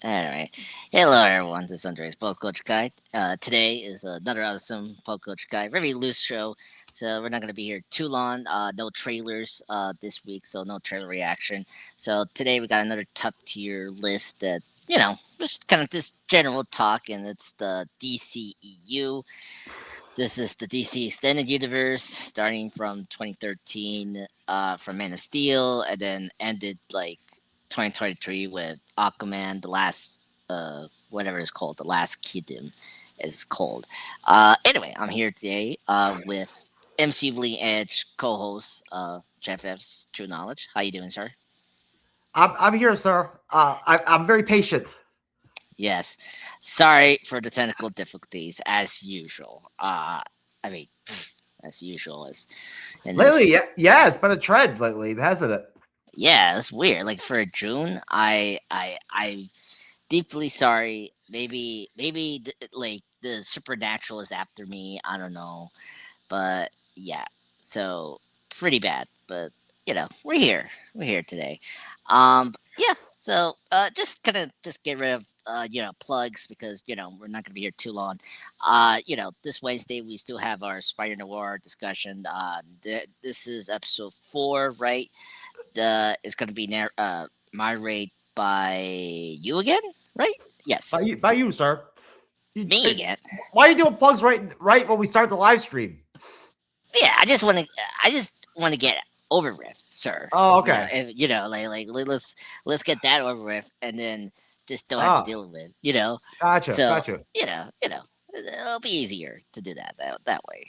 Anyway, hello everyone. This is Andre's Pop Culture Guide. Today is another awesome Pop Culture Guide. Very loose show, so we're not going to be here too long. No trailers this week, so no trailer reaction. So today we got another top tier list that just kind of this general talk, and it's the DCEU. This is the DC Extended Universe, starting from 2013, from Man of Steel, and then ended like 2023 with Aquaman, the last, whatever it's called, the last kingdom is called. Anyway, I'm here today with MC Bleeding Edge co-host Jeff F's True Knowledge. How you doing, sir? I'm here, sir. I'm very patient. Yes. Sorry for the technical difficulties, as usual. I mean, as usual, as in Lately, this. yeah, it's been a trend lately, hasn't it? Yeah, it's weird. Like for June, I deeply sorry. Maybe like the supernatural is after me. I don't know, but yeah. So pretty bad, but we're here. We're here today. Yeah. So just kind of just get rid of plugs because we're not gonna be here too long. This Wednesday we still have our Spider Noir discussion. This is episode 4, right? Is going to be moderated by you again, right? By Yes, you, by you, sir. You, me again. why are you doing plugs right when we start the live stream? Yeah, I just want to get over with, sir. Oh, okay. Let's get that over with, and then just don't have to Oh, deal with, gotcha. So it'll be easier to do that way.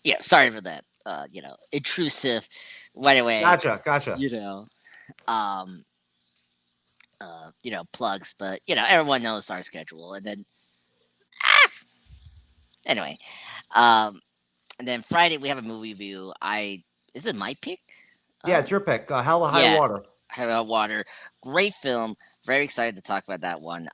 Yeah, sorry for that. Intrusive right away. Gotcha. You know, um, plugs, but everyone knows our schedule. And then anyway, um, and then Friday we have a movie review. Is it my pick? Yeah, Uh, it's your pick. Hell or High yeah, Water. How About Water, great film. Very excited to talk about that one.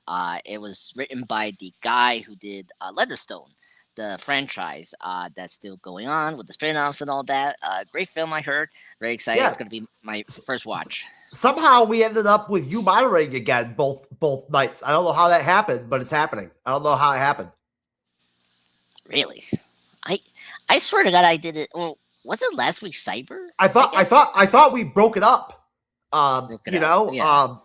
It was written by the guy who did Leatherstone, the franchise that's still going on with the spin-offs and all that. Great film, I heard. Very excited. It's Yeah. going to be my first watch. Somehow we ended up with you moderating again both nights. I don't know how that happened, but it's happening. I don't know how it happened. Really, I I swear to God, I did it. Well, was it last week? Cyber, I I thought I guess. thought I thought we broke it up. Look it You up. know, Yeah.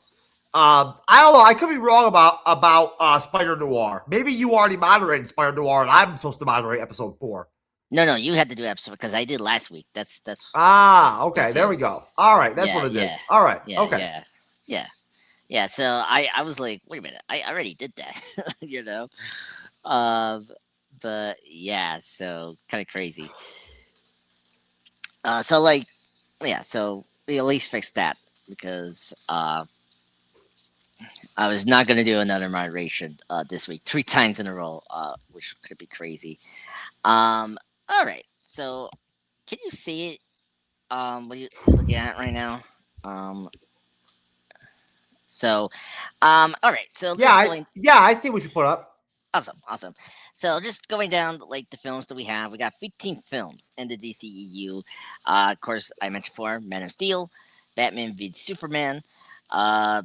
I don't know. I could be wrong about Spider Noir. Maybe you already moderated Spider Noir, and I'm supposed to moderate episode 4. No, no, you had to do episode because I did last week. That's Ah, okay. There we confused. go. All right, that's Yeah, what it yeah, is. All right, yeah, okay. yeah, yeah, yeah. So I was like, wait a minute, I already did that, you know. Um, but yeah, so kind of crazy. So like, yeah, so we at least fixed that because I was not gonna do another moderation this week 3 times in a row, which could be crazy. All right, so can you see it? What you're looking at right now? Um, so, all right. So Yeah, just going I see what you put up. awesome, awesome. So just going down like the films that we have, we got 15 films in the DCEU. Of course, I mentioned before, Man of Steel, Batman v Superman. Uh,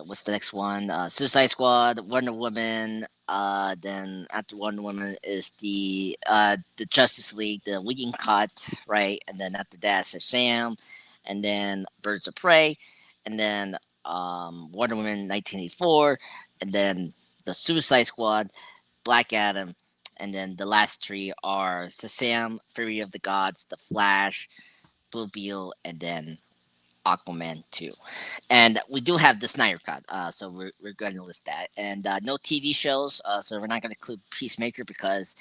what's the next one? Suicide Squad, Wonder Woman. Then after Wonder Woman is the Justice League, the Weekend Cut, right? And then after that, Shazam, and then Birds of Prey, and then Wonder Woman 1984, and then the Suicide Squad, Black Adam, and then the last 3 are Shazam, Fury of the Gods, The Flash, Blue Beetle, and then Aquaman 2. And we do have the Snyder Cut, so we're going to list that. And no TV shows, so we're not going to include Peacemaker because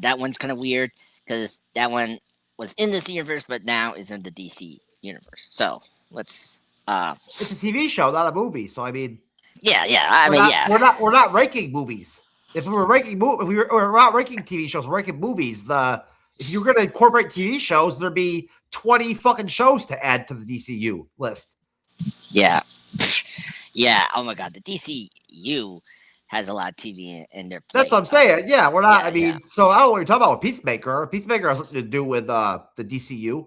that one's kind of weird because that one was in this universe, but now is in the DC universe. So let's, It's a TV show, not a movie. So I mean, yeah, yeah. I we're mean, not yeah, we're not we're not ranking movies. If we were ranking if we're not ranking TV shows, we're ranking movies. If you're going to incorporate TV shows, there'd be 20 fucking shows to add to the DCU list. yeah, yeah. Oh my God, the DCU has a lot of TV in their That's plate. what I'm saying. Yeah, we're not. Yeah, I yeah, mean, so I don't know what you're talking about with Peacemaker. Peacemaker has something to do with the DCU.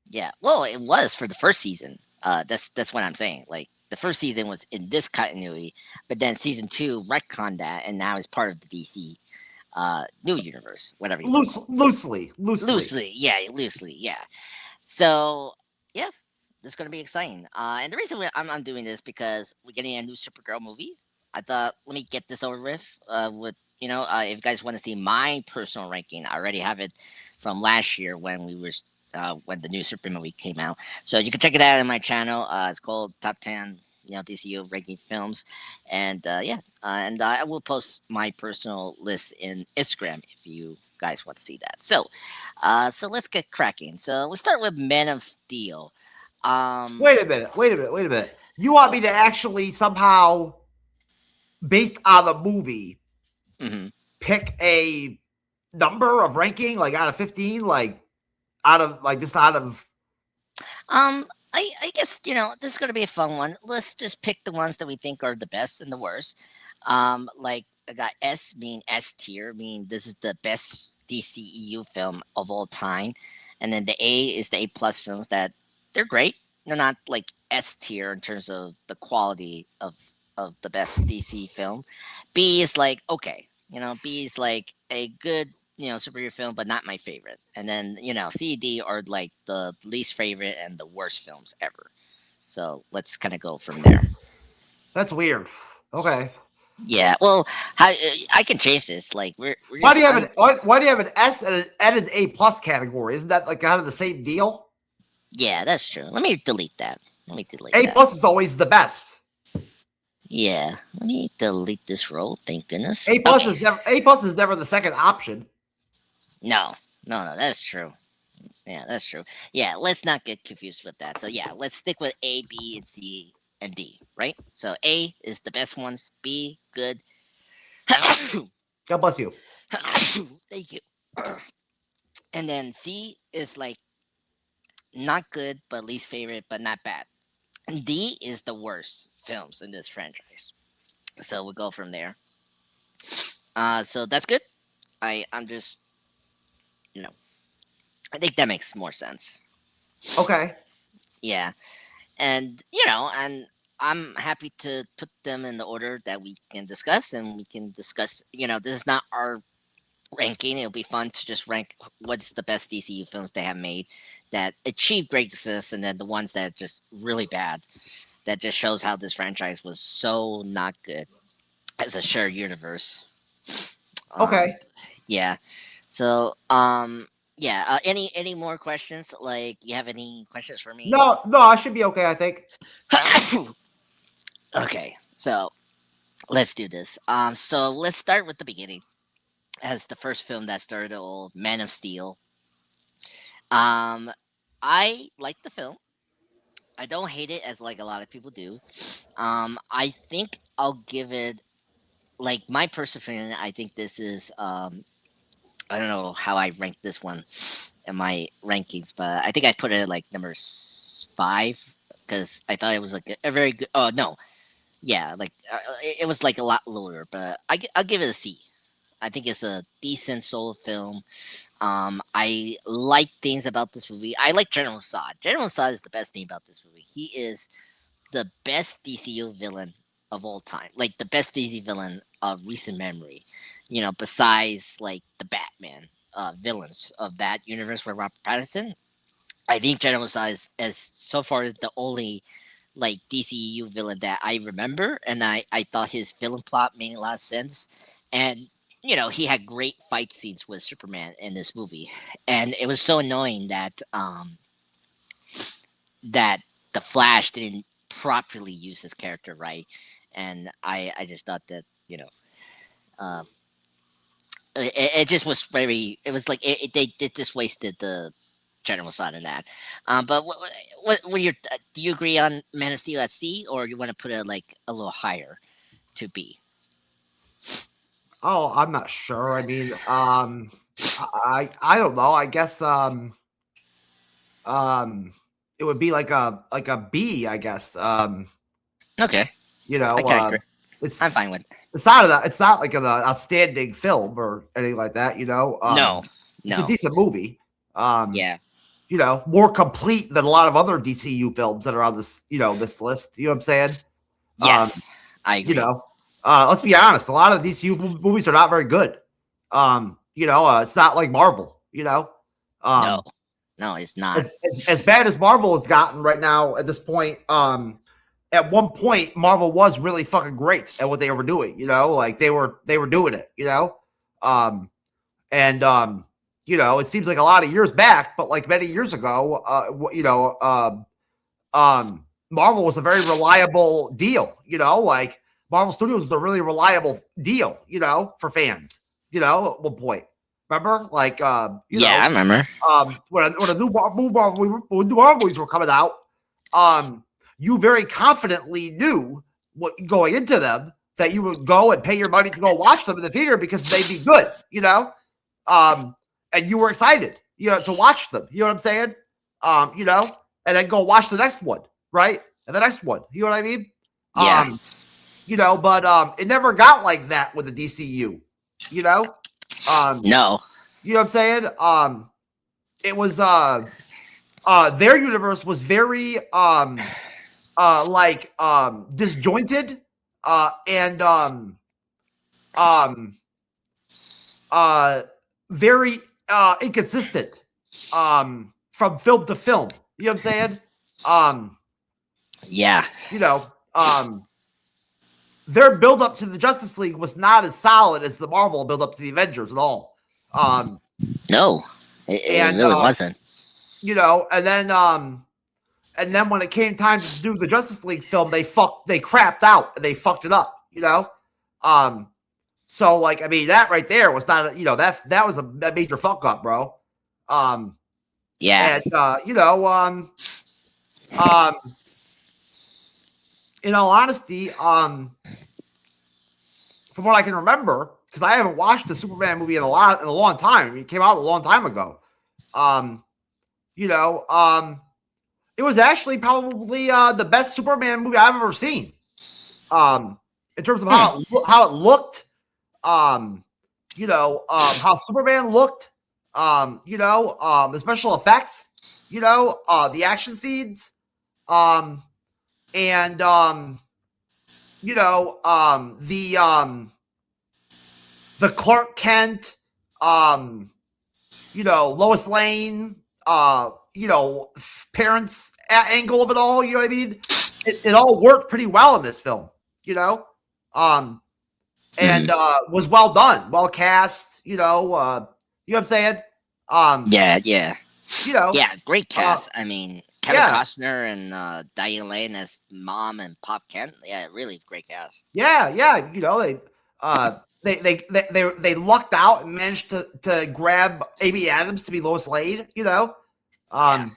yeah. Well, it was for the first season. That's what I'm saying. Like the first season was in this continuity, but then season two retconned that, and now it's part of the DC new universe, whatever you want to call it. Loosely. Loosely, yeah. So yeah, this is gonna be exciting. And the reason I'm doing this because we're getting a new Supergirl movie. I thought let me get this over with. With if you guys want to see my personal ranking, I already have it from last year when we were when the new Super movie came out. So you can check it out on my channel. It's called Top 10 DCU ranking films, and and I will post my personal list in Instagram if you guys want to see that. So let's get cracking. So we'll start with Men of Steel. Um, Wait a minute. Wait a minute. Wait a minute. You want me what? to actually somehow, based on the movie, hmm pick a number of ranking, like out of 15, like out of like just out of I guess this is gonna be a fun one. Let's just pick the ones that we think are the best and the worst. Like I got S being S tier, meaning this is the best DCEU film of all time, and then the A is the A plus films that they're great. They're not like S tier in terms of the quality of the best DC film. B is like okay, B is like a good superhero film, but not my favorite. And then C, D are like the least favorite and the worst films ever. So let's kind of go from there. that's weird. Okay. Yeah, well, I can change this. Like we're Why do just you have an why do you have an S and an A plus category? Isn't that like kind of the same deal? yeah, that's true. Let me delete that. Let me delete A that. plus is always the best. Yeah, let me delete this row. Thank goodness. A plus Okay. is never the second option. No, no, that's true. Yeah, that's true. Yeah, let's not get confused with that. So yeah, let's stick with A, B, and C and D. Right. So A is the best ones. B good. God bless you. Thank you. And then C is like not good, but least favorite, but not bad. And D is the worst films in this franchise. So we'll go from there. So that's good. I'm just you know I think that makes more sense. Okay. Yeah, and and I'm happy to put them in the order that we can discuss, and we can discuss. This is not our ranking. It'll be fun to just rank what's the best DCU films they have made that achieve great success, and then the ones that are just really bad. That just shows how this franchise was so not good as a shared universe. Um, Okay. yeah. So, yeah. Any more questions? Like, you have any questions for me? No, no, I should be okay, I think. Okay. So let's do this. So let's start with the beginning. As the first film that started all Man of Steel. Um, I like the film. I don't hate it as like a lot of people do. I think I'll give it like my personal opinion. I think this is I don't know how I ranked this one in my rankings, but I think I put it at like number 5 because I thought it was like a very good. Oh no, yeah, like it was like a lot lower, but I'll give it a C. I think it's a decent solo film. I like things about this movie. I like General Zod. General Zod is the best thing about this movie. He is the best DCU villain of all time, like the best DC villain of recent memory. Besides like the Batman villains of that universe with Robert Pattinson, I think General Zod is so far is the only like DCU villain that I remember, and I thought his villain plot made a lot of sense, and he had great fight scenes with Superman in this movie, and it was so annoying that the Flash didn't properly use his character right, and I just thought that uh, it just was very. It was like they just wasted the general side of that. But what do you agree on Man of Steel at C, or you want to put it like a little higher to B? Oh, I'm not sure. I mean, I don't know. I guess um it would be like a B, I guess. Okay, You I know, can agree. it's I'm fine with. it's not like an outstanding film or anything like that, No, It's a no, decent movie. Um yeah. more complete than a lot of other DCU films that are on this, this list. You know what I'm saying? Um, Yes, I you agree. know, let's be honest. A lot of DCU movies are not very good. It's not like Marvel. No, Um, no, it's not. as bad as Marvel has gotten right now at this point. At one point, Marvel was really fucking great at what they were doing. Like they were doing it. Um, and it seems like a lot of years back, but like many years ago, Marvel was a very reliable deal. Like Marvel Studios was a really reliable deal. For fans. At one point, remember, like Yeah, I remember. when a new Marvel movies were coming out, you very confidently knew what going into them that you would go and pay your money to go watch them in the theater because they'd be good. Um, and you were excited, to watch them. You know what I'm saying? And then go watch the next one, right? And the next one. You know what I mean? Yeah, But it never got like that with the DCU. You know, um, no, you know what I'm saying? It was their universe was very disjointed and um very inconsistent from film to film. You know what I'm saying? Um, yeah, you know, um their build up to the Justice League was not as solid as the Marvel build up to the Avengers at all. Um no, it and really wasn't. and then when it came time to do the Justice League film, they crapped out and they fucked it up, Um so like I mean that right there was not that was a major fuck up, bro. Um Yeah, and um in all honesty, from what I can remember, because I haven't watched the Superman movie in a long time. I mean, it came out a long time ago. Um, you know, it was actually probably the best Superman movie I've ever seen. In terms of how it looked, how Superman looked, the special effects, the action scenes, um, and the Clark Kent, Lois Lane, parents angle of it all. You know what I mean? It all worked pretty well in this film. Um, and was well done, well cast. You know what I'm saying? Um, yeah, yeah, you know, yeah. Great uh, cast. I mean, Kevin yeah, Costner and Diane Lane as Mom and Pop Kent. Yeah, really great cast. yeah. They lucked out and managed to grab Amy Adams to be Lois Lane. Yeah, Um,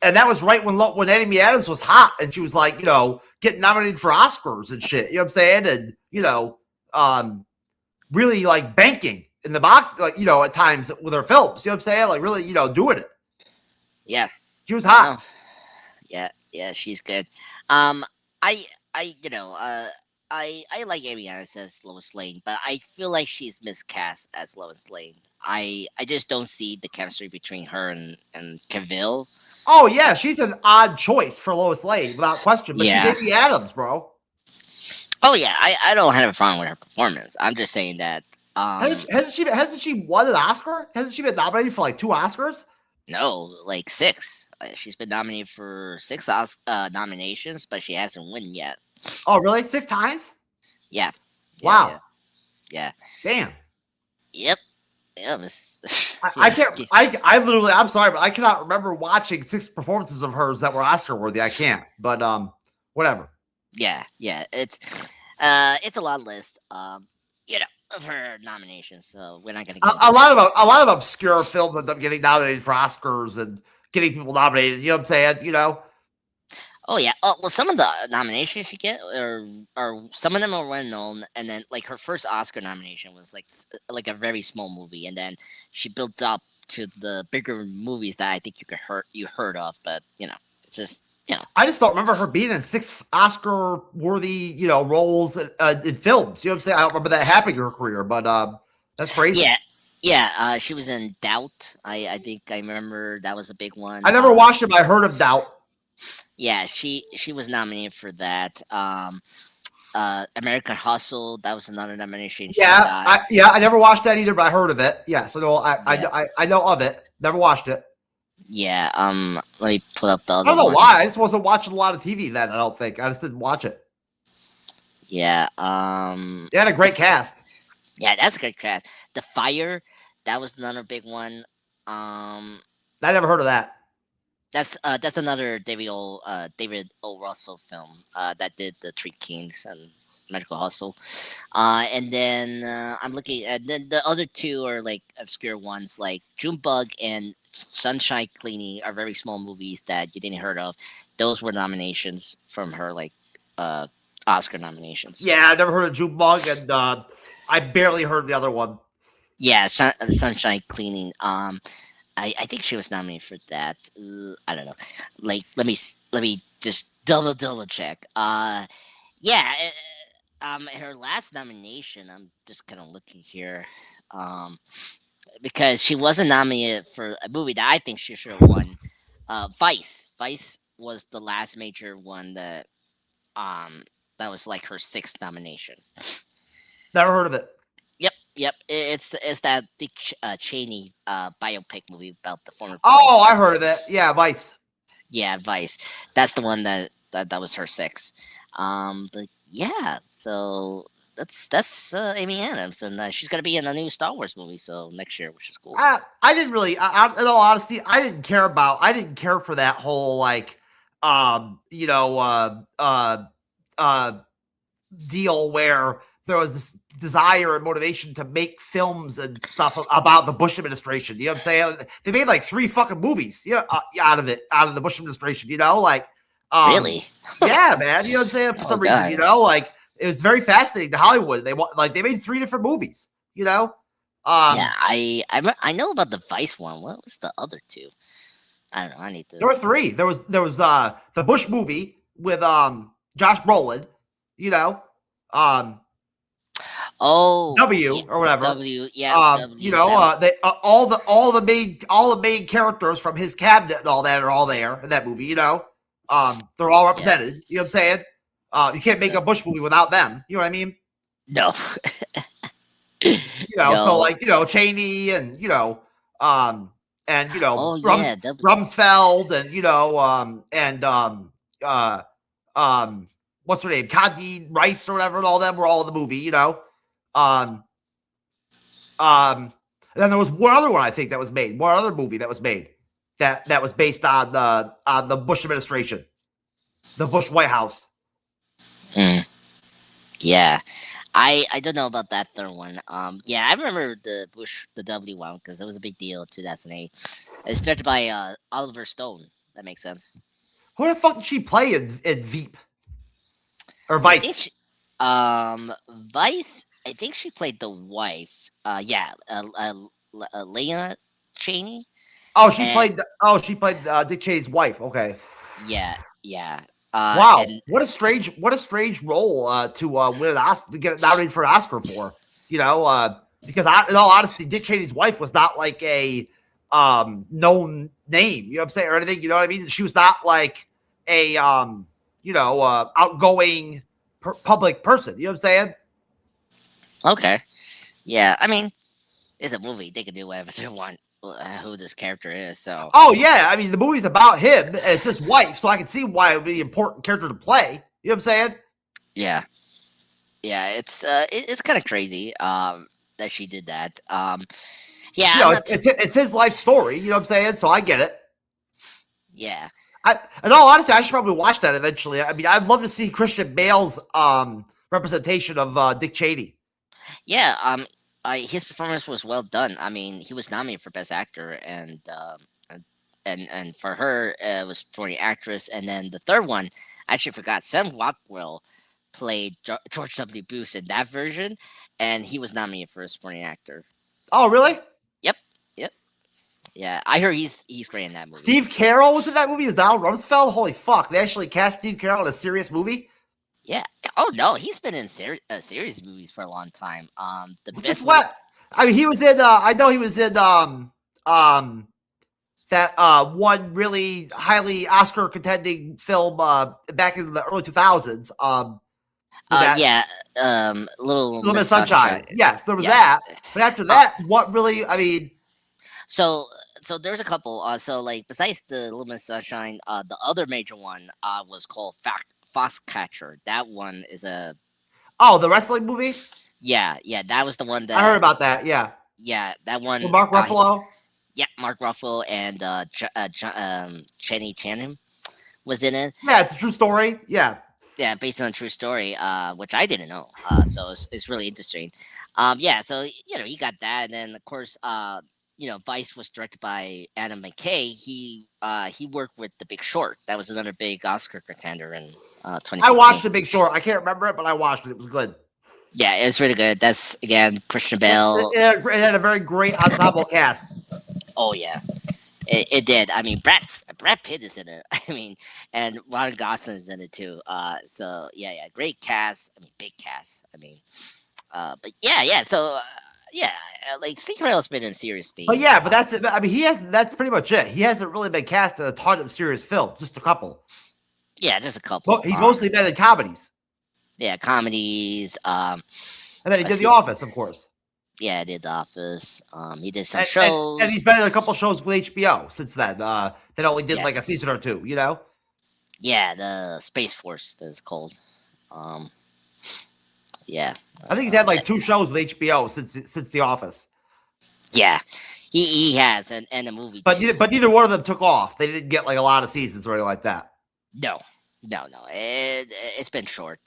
and that was right when Amy Adams was hot and she was like, getting nominated for Oscars and shit. You know what I'm saying? And really like banking in the box, like at times with her films. You know what I'm saying? Like really, doing it. yeah. She was hot. No, yeah, yeah. She's good. Um, I, I like Amy Adams as Lois Lane, but I feel like she's miscast as Lois Lane. I just don't see the chemistry between her and Cavill. Oh yeah, she's an odd choice for Lois Lane without question. But she's Yeah. Amy Adams, bro. Oh yeah, I don't have a problem with her performance. I'm just saying that Hasn't she won an Oscar? Hasn't she been nominated for like 2 Oscars? no, like six. She's been nominated for six nominations, but she hasn't won yet. Oh really? 6 times? Yeah, yeah, yeah, Wow. yeah. Damn. Yep, yep. It's, I can't. I literally. I'm sorry, but I cannot remember watching 6 performances of hers that were Oscar worthy. I can't. But whatever. yeah, yeah. It's a long list. Of her nominations, so we're not gonna A, get into a that. lot of a lot of obscure films end up getting nominated for Oscars and getting people nominated. You know what I'm saying? Oh yeah. Oh well, some of the nominations she get are some of them are well known, and then like her first Oscar nomination was like a very small movie, and then she built up to the bigger movies that I think you heard of, but it's just I just don't remember her being in 6 Oscar worthy roles in films. You know what I'm saying? I don't remember that happening in her career, but that's crazy. yeah, Yeah, she was in Doubt. I think I remember that was a big one. I never watched it, but I heard of Doubt. Yeah, she was nominated for that. American Hustle, that was another nomination she Yeah, got. I never watched that either, but I heard of it. Yes, Yeah, I know of it. Never watched it. yeah. Let me put up the I other don't know why. I ones. just wasn't watching a lot of TV then. I don't think I just didn't watch it. Yeah, They had a great cast. yeah, that's a great cast. The Fire, that was another big one. Um, I never heard of that. that's another David O. Russell film that did the Three Kings and Medical Hustle. And then I'm looking at the other two are like obscure ones, like Junebug and Sunshine Cleaning are very small movies that you didn't heard of. Those were nominations from her, like uh, Oscar nominations. Yeah, I never heard of Jukebug, and I barely heard the other one. Yeah, Sunshine Cleaning. I think she was nominated for that. I don't know. Like, let me just double check. Yeah. Her last nomination. I'm just kind of looking here. Um, because she wasn't nominated for a movie that I think she should have won. Vice. Vice was the last major one um that was like her sixth nomination. Never heard of it. Yep. It's that Dick Cheney biopic movie about the former Oh, I president. heard of it. Yeah, Vice. Yeah, Vice. That's the one that was her sixth. But yeah, so that's Amy Adams, and she's gonna be in a new Star Wars movie so next year, which is cool. I didn't really. In all honesty, I didn't care about. I didn't care for that whole like, you know, uh, deal where there was this desire and motivation to make films and stuff about the Bush administration. You know what I'm saying? They made like 3 fucking movies, out of it, out of the Bush administration. You know, like, um, Really? yeah, man. You know what I'm saying? For Oh some reason, god. like it was very fascinating to Hollywood. They made 3 different movies. You know, Yeah, um, I know about the Vice one. What was the other two? I don't know. I need to. there were 3. There was the Bush movie with Josh Brolin. You know, um, Oh, yeah, W or whatever. W. Yeah, W. That was. They all the main characters from his cabinet and all that are all there in that movie. They're all Yeah. represented. You know what I'm saying? You can't make No. a Bush movie without them. You know what I mean? No. So No. like Cheney and Oh yeah. Rumsfeld and uh what's her name, Condi Rice or whatever, and all them were all in the movie. Um, Um, and then there was one other one I think that was made, one other movie that was made that was based on the Bush administration, the Bush White House. Mm, yeah. I don't know about that third one. Yeah, I remember the W one because it was a big deal. 2008. It's directed by Oliver Stone. That makes sense. Who the fuck did she play in Veep or I think Vice? she, Vice. I think she played the wife. Yeah, Lena Cheney. And She played Dick Cheney's wife. Okay. yeah. Wow, And what a strange role to win an Oscar, to get nominated for an Oscar for. Because in all honesty, Dick Cheney's wife was not like a known name. You know what I'm saying, or anything. You know what I mean? She was not like a outgoing public person. You know what I'm saying? okay, yeah. I mean, it's a movie. They can do whatever they want. Who this character is. So Oh yeah, I mean the movie's about him and it's his wife, so I can see why it would be an important character to play. You know what I'm saying? yeah, yeah. It's kind of crazy. That she did that. Yeah, I'm not too. It's his life story. You know what I'm saying? So I get it. Yeah, In all honesty, I should probably watch that eventually. I mean, I'd love to see Christian Bale's representation of Dick Cheney. yeah. His performance was well done. I mean, he was nominated for Best Actor, and for her it was supporting actress. And then the third one, I actually forgot. Sam Rockwell played George W. Bush in that version, and he was nominated for a supporting actor. Oh, really? Yep, yep, yeah. I heard he's great in that movie. Steve Carell was in that movie as Donald Rumsfeld? Holy fuck! They actually cast Steve Carell in a serious movie. Yeah. Oh no, he's been in series movies for a long time. The What's this? best movie. What? I mean, he was in. I know he was in. Um, that one really highly Oscar contending film back in the early 2000s. With that Yeah, Little Little Miss Miss Sunshine. Sunshine. Yes, there was Yes. that. But after Uh, that, what really? I mean, so so there's a couple. So like besides the Little Miss Sunshine, the other major one was called Foxcatcher. That one is a oh, the wrestling movie. yeah, that was the one I heard that about that. Yeah, yeah, that with one Mark Ruffalo. yeah, Mark Ruffalo and Channing Tatum was in it. Yeah, it's a true story. Yeah, Yeah, based on a true story, which I didn't know. So it's really interesting. Yeah, so he got that, and then of course, Vice was directed by Adam McKay. He worked with The Big Short. That was another big Oscar contender in I watched 2015. The Big Short. I can't remember it, but I watched it. It was good. Yeah, it was really good. That's again Christian Bale. It had a very great ensemble cast. Oh yeah, it did. I mean, Brad Pitt is in it. I mean, and Ryan Gosling is in it too. So yeah, great cast. I mean, big cast. I mean, but yeah. So yeah, like Steve Carell's been in serious But things. yeah, but that's it. I mean, he has. That's pretty much it. He hasn't really been cast in a ton of serious films, just a couple. Yeah, just a Well, couple. he's mostly been in comedies, Yeah, comedies. and then he Let's did The see. Office, of course, Yeah, I did The Office. He did some and he's shows. been in a couple shows with HBO since then. That only did like a Yes. season or two. You know. Yeah, the Space Force is called. Um, yeah. I think he's had like And- two shows with HBO since The Office. yeah, he has, and a movie But too. neither one of them took off. They didn't get like a lot of seasons or anything like that. No, no. It's been short,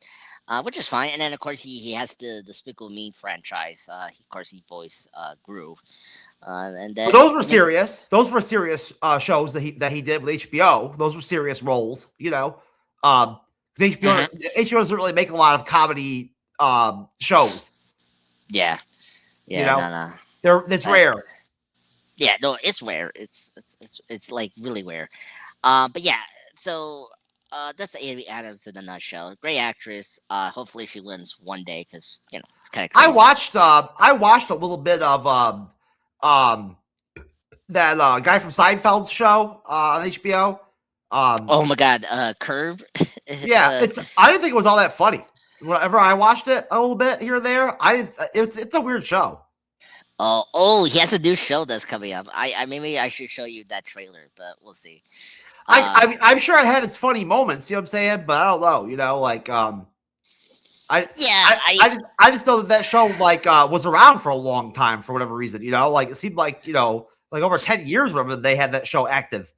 which is fine. And then of course he has the Despicable Me franchise. Of course he voiced Gru, and But then those were serious. Those were serious shows that he did with HBO. Those were serious roles. You know, um, Mhm. HBO doesn't really make a lot of comedy shows. Yeah, You yeah, know, no. it's Uh, rare. yeah, no, it's rare. It's like really rare. But yeah, so that's Amy Adams in a nutshell. Great actress. Hopefully she wins one day because it's kind of crazy. I watched a little bit of um that guy from Seinfeld's show on HBO. Um, Oh my God, Curve. yeah, uh, I didn't think it was all that funny. Whenever I watched it a little bit here and there, it's a weird show. oh, he has a new show that's coming up. I maybe I should show you that trailer, but we'll see. Mean, I'm sure it had its funny moments. You know what I'm saying? But I don't know. You know, like I Yeah, I just know that show like was around for a long time for whatever reason. You know, like it seemed like like over 10 years. Remember they had that show active.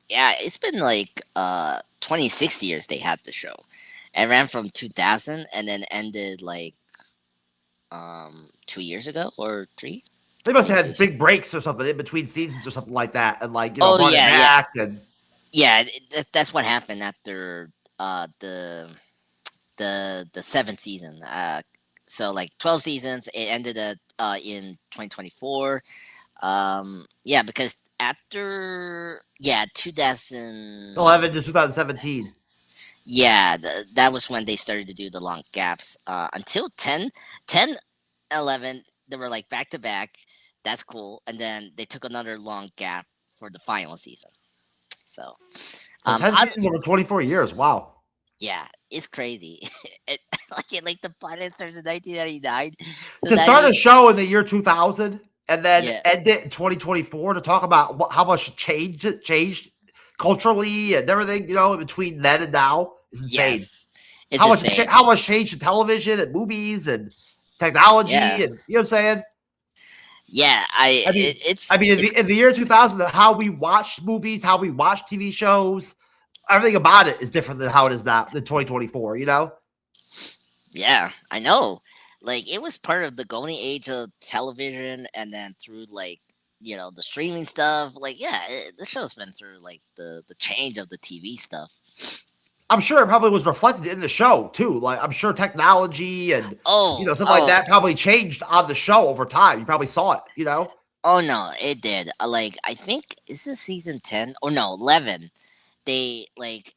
yeah, it's been like 26 years they had the show. It ran from 2000 and then ended like 2 years ago or three. They I must think have it's had big breaks or something in between seasons or something like that, and like oh brought it yeah. back and Yeah, that's what happened after the seventh season. So like 12 seasons, it ended in 2024. Yeah, because after 2000, 11 to 2017. yeah, that was when they started to do the long gaps. Until 10, 11, they were like back to back. That's cool, and then they took another long gap for the final season. So, So 10 other seasons over 24 years. Wow. yeah, it's crazy. Like the pilot starts in 1999, so To that start you a show in the year 2000 and then yeah end it in 2024 to talk about how much changed culturally and everything, in between then and now is insane. yes, it's insane. How much changed in television and movies and Yeah, technology and you know what I'm saying? yeah. I mean, It's it's in the year 2000, how we watched movies, how we watched TV shows, everything about it is different than how it is now, than 2024, you know? yeah. I know. Like it was part of the golden age of television, and then through like the streaming stuff. Like the show's been through like the change of the TV stuff. I'm sure it probably was reflected in the show too. Like I'm sure technology and Oh, something like oh, that probably changed on the show over time. You probably saw it, oh no, it did. Like I think is this season 10 or no 11? They like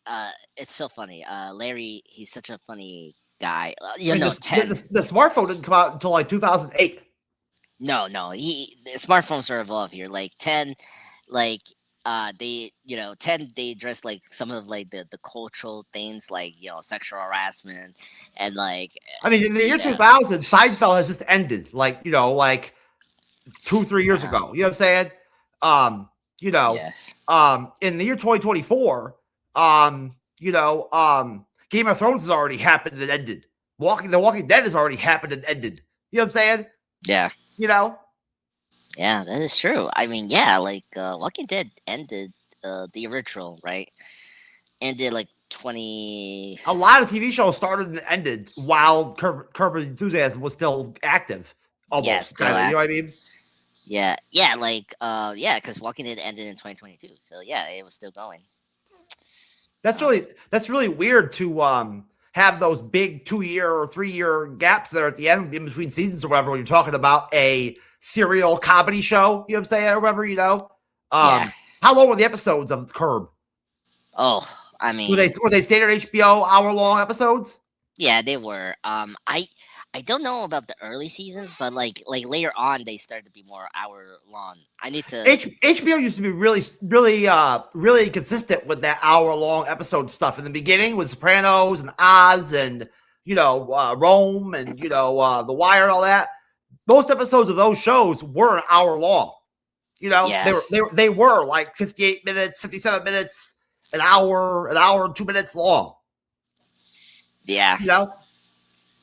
it's so funny. Larry, he's such a funny guy. I mean, 10. the smartphone didn't come out until like 2008. No, no. The smartphones are above here. Like 10, like they 10 they address like some of like the cultural things like sexual harassment and like I mean, in the you year know 2000, Seinfeld has just ended. Like, like 2, 3 years uh, ago. You know what I'm saying? Um, you know, yes, in the year 2024, Game of Thrones has already happened and ended. The Walking Dead has already happened and ended. You know what I'm saying? yeah, You know, yeah, that is true. I mean, yeah, like Walking Dead ended the original, right? Ended like 20. a lot of TV shows started and ended while Curb Enthusiasm was still active, Yeah, almost still kind of. You know act. what I mean? Yeah, yeah, like yeah, because Walking Dead ended in 2022, so yeah, it was still going. um That's really weird to have those big 2 year or 3 year gaps there at the end in between seasons or whatever when you're talking about a serial comedy show. You know what I'm saying? Or whatever. yeah. How long were the episodes of Curb? Oh, I Were they mean, were they standard HBO hour long episodes? yeah, they were. I don't know about the early seasons, but like later on, they started to be more hour long. I need to. HBO used to be really consistent with that hour long episode stuff in the beginning with Sopranos and Oz and Rome and The Wire and all that. Most episodes of those shows were an hour long. Yeah, They were like 58 minutes, 57 minutes, an hour and 2 minutes long. yeah, You know,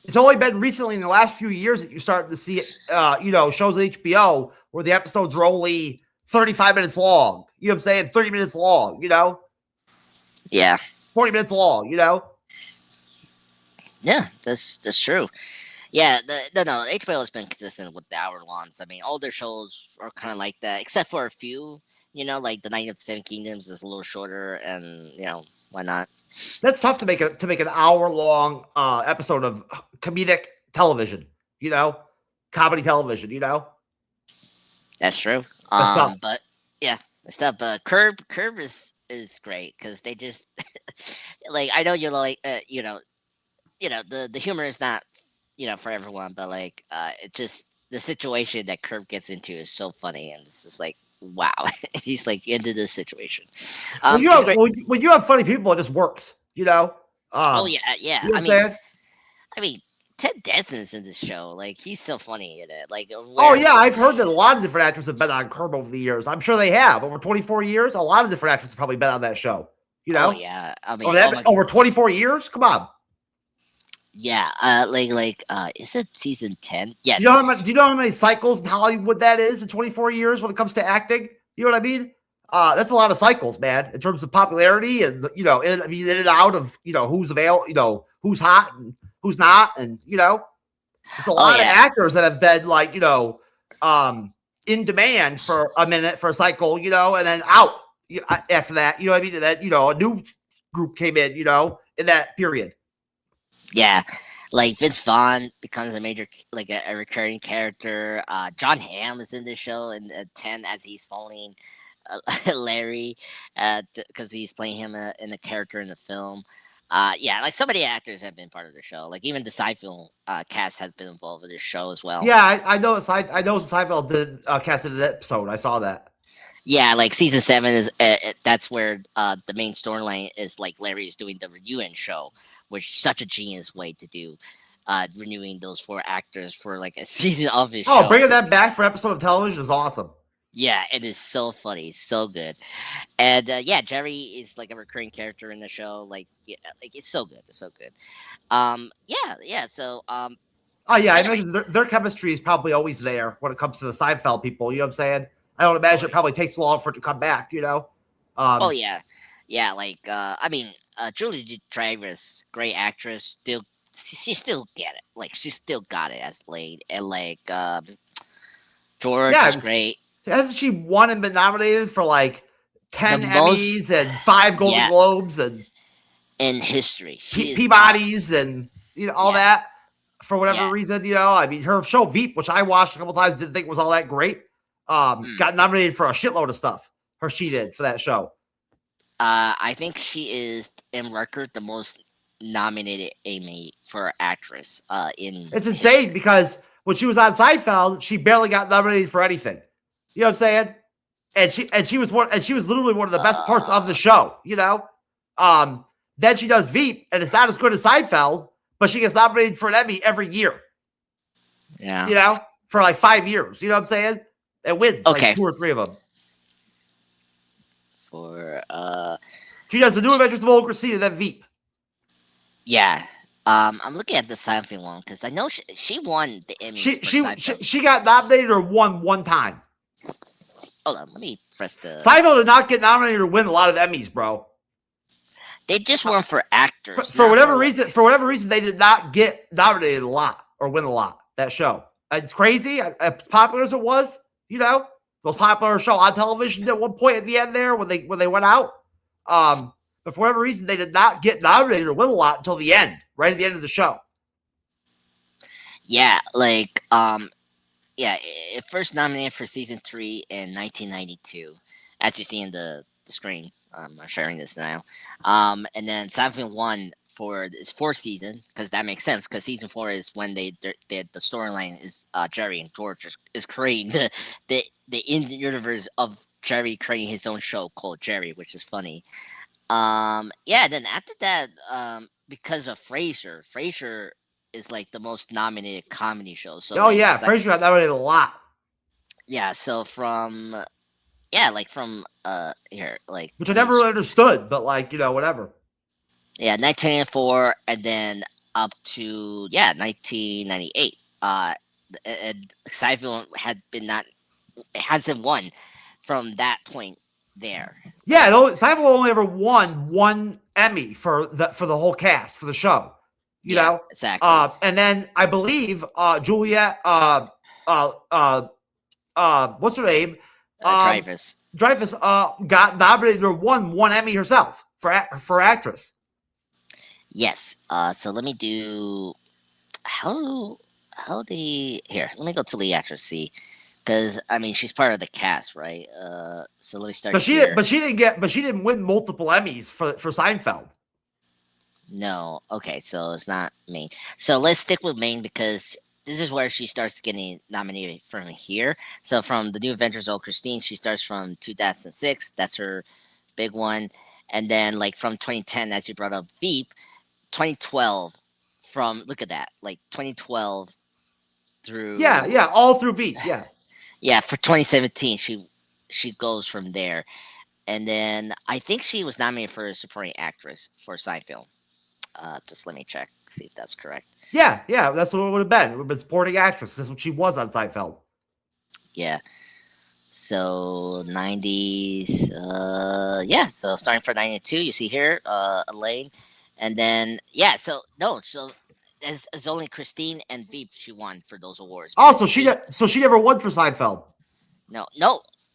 it's only been recently in the last few years that you start to see shows on HBO where the episodes are only 35 minutes long. You know what I'm saying? 30 minutes long, yeah, 40 minutes long, yeah. That's true. Yeah, no, HBO has been consistent with the hour longs. I mean, all their shows are kind of like that, except for a few. Like the Night of the Seven Kingdoms is a little shorter, and why not? That's tough to make an hour long episode of comedic television, you know, comedy television, That's true. that's tough. But yeah, stuff. But Curb is great because they just like I know you're like the humor is not for everyone, but like it just the situation that Curb gets into is so funny, and it's just like wow, he's like into this situation. It's great. When you have funny people, it just works, Oh Um, yeah, yeah. you know what I'm saying? I mean, Ted Danson's in this show. Like he's so funny in it. Like Oh where yeah, I've heard that a lot of different actors have been on Curb over the years. I'm sure they have over 24 years. A lot of different actors have probably been on that show. You oh know, yeah, I over mean oh that my over 24 years. Come on. yeah. Is it season 10? Yes. Do you know how many cycles in Hollywood that is in 24 years when it comes to acting? You know what I mean? That's a lot of cycles, man, in terms of popularity and in and out of who's available, who's hot and who's not, and there's a Oh lot of yeah, actors that have been like in demand for a minute for a cycle, and then out after that. You know what I mean? And then a new group came in that period. yeah. Like Vince Vaughn becomes a major like a recurring character. John Hamm is in this show in 10 as he's following Larry, because he's playing him in a character in the film. Yeah, like some of the actors have been part of the show. Like even the Seinfeld cast has been involved with this show as well. Yeah, I know. I know Seinfeld did casted an episode. I saw that. Yeah, like season 7 is that's where the main storyline is like Larry is doing the reunion show, which is such a genius way to do. Renewing those 4 actors for like a season of his Oh, show. bringing that back for episode of television is awesome. Yeah, it is so funny, so good, and yeah, Jerry is like a recurring character in the show. Like, yeah, like it's so good, it's so good. Yeah, yeah. So, Oh yeah, I anyway, imagine their chemistry is probably always there when it comes to the Seinfeld people. You know what I'm saying? I don't imagine oh it probably takes long for it to come back. oh Um, yeah, yeah. Like, I mean, Julie Dreyfus, great actress, still she still get it. Like, she still got it as Slade, and like, George is yeah, great. hasn't she won and been nominated for like The 10 most, Emmys and 5 Golden yeah, Globes and in history. She is Peabodys and all yeah, that for whatever yeah. reason? I mean, her show Veep, which I watched a couple times, didn't think was all that great. Mm. Got nominated for a shitload of stuff. She did for that show. I think she is in record the most nominated Emmy for actress in It's insane history. because when she was on Seinfeld, she barely got nominated for anything. You know what I'm saying? And she was literally one of the best parts of the show. Then she does Veep, and it's not as good as Seinfeld, but she gets nominated for an Emmy every year. Yeah. For like 5 years. You know what I'm saying? And wins like 2 or 3 of them. She does the New Adventures of Old Christina, then Veep. Yeah. I'm looking at the Seinfeld one because I know she won the Emmy. She got nominated or won one time. Hold on, let me press the. Seinfeld did not get nominated or win a lot of Emmys, bro. They just won for actors. For whatever reason, they did not get nominated a lot or win a lot. That show, it's crazy. As popular as it was, most popular show on television at one point at the end there when they went out. But for whatever reason, they did not get nominated or win a lot until the end, right at the end of the show. Yeah, it first nominated for season 3 in 1992, as you see in the screen. I'm sharing this now. And then Seinfeld won for its 4th season, because that makes sense, because season 4 is when the storyline is Jerry and George is creating the in-universe of Jerry creating his own show called Jerry, which is funny. Then after that, because of Frasier is like the most nominated comedy show. So Frasier got nominated a lot. Yeah, so from here, which I never really understood, but whatever. Yeah, 1994, and then up to 1998. And Seinfeld hasn't won from that point there. Yeah, Seinfeld only ever won one Emmy for the whole cast for the show. You know exactly. And then I believe Juliet. What's her name? Dreyfus. Dreyfus got nominated or won one Emmy herself for actress. Yes. So let me do how they here. Let me go to the actress see, because I mean she's part of the cast, right? So let me start. But she didn't win multiple Emmys for Seinfeld. No. Okay, so it's not Maine. So let's stick with Maine because this is where she starts getting nominated from here. So from the New Adventures of Christine, she starts from 2006. That's her big one. And then from 2010, as you brought up, Veep, 2012 look at that, 2012 through. Yeah, all through Veep, yeah. Yeah, for 2017, she goes from there. And then I think she was nominated for supporting actress for Seinfeld. Just let me check, see if that's correct. Yeah, that's what it would have been. It would have been supporting actress. That's what she was on Seinfeld. Yeah. So 90s, so starting for 92, you see here, Elaine. And then, so as only Christine and Veep she won for those awards. Oh, so she never won for Seinfeld. No.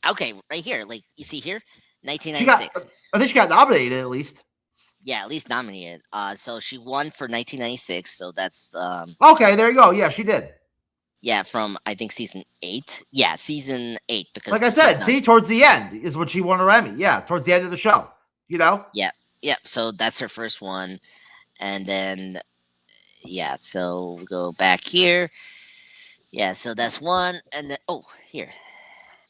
Okay, right here, you see here, 1996. I think she got nominated at least. Yeah, at least nominated. So she won for 1996. So that's okay. There you go. Yeah, she did. Yeah, from I think season 8. Yeah, season 8. Because like I said, towards the end is when she won her Emmy. Yeah, towards the end of the show. Yeah. So that's her first one, and then so we go back here. Yeah, so that's one, and then here.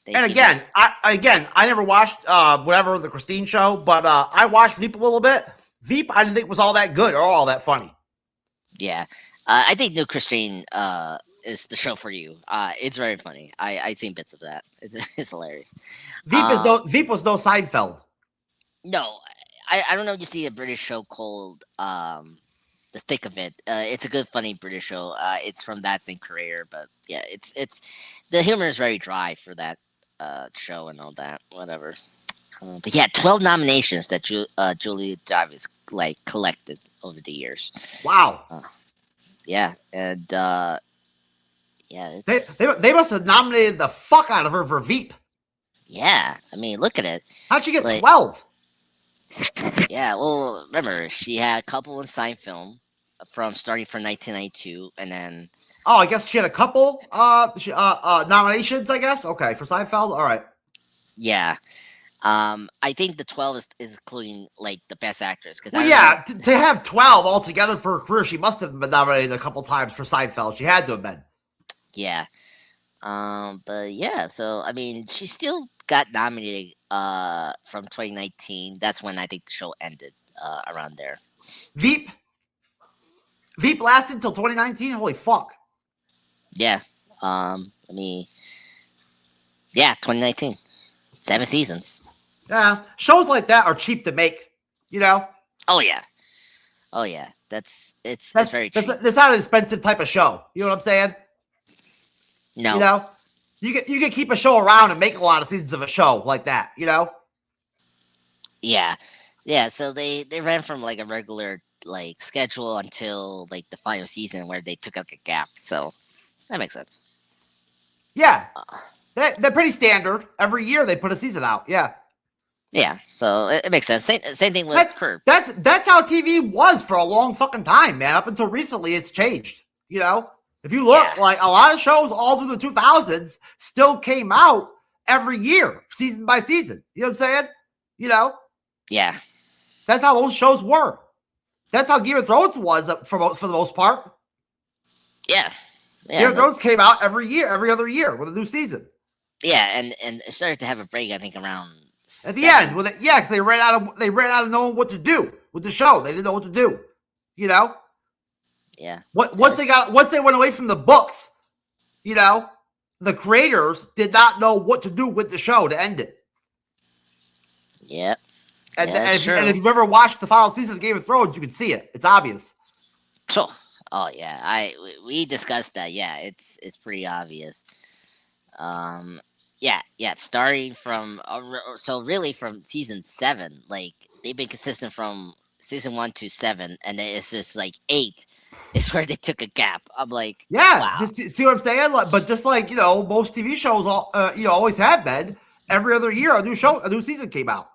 And again, I never watched whatever the Christine show, but I watched Veep a little bit. Veep, I didn't think was all that good or all that funny. Yeah, I think New Christine is the show for you. It's very funny. I've seen bits of that. It's hilarious. Veep was no Seinfeld. No, I don't know if you see a British show called The Thick of It. It's a good, funny British show. It's from that same creator, but yeah, it's the humor is very dry for that show and all that. Whatever. But yeah, 12 nominations that Julia Jarvis collected over the years. Wow. Yeah, and they must have nominated the fuck out of her for Veep. Yeah, I mean, look at it. How'd she get 12? Yeah, well, remember she had a couple in Seinfeld starting from 1992, and then. Oh, I guess she had a couple nominations. I guess okay for Seinfeld. All right. Yeah. I think the 12 is including the best actress. To have 12 altogether for her career, she must have been nominated a couple times for Seinfeld. She had to have been. Yeah. But yeah, so I mean, she still got nominated from 2019. That's when I think the show ended around there. Veep. Veep lasted until 2019. Holy fuck. Yeah. I mean, yeah, 2019. 7 seasons. Yeah, shows like that are cheap to make. You know, Oh yeah. Oh yeah. It's that's very that's cheap. that's not an expensive type of show. You know what I'm saying? You No. know, you can keep a show around and make a lot of seasons of a show like that. You know? Yeah. Yeah, so they ran from like a regular like schedule until like the final season where they took like a gap. So that makes sense. Yeah, Uh, they're pretty standard. Every year they put a season out. Yeah, yeah, so it makes sense. Same thing with that's Curb. that's how TV was for a long fucking time, man. Up until recently, it's changed. You know, if you Yeah. look, like a lot of shows all through the 2000s still came out every year, season by season. You know what I'm saying? You know, Yeah. that's how those shows were. That's how Game of Thrones was for the most part. Yeah. Game Yeah. of Thrones came out every year, every other year with a new season. Yeah, and it started to have a break I think around At the end, 7. with it, yeah, because they ran out of knowing what to do with the show. They didn't know what to do. You know, Yeah. what That once is once they went away from the books, you know, the creators did not know what to do with the show to end it. Yep. And, Yeah, and that's if, you, and true. if you've ever watched the final season of Game of Thrones, you can see it. It's obvious. So, oh yeah, we discussed that. Yeah, it's pretty obvious. Um, yeah. Starting from so really from season 7, like they've been consistent from season 1 to 7, and then it's just like 8 is where they took a gap. I'm like, Yeah, wow. just see what I'm saying. Like, but just like most TV shows, always have been. Every other year, a new season came out.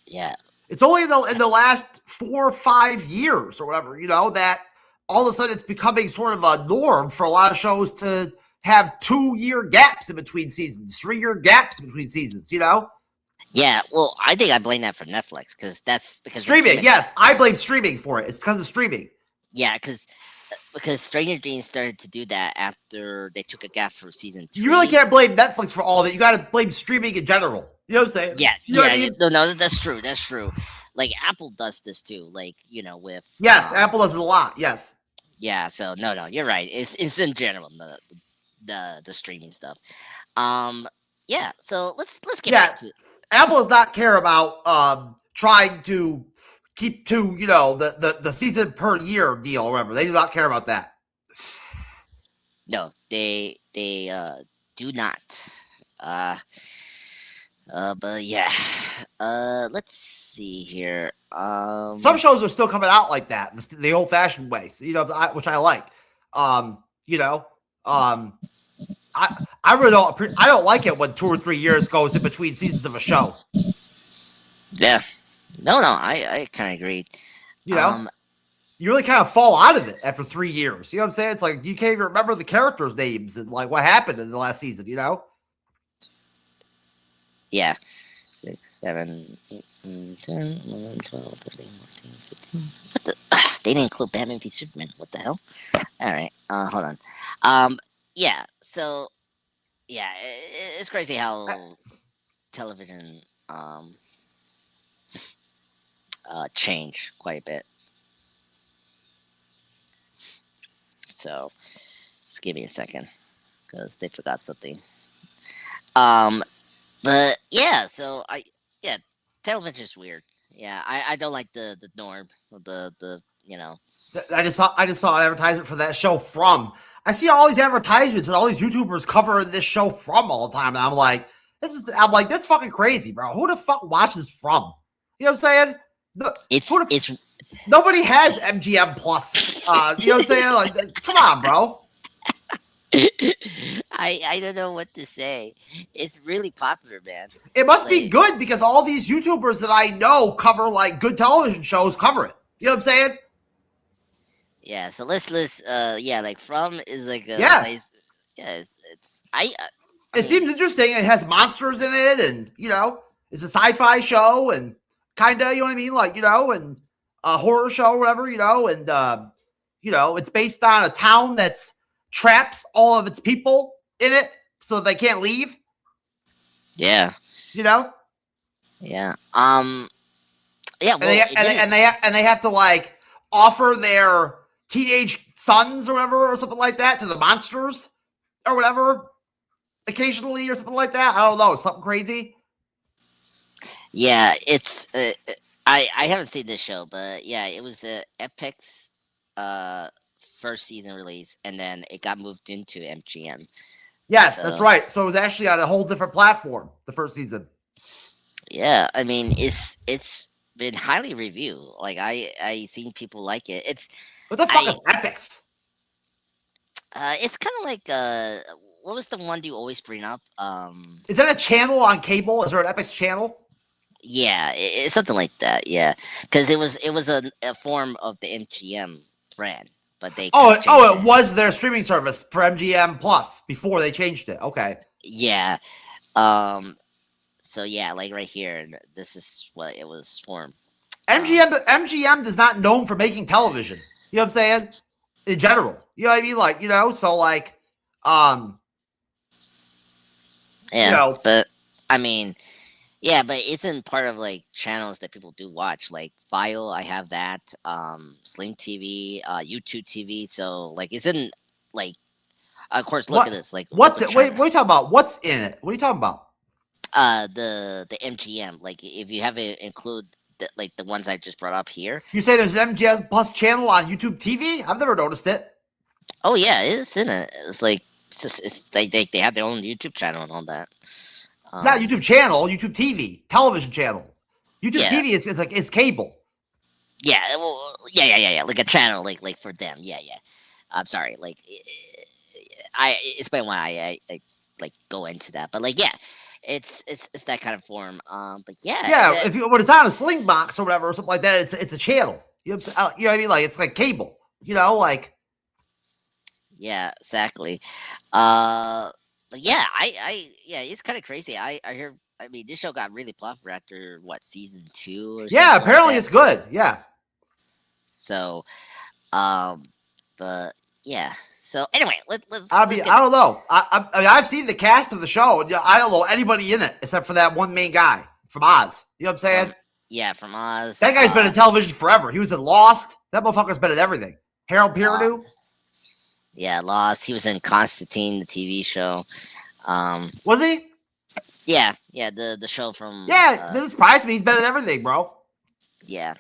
Yeah, It's only in the last 4 or 5 years or whatever, that all of a sudden it's becoming sort of a norm for a lot of shows to have 2 year gaps in between seasons, 3 year gaps in between seasons. yeah. Well, I think I blame that for Netflix that's because they Streaming, commit. yes, I blame streaming for it. It's because of streaming. Yeah, because Stranger Things started to do that after they took a gap for season You really 3. can't blame Netflix for all of it. You got to blame streaming in general. You know what I'm saying? Yeah, You know what I yeah. mean? No, that's true. That's true. Like Apple does this too. Like with Yes, Apple does it a lot. Yes. yeah. So no, you're right. It's in general the streaming stuff. Um, yeah. So let's get Yeah, back to Apple does not care about trying to keep to the season per year deal or whatever. They do not care about that. no. They do not. Uh, but yeah. Let's see here. Some shows are still coming out like that, the old fashioned way. So, which I like. You know, um, I really don't like it when 2 or 3 years goes in between seasons of a show. Yeah. No. I kind of agree. You know, Um, you really kind of fall out of it after 3 years. You know what I'm saying? It's like you can't even remember the characters' names and like what happened in the last season. yeah. 6, 7, 8, 9, 10, 11, 12, 13, 14, 15. What the? They didn't include Batman v Superman. What the hell? All right. Hold on. Yeah. So, yeah, it's crazy how television changed quite a bit. So, just give me a second because they forgot something. Um, but yeah. So yeah, television is weird. Yeah, I don't like the norm of the. I just saw an advertisement for that show from. I see all these advertisements and all these YouTubers covering this show from all the time, and I'm like, that's fucking crazy, bro. Who the fuck watches from? You know what I'm saying? It's Nobody has MGM Plus. You know what I'm saying? Like, come on, bro. I don't know what to say. It's really popular, man. It must be Like good because all these YouTubers that I know cover like good television shows cover it. You know what I'm saying? yeah. So let's yeah, like From is like a Yeah. nice. Yeah, it's I It mean seems interesting. It has monsters in it, and it's a sci-fi show, and kind of, you know what I mean, like and a horror show, or whatever, and it's based on a town that's traps all of its people in it so they can't leave. Yeah. You know, Yeah. Yeah. and they Well, it and they, didn't. and they and they have to like offer their teenage sons or whatever or something like that to the monsters or whatever occasionally or something like that. I don't know, something crazy. Yeah. It's. I haven't seen this show, but yeah, it was Epic's uh first season release, and then it got moved into MGM. Yes, that's So right. So it was actually on a whole different platform the first season. yeah, I mean, it's been highly reviewed. Like I seen people like it. What the fuck I is Epics? it's kind of like what was the one you always bring up? Is that a channel on cable? Is there an Epics channel? Yeah, it's something like that. Yeah, because it was a form of the MGM brand, but they kind Oh, of changed it it. was their streaming service for MGM Plus before they changed it. Okay. Yeah. Um. So yeah, like right here, this is what it was formed. Um. MGM is not known for making television. You know what I'm saying? In general. You know what I mean? Like, so like um, you Yeah, know, but I mean, yeah, but it's in part of like channels that people do watch, like File. I have that. Sling TV, YouTube TV. So like, it's in like. Of course, look at what this. Like, look what's what it? Wait, channel. what are you talking about? What's in it? What are you talking about? The MGM. Like, if you have it include like the ones I just brought up here. You say there's an MGM Plus channel on YouTube TV? I've never noticed it. Oh yeah, it's in it. It's like it's they have their own YouTube channel and all that. Not YouTube channel, YouTube TV, television channel. YouTube Yeah, TV is like it's cable. yeah, well, yeah. Like a channel, like for them. Yeah, yeah. I'm sorry. Like, I explain why I like go into that, but like, yeah, it's that kind of form. But yeah, Yeah, if you when it's on a Sling box or whatever or something like that, it's a channel. You know what I mean? Like it's like cable. Like yeah, exactly. Uh, but yeah, yeah, it's kind of crazy. I hear. I mean, this show got really popular after what season 2 or yeah, something like apparently that. it's good. Yeah. So, um, but yeah. So anyway, I let's mean, get I don't know. I mean, I've seen the cast of the show, and I don't know anybody in it except for that one main guy from Oz. You know what I'm saying? from yeah from Oz. That guy's been in television forever. He was in Lost. That motherfucker's been in everything. Harold Law, Perrineau. yeah, Lost. He was in Constantine, the TV show. Um, Was he? yeah, the show from Yeah, this surprised me. He's been in everything, bro. yeah.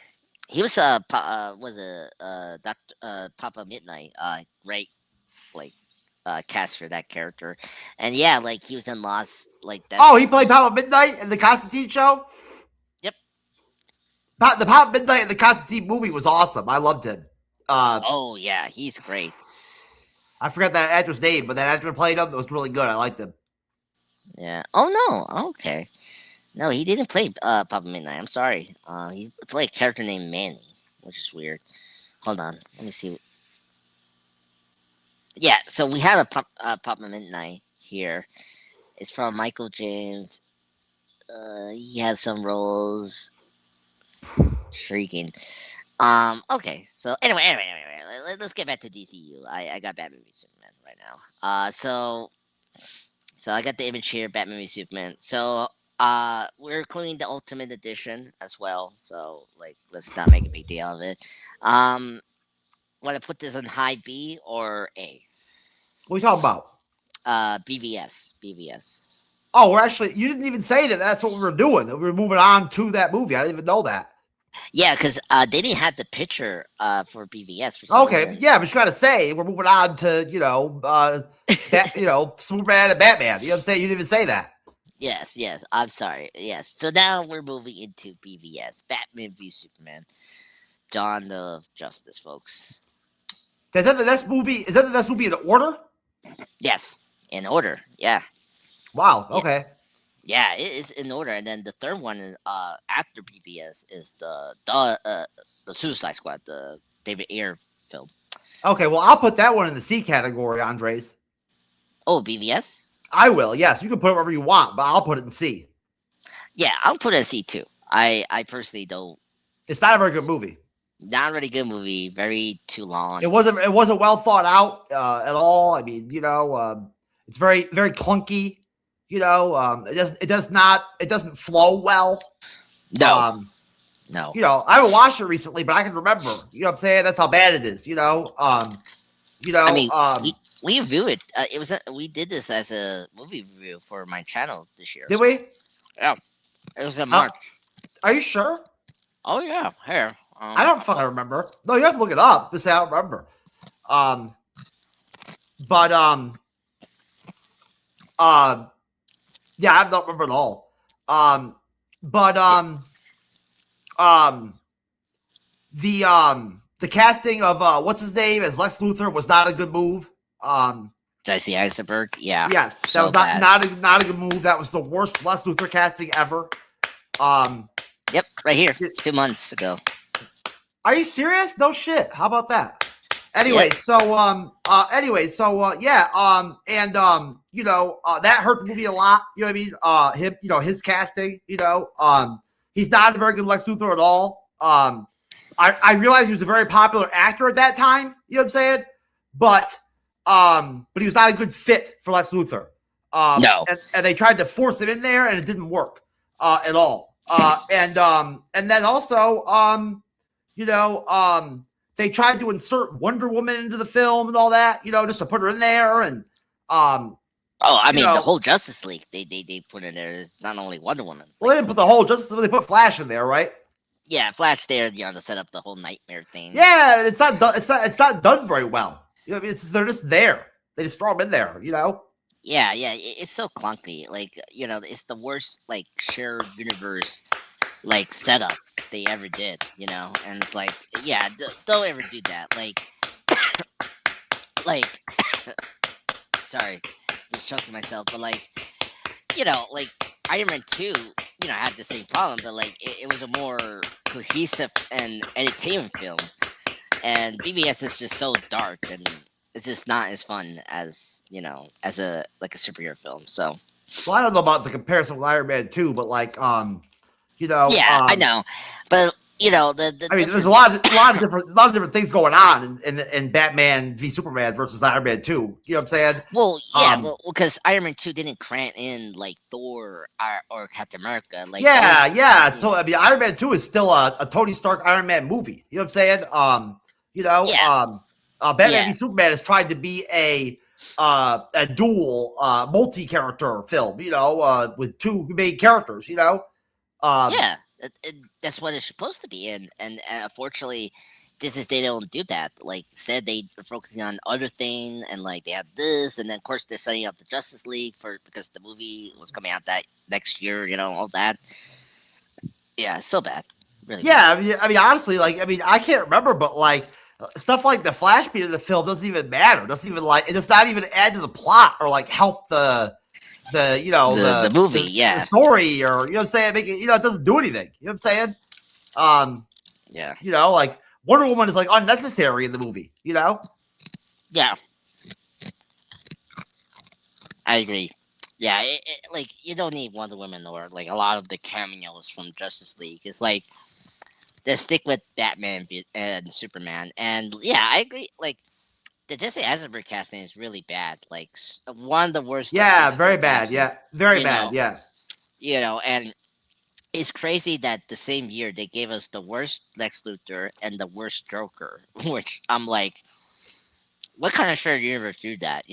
He was was a Doctor Papa Midnight. Great like cast for that character, and yeah, like he was in Lost. Like Oh, he that's played Papa Midnight in the Constantine show. yep. The Papa Midnight in the Constantine movie was awesome. I loved him. Uh, Oh yeah, he's great. I forgot that actor's name, but that actor who played him. It was really good. I liked him. Yeah. Oh no. Okay. No, he didn't play Papa Midnight. I'm sorry. He played a character named Manny, which is weird. Hold on. Let me see. Yeah. So we have a Papa Midnight here. It's from Michael James. He has some roles. Shrieking. Okay. So anyway, let's get back to DCU. I got Batman v Superman right now. So I got the image here, Batman v Superman. So we're including the Ultimate Edition as well. So like, let's not make a big deal of it. Want to put this in high B or A? What are you talking about? BVS. Oh, we're actually. You didn't even say that. That's what we were doing. We were moving on to that movie. I didn't even know that. Yeah, because they didn't have the picture for BVS for some Okay, reason. yeah, but you got to say we're moving on to Superman and Batman. You know what I'm saying? You didn't even say that. Yes. I'm sorry. Yes. So now we're moving into BVS, Batman v Superman, Dawn of Justice, folks. Is that the next movie? Is that the next movie in order? Yes, in order. Yeah. Wow. Yeah. Okay. Yeah, it is in order, and then the third one, after BVS, is the Suicide Squad, the David Ayer film. Okay. Well, I'll put that one in the C category, Andres. Oh, BVS. I will. Yes, you can put it wherever you want, but I'll put it in C. Yeah, I'll put it as C too. I personally don't. It's not a very good movie. Not really good movie. Very too long. It wasn't well thought out at all. I mean, it's very very clunky. It doesn't flow well. No, Um, no. I haven't watched it recently, but I can remember. You know what I'm saying? That's how bad it is. You I know, mean, we review it. We did this as a movie review for my channel this year. did So we? yeah, it was in Uh, March. are you sure? Oh yeah, here. I don't fucking remember. No, you have to look it up. Just say I don't remember. Um, but uh, yeah, I don't remember at all. But um, the casting of what's his name as Lex Luthor was not a good move. Jesse Eisenberg. Yeah, Yes, that so was bad. not a good move. That was the worst Lex Luthor casting ever. Yep, right here, 2 months ago. Are you serious? No shit. How about that? Yep. Yeah, that hurt the movie a lot. You know what I mean? His casting, he's not a very good Lex Luthor at all. I realized he was a very popular actor at that time, you know what I'm saying? But he was not a good fit for Lex Luthor. No. And they tried to force him in there and it didn't work at all. And then also they tried to insert Wonder Woman into the film and all that, just to put her in there. And oh, I mean, the whole Justice League they put in there. It's not only Wonder Woman. Well, they didn't put the whole Justice League. They put Flash in there, right? Yeah, Flash there, to set up the whole nightmare thing. Yeah, it's not done. It's not done very well. I mean, they're just there. They just throw them in there. Yeah, it's so clunky. It's the worst shared universe setup they ever did. And it's yeah, don't ever do that. Sorry, just choking myself. But Iron Man 2, had the same problem, but it was a more cohesive and entertainment film. And BBS is just so dark and it's just not as fun as as a superhero film. So well, I don't know about the comparison with Iron Man 2, but yeah, I know, but I mean, there's a lot of different things going on in Batman v Superman versus Iron Man 2. You know what I'm saying? Well, yeah, because Iron Man 2 didn't crank in Thor or Captain America. Yeah. So I mean, Iron Man 2 is still a Tony Stark Iron Man movie. You know what I'm saying? Batman v Superman has tried to be a dual multi-character film. With two main characters. Yeah, that's what it's supposed to be, and unfortunately, they don't do that. Said they are focusing on other thing, and they have this, and then of course they're setting up the Justice League because the movie was coming out that next year. All that. Yeah, so bad. Really. Yeah, I mean, honestly, I can't remember, but stuff like the Flash beat of the film doesn't even matter. Doesn't even it does not even add to the plot or help the movie, the story, or what I'm saying, make it, it doesn't do anything. You know what I'm saying? Yeah. Wonder Woman is unnecessary in the movie. Yeah. I agree. Yeah, you don't need Wonder Woman or a lot of the cameos from Justice League. It's just stick with Batman and Superman, and yeah, I agree. The Jesse Eisenberg casting is really bad. One of the worst. Yeah, very bad. Yeah, very bad. Yeah. And it's crazy that the same year they gave us the worst Lex Luthor and the worst Joker, which I'm what kind of shared universe do that?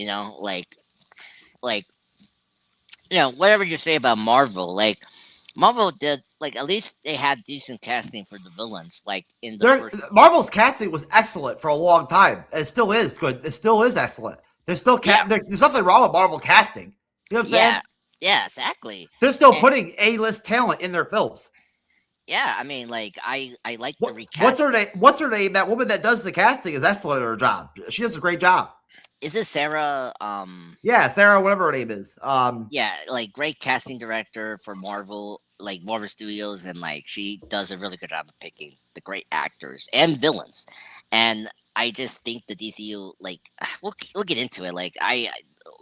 Whatever you say about Marvel, Marvel did at least they had decent casting for the villains. In the first... Marvel's casting was excellent for a long time, and it still is good. It still is excellent. There's still there's nothing wrong with Marvel casting. You know what I'm saying? Yeah, exactly. They're still putting A-list talent in their films. Yeah, I mean, I like the recasting. What's her name? That woman that does the casting is excellent at her job. She does a great job. Is it Sarah? Yeah, Sarah, whatever her name is. Yeah, great casting director for Marvel, Marvel Studios, and she does a really good job of picking the great actors and villains. And I just think the DCU, we'll get into it. I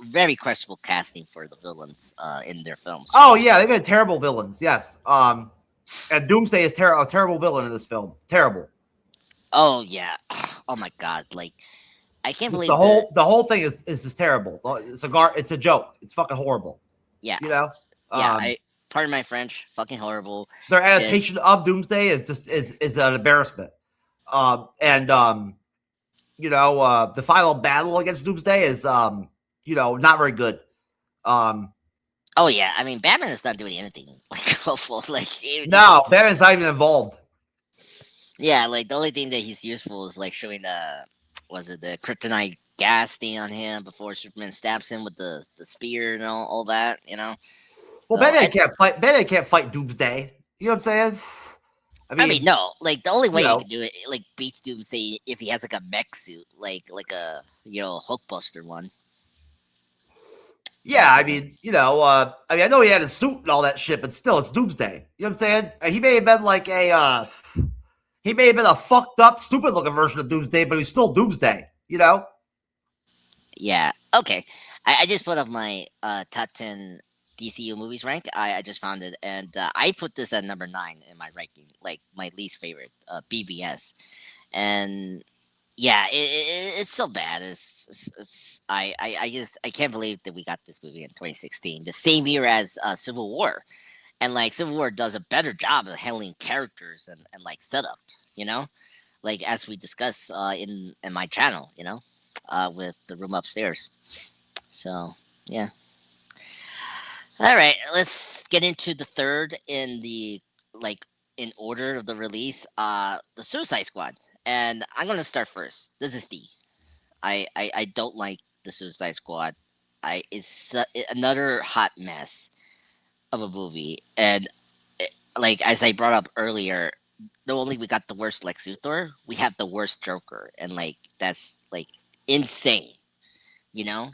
very questionable casting for the villains in their films. Oh yeah, they've been terrible villains. Yes. And Doomsday is a terrible villain in this film. Terrible. Oh yeah. Oh my god. Like I can't Just believe the the whole thing is just terrible. It's a joke. It's fucking horrible. yeah. You know. Yeah, Um, I pardon my French, fucking horrible. their Just adaptation of Doomsday is just is an embarrassment. And the final battle against Doomsday is not very good. Um, oh yeah, I mean Batman is not doing anything like awful. Like no, Batman's not even involved. yeah, like the only thing that he's useful is like showing was it the kryptonite gas thing on him before Superman stabs him with the spear and all that, you know. Well, So and Batman can't fight Doomsday. You know what I'm saying? I I mean mean, no, like the only you way you know, could do it like beats Doomsday if he has like a mech suit, like a Hulkbuster one. yeah. I Something. mean, I know he had a suit and all that shit, but still, it's Doomsday. You know what I'm saying? He may have been like he may have been a fucked up, stupid looking version of Doomsday, but he's still Doomsday. You know? Yeah. Okay. I just put up my top 10 DCU movies rank. I just found it, and I put this at number 9 in my ranking, like my least favorite, BVS. And yeah, it's so bad. I just I can't believe that we got this movie in 2016, the same year as Civil War, and like Civil War does a better job of handling characters and like setup. You know, like as we discuss in my channel. With the room upstairs. So yeah. All right, let's get into the third in the like in order of the release. The Suicide Squad, and I'm gonna start first. This is D. I don't like the Suicide Squad. It's another hot mess of a movie, and like as I brought up earlier, not only we got the worst Lex Luthor, we have the worst Joker, and like that's like insane. You know,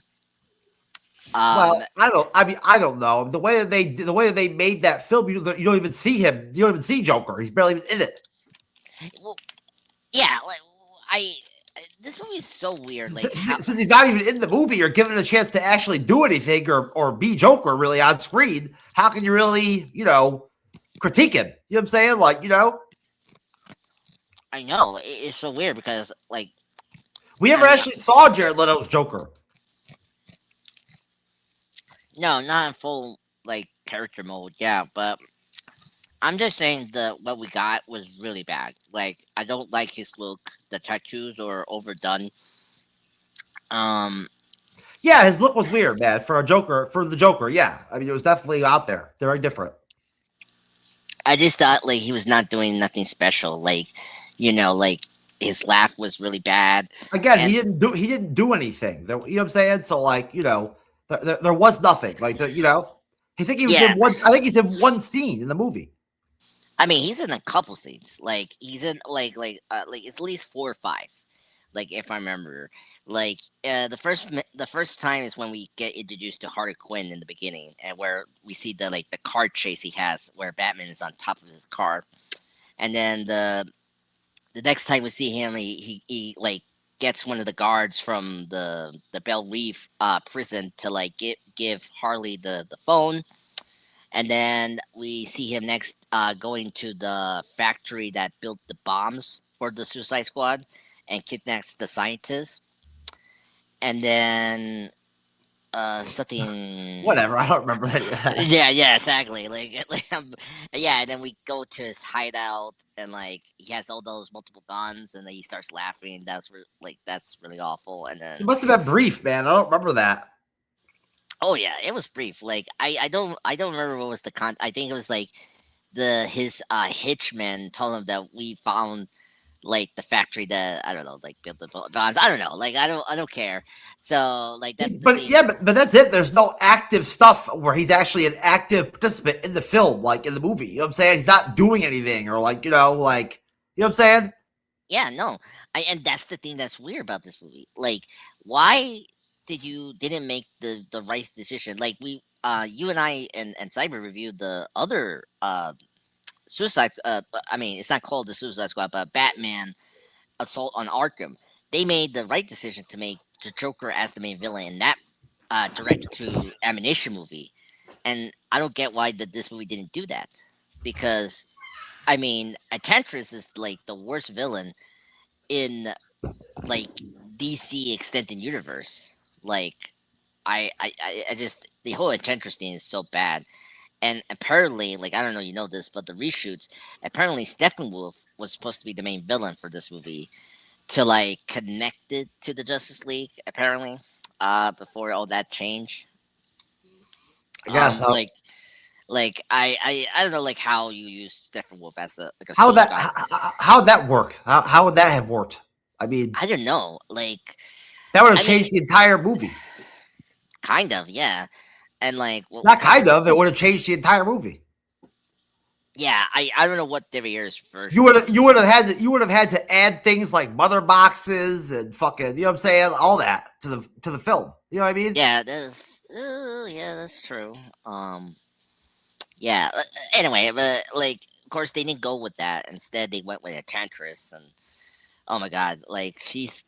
Well, um, I don't. I mean, I don't know the way that they made that film. You don't even see him. You don't even see Joker. He's barely even in it. well, yeah, like I this movie is so weird. Like how Since he's not even in the movie or given a chance to actually do anything or be Joker really on screen, how can you really critique him? You know what I'm saying? Like I know it's so weird because like we I never mean actually saw Jared Leto's Joker. no, not in full like character mode, yeah, but I'm just saying the what we got was really bad. Like I don't like his look. The tattoos are overdone. Um, Yeah, his look was weird, man. For the Joker, yeah. I mean, it was definitely out there. They're very different. I just thought like he was not doing nothing special. Like like his laugh was really bad, Again, and he didn't do anything. You know what I'm saying? So like, there was nothing. Like I think he was yeah, in one. I think he's in one scene in the movie. I mean, he's in a couple scenes. Like he's in like it's at least 4 or 5. Like if I remember, like the first time is when we get introduced to Harley Quinn in the beginning, and where we see the car chase he has, where Batman is on top of his car, and then the next time we see him, he like gets one of the guards from the Belle Reef prison to like give Harley the phone, and then we see him next going to the factory that built the bombs for the Suicide Squad and kidnaps the scientists. And then something. Whatever. I don't remember any of that. Yeah, yeah, exactly. Yeah, and then we go to his hideout, and like he has all those multiple guns, and then he starts laughing. That's really awful. And It then, must have been brief, man. I don't remember that. oh yeah, it was brief. Like I don't remember what was the con. I think it was like the his hitchman told him that we found like the factory that I don't know, like built the bonds. I don't know, like I don't care. So like that's the But scene. yeah, but that's it. There's no active stuff where he's actually an active participant in the film, like in the movie. You know what I'm saying? He's not doing anything, or you know what I'm saying? Yeah, no, and that's the thing that's weird about this movie. Like, why didn't make the right decision? Like you and I and Cyber reviewed the other Suicide. I mean, it's not called the Suicide Squad, but Batman Assault on Arkham. They made the right decision to make the Joker as the main villain in that directed to ammunition movie, and I don't get why this movie didn't do that because I mean, Enchantress is like the worst villain in like DC extended universe. Like I just the whole Enchantress thing is so bad. And apparently, like I don't know, you know this, but the reshoots apparently Steppenwolf was supposed to be the main villain for this movie to like connect it to the Justice League. Apparently, before all that change, I guess. like I don't know like how you use Steppenwolf as a How would sole that guy. how would that work? How would that have worked? I mean, I don't know, like that would have I mean, changed the entire movie. kind of, yeah. And like Not what kind kind of of. It would have changed the entire movie. yeah, I don't know what Devilier's You version would have was. you would have had to add things like mother boxes and fucking, you know what I'm saying, all that to the film. You know what I mean? Yeah, yeah, that's true. Yeah. Anyway, but like, of course, they didn't go with that. Instead, they went with Enchantress, and oh my god, like she's,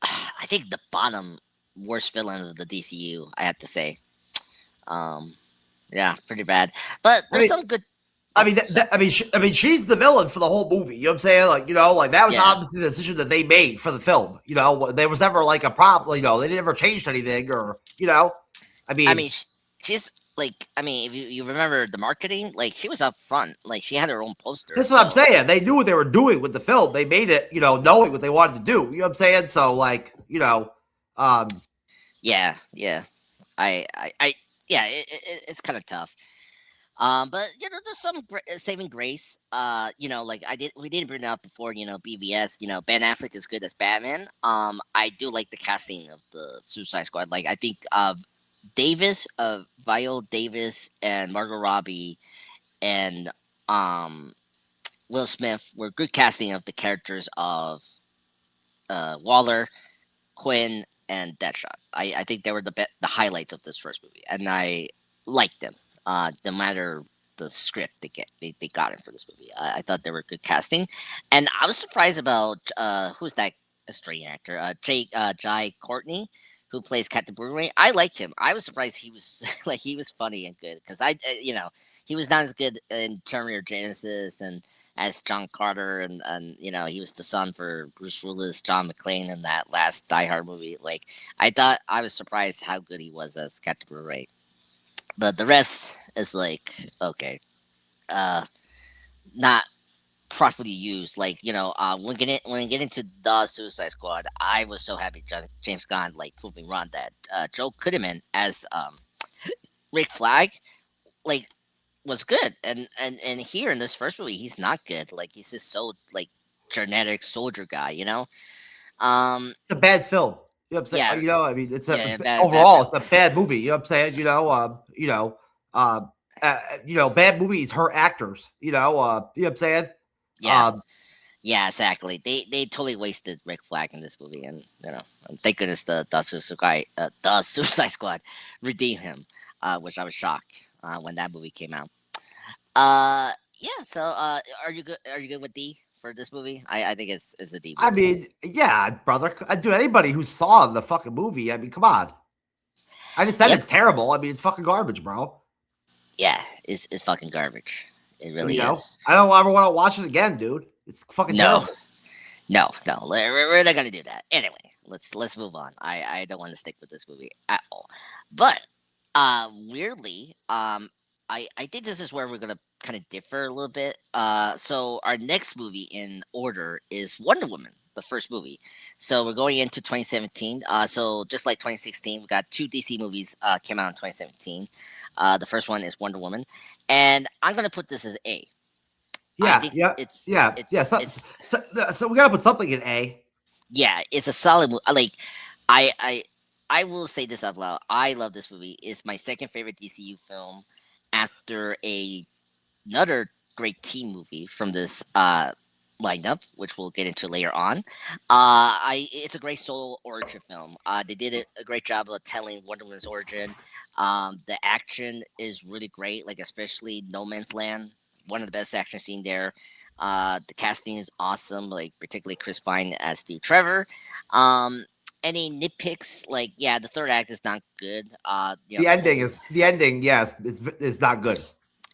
I think the bottom worst villain of the DCU. I have to say. Um, yeah, pretty bad. But I there's mean, some good. Oh, so I mean, she's the villain for the whole movie. You know what I'm saying? Like, you know, like that was yeah. obviously the decision that they made for the film. You know, there was never like a problem. You know, they never changed anything, or you know, I I mean, mean, she's like, I mean, if you remember the marketing, like she was up front, like she had her own poster. that's what I'm So saying. They knew what they were doing with the film. They made it, you know, knowing what they wanted to do. You know what I'm saying? So, like, you know, um, yeah, yeah. I yeah, it's kind of tough. But you know, there's some saving grace. You know, like we didn't bring it up before. You know, BVS. You know, Ben Affleck is good as Batman. I do like the casting of the Suicide Squad. Like, I think Davis, Viola Davis, and Margot Robbie, and um Will Smith were good casting of the characters of Waller, Quinn, and Deadshot. I think they were the highlights of this first movie, and I liked them. No matter the script they got in for this movie, I thought they were good casting, and I was surprised about who's that Australian actor, Jai Courtney, who plays Captain Boomerang. I like him. I was surprised he was like he was funny and good because you know, he was not as good in Terminator Genesis and as John Carter, and you know, he was the son for Bruce Willis, John McClane in that last Die Hard movie. Like, I thought I was surprised how good he was as Captain Blu-ray, but the rest is like okay, uh, not properly used. Like, you know, when I get into the Suicide Squad, I was so happy James Gunn like proved me wrong that Joe Kidman as Rick Flag like was good, and here in this first movie he's not good. Like, he's just so like genetic soldier guy, you know. Um, it's a bad film. You know what I'm saying? yeah, You know, I mean, it's yeah, a yeah, bad overall, film. it's a bad movie. You know what I'm saying? Um, you know, bad movies hurt actors. You know what I'm saying? Yeah, Um, yeah, exactly. They totally wasted Rick Flag in this movie, and you know, and thank goodness the Suicide Squad redeemed him, which I was shocked when that movie came out. Yeah. So, are you good? Are you good with D for this movie? I think it's a D I movie. mean, yeah, brother. Dude, anybody who saw the fucking movie, I mean, come on. I just said Yep. it's terrible. I mean, it's fucking garbage, bro. Yeah. It's fucking garbage. It You really know, is. I don't ever want to watch it again, dude. It's fucking No. terrible. No. No. We're not gonna do that. Anyway, let's move on. I don't want to stick with this movie at all. But weirdly, I think this is where we're gonna kind of differ a little bit. So our next movie in order is Wonder Woman, the first movie. So we're going into 2017. So just like 2016, we got two DC movies came out in 2017. The first one is Wonder Woman, and I'm gonna put this as A. I Yeah, think yeah, it's yeah, yeah. it's So, it's so we gotta put something in A. yeah, it's a solid movie. Like, I I I will say this out loud. I love this movie. It's my second favorite DCU film after another great team movie from this lineup, which we'll get into later on. I It's a great solo origin film. They did a great job of telling Wonder Woman's origin. The action is really great, like especially No Man's Land, one of the best action scene there. The casting is awesome, like particularly Chris Pine as Steve Trevor. Um, any nitpicks? Like, yeah, the third act is not good. You know, the whole The ending, yes, is not good.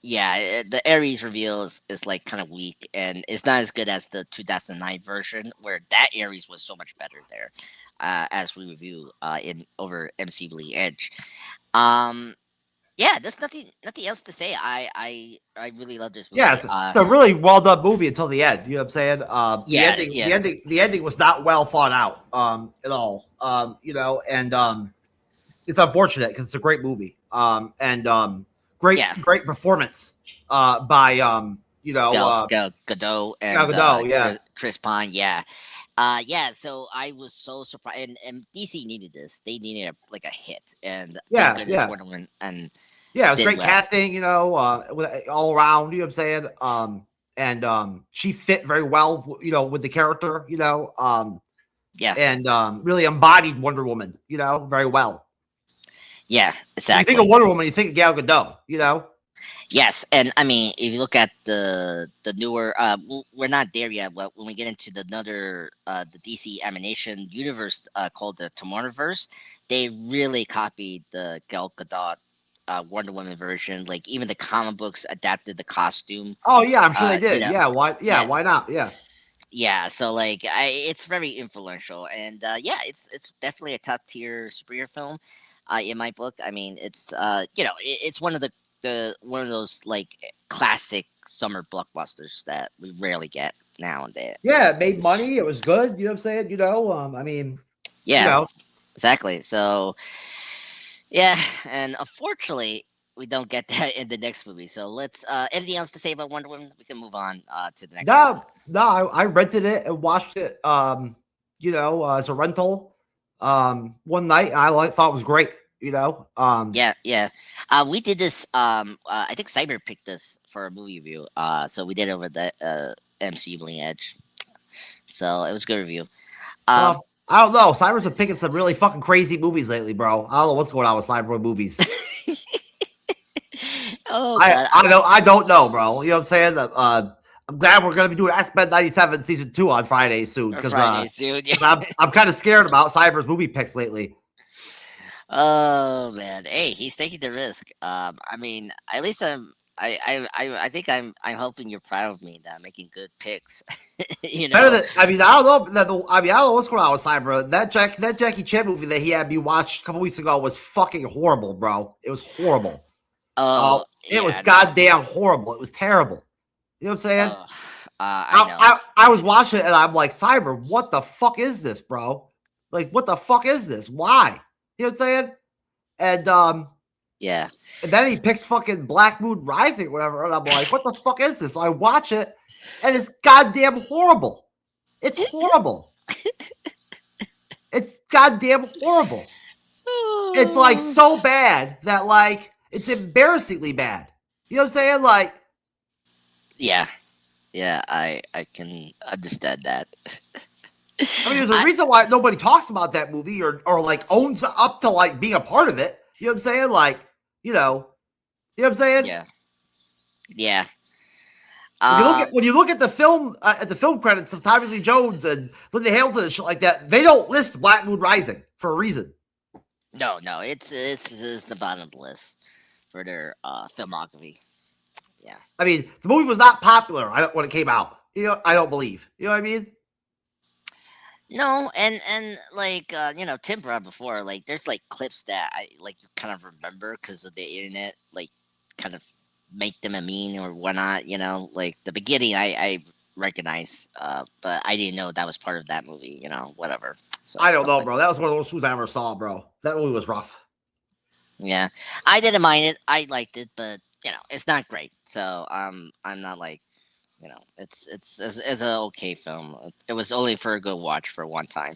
The Ares reveal is like kind of weak, and it's not as good as the 2009 version, where that Ares was so much better there, as we review in over MC Bleeding Edge. Um, yeah, there's nothing else to say. I really love this Yeah, movie. it's a really well done movie until the end. You know what I'm saying? The Yeah, ending, yeah, the ending was not well thought out at all. And it's unfortunate because it's a great movie. And yeah. great performance by Gal Gadot Gal and Gadot. Yeah, Chris Pine. Yeah, yeah. So I was so surprised, and DC needed this. They needed like a hit, and thank yeah, goodness yeah. Wonder Woman and Yeah, it was did great well. casting, all around, you know what I'm saying? And she fit very well, with the character, Yeah, and really embodied Wonder Woman, very well. yeah, When you think of exactly. Wonder Woman, you think of Gal Gadot. Yes, and I mean, if you look at the newer, we're not there yet. But when we get into the DC animation universe called the Tomorrowverse, they really copied the Gal Gadot Wonder Woman version. Like even the comic books adapted the costume. Oh yeah, I'm sure they You did. know, Yeah, why? Yeah, yeah, why not? Yeah, yeah. So like, it's very influential, and yeah, it's definitely a top tier superhero film, in my book. I mean, it's it's one of the one of those like classic summer blockbusters that we rarely get now and then. yeah, it made Just money. It was good. You know what I'm saying? I mean, you yeah, know, exactly. So yeah, and unfortunately. We don't get that in the next movie. So let's anything else to say about Wonder Woman? We can move on to the next film. no, I rented it and watched it. As a rental, one night. And thought it was great. Yeah, yeah. We did this. I think Cyber picked this for a movie review. So we did it over the MCU Bleeding Edge. So it was a good review. Um, Well, I don't know. Cyber's been picking some really fucking crazy movies lately, bro. I don't know what's going on with Cyber movies. oh I God, I don't I don't know, bro. You know what I'm saying? I'm glad we're gonna be doing X Men '97 season 2 on Friday soon because Friday soon. Yeah. I'm kind of scared about Cyber's movie picks lately. Oh man, hey, he's taking the risk. I mean, at least I think I'm hoping you're proud of me that I'm making good picks. you Better know. than I mean I don't know I mean I don't know what's going on with Cyber. That Jackie Chan movie that he had me watch a couple weeks ago was fucking horrible, bro. It was horrible. Oh It was yeah, no. goddamn horrible. It was terrible. You know what I'm saying? Oh, I know. I was watching it and I'm like, Cyber, what the fuck is this, bro? Like, what the fuck is this? Why? You know what I'm saying? And um, Yeah. and then he picks fucking Black Moon Rising, or whatever, and I'm like, what the fuck is this? So I watch it, and it's goddamn horrible. It's horrible. It's goddamn horrible. It's like so bad that like it's embarrassingly bad. You know what I'm saying? Like, Yeah, yeah, I can understand that. I mean, there's a I reason why nobody talks about that movie or like owns up to like being a part of it. You know what I'm saying? Like, you know, you know what I'm saying? yeah, yeah. When Um, you look at the film credits of Tommy Lee Jones and Linda Hamilton and shit like that, they don't list Black Moon Rising for a reason. no, no, it's the bottom of the list for their filmography. Yeah. I mean, the movie was not popular when it came out. I don't believe. You know what I mean? No, and like Tim brought up before, like there's like clips that I like you kind of remember because of the internet, like kind of make them a meme or whatnot. Like the beginning, I recognize, but I didn't know that was part of that movie. Whatever. So I don't stuff know, like bro. That was one of those movies I ever saw, bro. That movie was rough. yeah, I didn't mind it. I liked it, but it's not great. So I'm not like it's an okay film. It was only for a good watch for one time.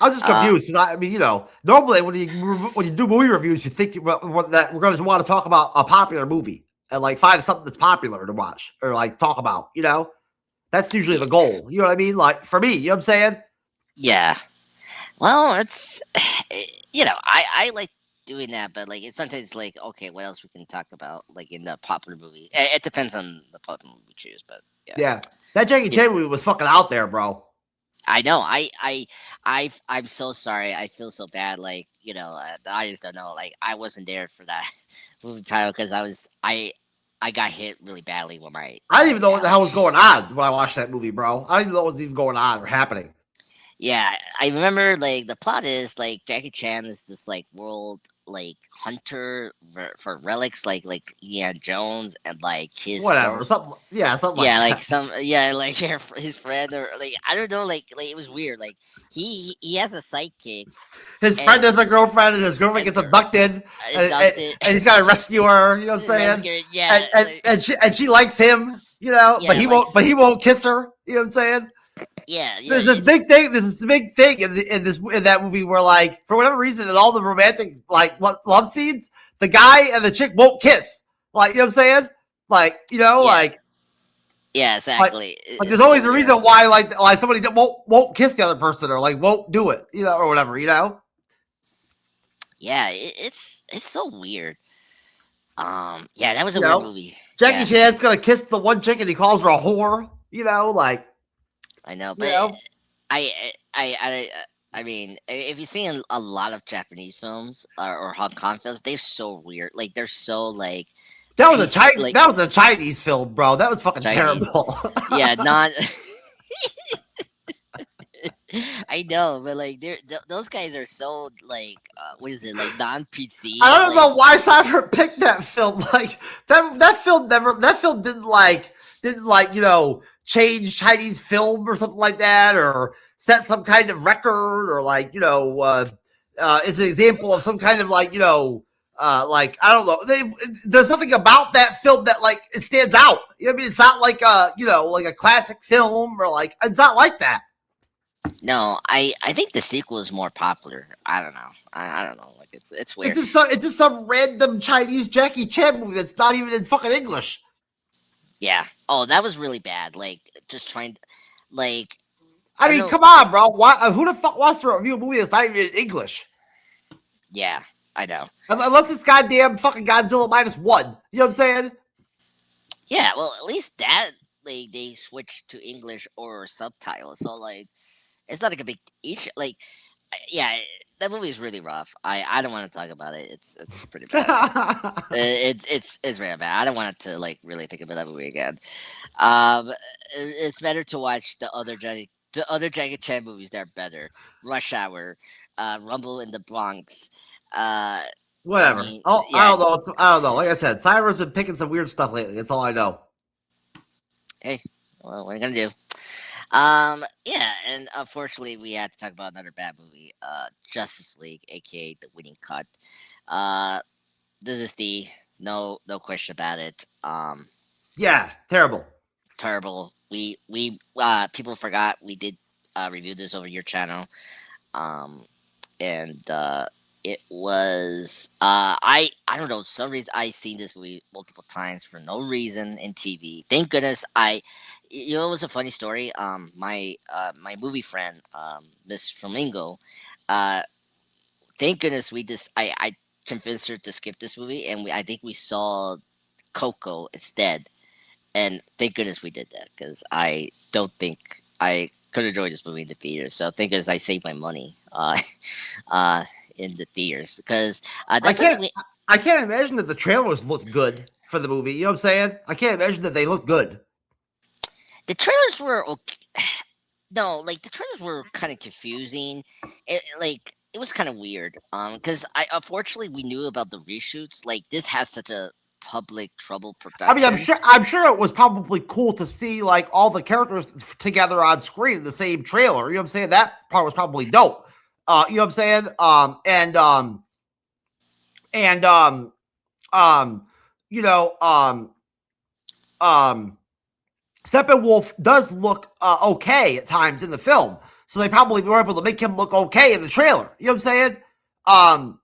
I was just Uh, confused because I mean, normally when you do movie reviews, you think that we're going to want to talk about a popular movie and like find something that's popular to watch or like talk about. That's usually y- the goal. You know what I mean? Like for me, you know what I'm saying? yeah. Well, it's I like doing that, but like it's sometimes like okay, what else we can talk about like in the popular movie? It depends on the popular movie we choose, but yeah, Yeah, that Jackie you know, Chan movie was fucking out there, bro. I know. I'm so sorry. I feel so bad. Like the audience don't know. Like I wasn't there for that movie title because I I got hit really badly with I didn't my even know what the hell alley. was going on when I watched that movie, bro. I didn't even know what was even going on or happening. Yeah, I remember like the plot is like Jackie Chan is this like world like hunter for relics like Indiana Jones and like his Whatever, girl. something, yeah, something like Yeah, like that. some yeah like his friend or like I don't know like it was weird like he has a sidekick His and friend has a girlfriend, and his girlfriend a gets girl abducted, adopted and he's got to rescue her. You know what I'm saying? rescue yeah like And she likes him. You know, yeah like but he won't kiss her. You know what I'm saying? yeah There's this it's big thing. There's this big thing in that movie where, like, for whatever reason, in all the romantic like love scenes, the guy and the chick won't kiss. Like, you know what I'm saying? Like, yeah yeah like exactly there's it's so always a weird. reason why like somebody won't kiss the other person or like won't do it, or whatever, Yeah, it's so weird. Yeah, that was you a weird know. movie. Jackie Yeah, Chan's gonna kiss the one chick and he calls her a whore, like I know, you but know. I I mean, if you've seen a lot of Japanese films or Hong Kong films, they're so weird. Like they're so like peace, like That was a Chinese film, bro. That was fucking Chinese. terrible. Yeah, not. I know, but like those guys are so like what is it like non PC I don't like know why Cypher picked that film. Like that film didn't change Chinese film or something like that, or set some kind of record, or is an example of some kind of like I don't know. There's something about that film that like it stands out. You know what I mean? It's not like like a classic film, or like it's not like that. no, I think the sequel is more popular. I don't know. I don't know. Like it's weird. It's just some random Chinese Jackie Chan movie that's not even in fucking English. Yeah. Oh, that was really bad. Like just trying, like I I don't mean, know. come on, bro. Why? Who the fuck wants to review a movie that's not even in English? Yeah, I know. Unless it's goddamn fucking Godzilla -1. You know what I'm saying? Yeah, well, at least that they switched to English or subtitles. So like, it's not like a big each. Like, yeah, that movie is really rough. I don't want to talk about it. It's pretty bad. It's very bad. I don't want to like really think about that movie again. It's better to watch the other Jackie Chan movies that are better. Rush Hour, Rumble in the Bronx. Uh, I Whatever. mean, Oh, I yeah. don't know. I don't know. Like I said, Cyber's been picking some weird stuff lately. That's all I know. Hey, well, what are you gonna do? Yeah, and unfortunately, we had to talk about another bad movie, Justice League, aka The Winning Cut. Uh, this is the no question about it. Yeah, terrible. Terrible. We people forgot we did review this over your channel. Um, and it was I don't know some reason I seen this movie multiple times for no reason in TV. Thank goodness it was a funny story. My movie friend Miss Flamingo, uh thank goodness we just I convinced her to skip this movie and I think we saw Coco instead, and thank goodness we did that because I don't think I could enjoy this movie in the theater. So thank goodness I saved my money uh, in the theaters because I that's something can't. we. I can't imagine that the trailers look good for the movie. You know what I'm saying? I can't imagine that they look good. The trailers were okay. No, like the trailers were kind of confusing. Like it was kind of weird. Because I unfortunately we knew about the reshoots. Like this has such a public trouble I mean, production. I'm sure it was probably cool to see like all the characters together on screen in the same trailer. You know what I'm saying? That part was probably dope. You know what I'm saying? And um, you know, um, Steppenwolf does look okay at times in the film, so they probably were able to make him look okay in the trailer. You know what I'm saying? Um,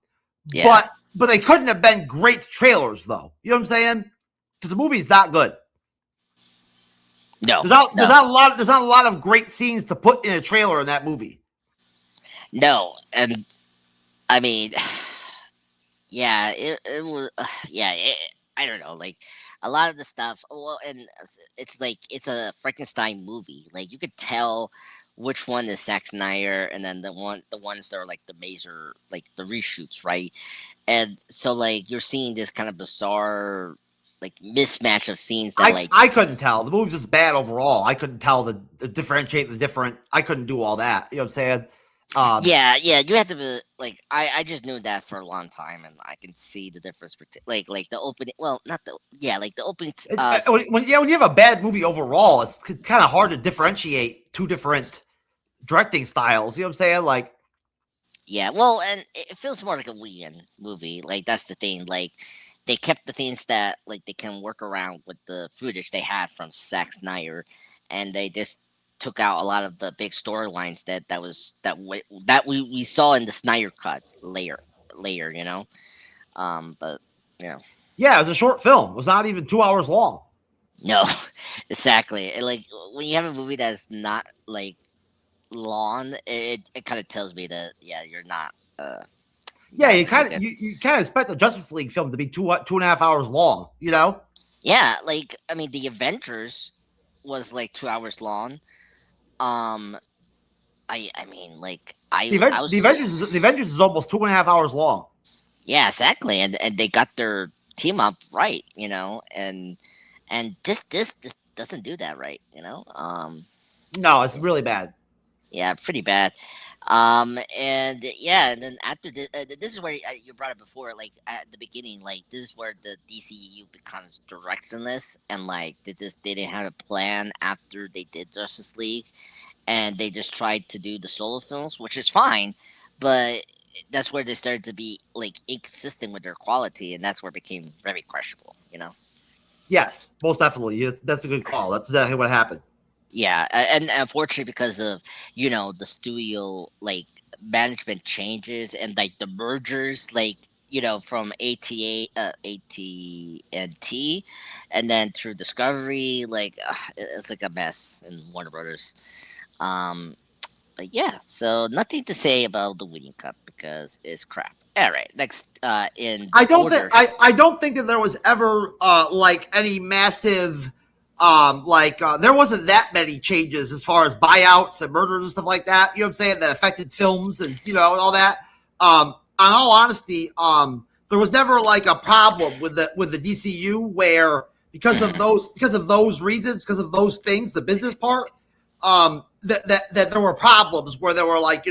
Yeah. but they couldn't have been great trailers though. You know what I'm saying? Because the movie's not good. No. No. There's not a lot of great scenes to put in a trailer in that movie. No. And I mean, yeah, it was. Yeah, I don't know. Like a lot of the stuff. Well, and it's like it's a Frankenstein movie. Like you could tell which one is Zack Snyder, and then the ones that are like the major, like the reshoots, right? And so like you're seeing this kind of bizarre. like mismatch of scenes that I like I couldn't tell. The movie's just bad overall. I couldn't tell the differentiate the different. I couldn't do all that. You know what I'm saying? Um, yeah, you have to be like I just knew that for a long time, and I can see the difference. Like the opening, well, not the yeah, like the opening. when you have a bad movie overall, it's kind of hard to differentiate two different directing styles. You know what I'm saying? Like, Yeah, well, and it feels more like a weekend movie. Like that's the thing. Like they kept the things that like they can work around with the footage they had from Zack Snyder, and they just took out a lot of the big storylines that we saw in the Snyder cut layer. But you know, yeah, it was a short film. It was not even 2 hours long. no, exactly. And, like when you have a movie that's not like long, it kind of tells me that yeah, you're not Yeah, not really good. you kind of expect the Justice League film to be 2.5 hours long. You know, Yeah, like I mean, the Avengers was like 2 hours long. Um, I mean, like I was The Avengers is almost 2.5 hours long. yeah, exactly, and they got their team up right, and this doesn't do that right, No, it's really bad. yeah, pretty bad. And yeah, and then after this is where you brought it before, like at the beginning, like this is where the DCEU becomes directionless, and like they didn't have a plan after they did Justice League, and they just tried to do the solo films, which is fine, but that's where they started to be like inconsistent with their quality, and that's where it became very questionable. Yes, most definitely. That's a good call. That's exactly what happened. Yeah, and unfortunately because of the studio like management changes and like the mergers, like from AT&T, and then through Discovery, like it's like a mess in Warner Brothers. Um, but yeah, so nothing to say about the Winning Cup because it's crap. All right, next in the order. I don't think that there was ever like any massive there wasn't that many changes as far as buyouts and murders and stuff like that. You know what I'm saying? That affected films and and all that. On all honesty, there was never like a problem with the DCU where because of those reasons, because of those things, the business part, that there were problems where there were like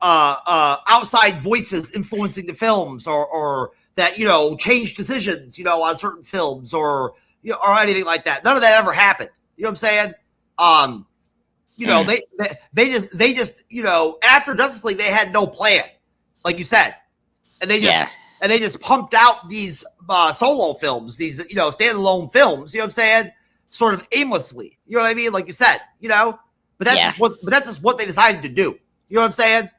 outside voices influencing the films, or that change decisions on certain films, or or anything like that. None of that ever happened. You know what I'm saying? Um, Mm, they just after Justice League they had no plan, like you said, and yeah, they just pumped out these solo films, these standalone films. You know what I'm saying? Sort of aimlessly. You know what I mean? Like you said, but yeah, that's just what they decided to do. You know what I'm saying?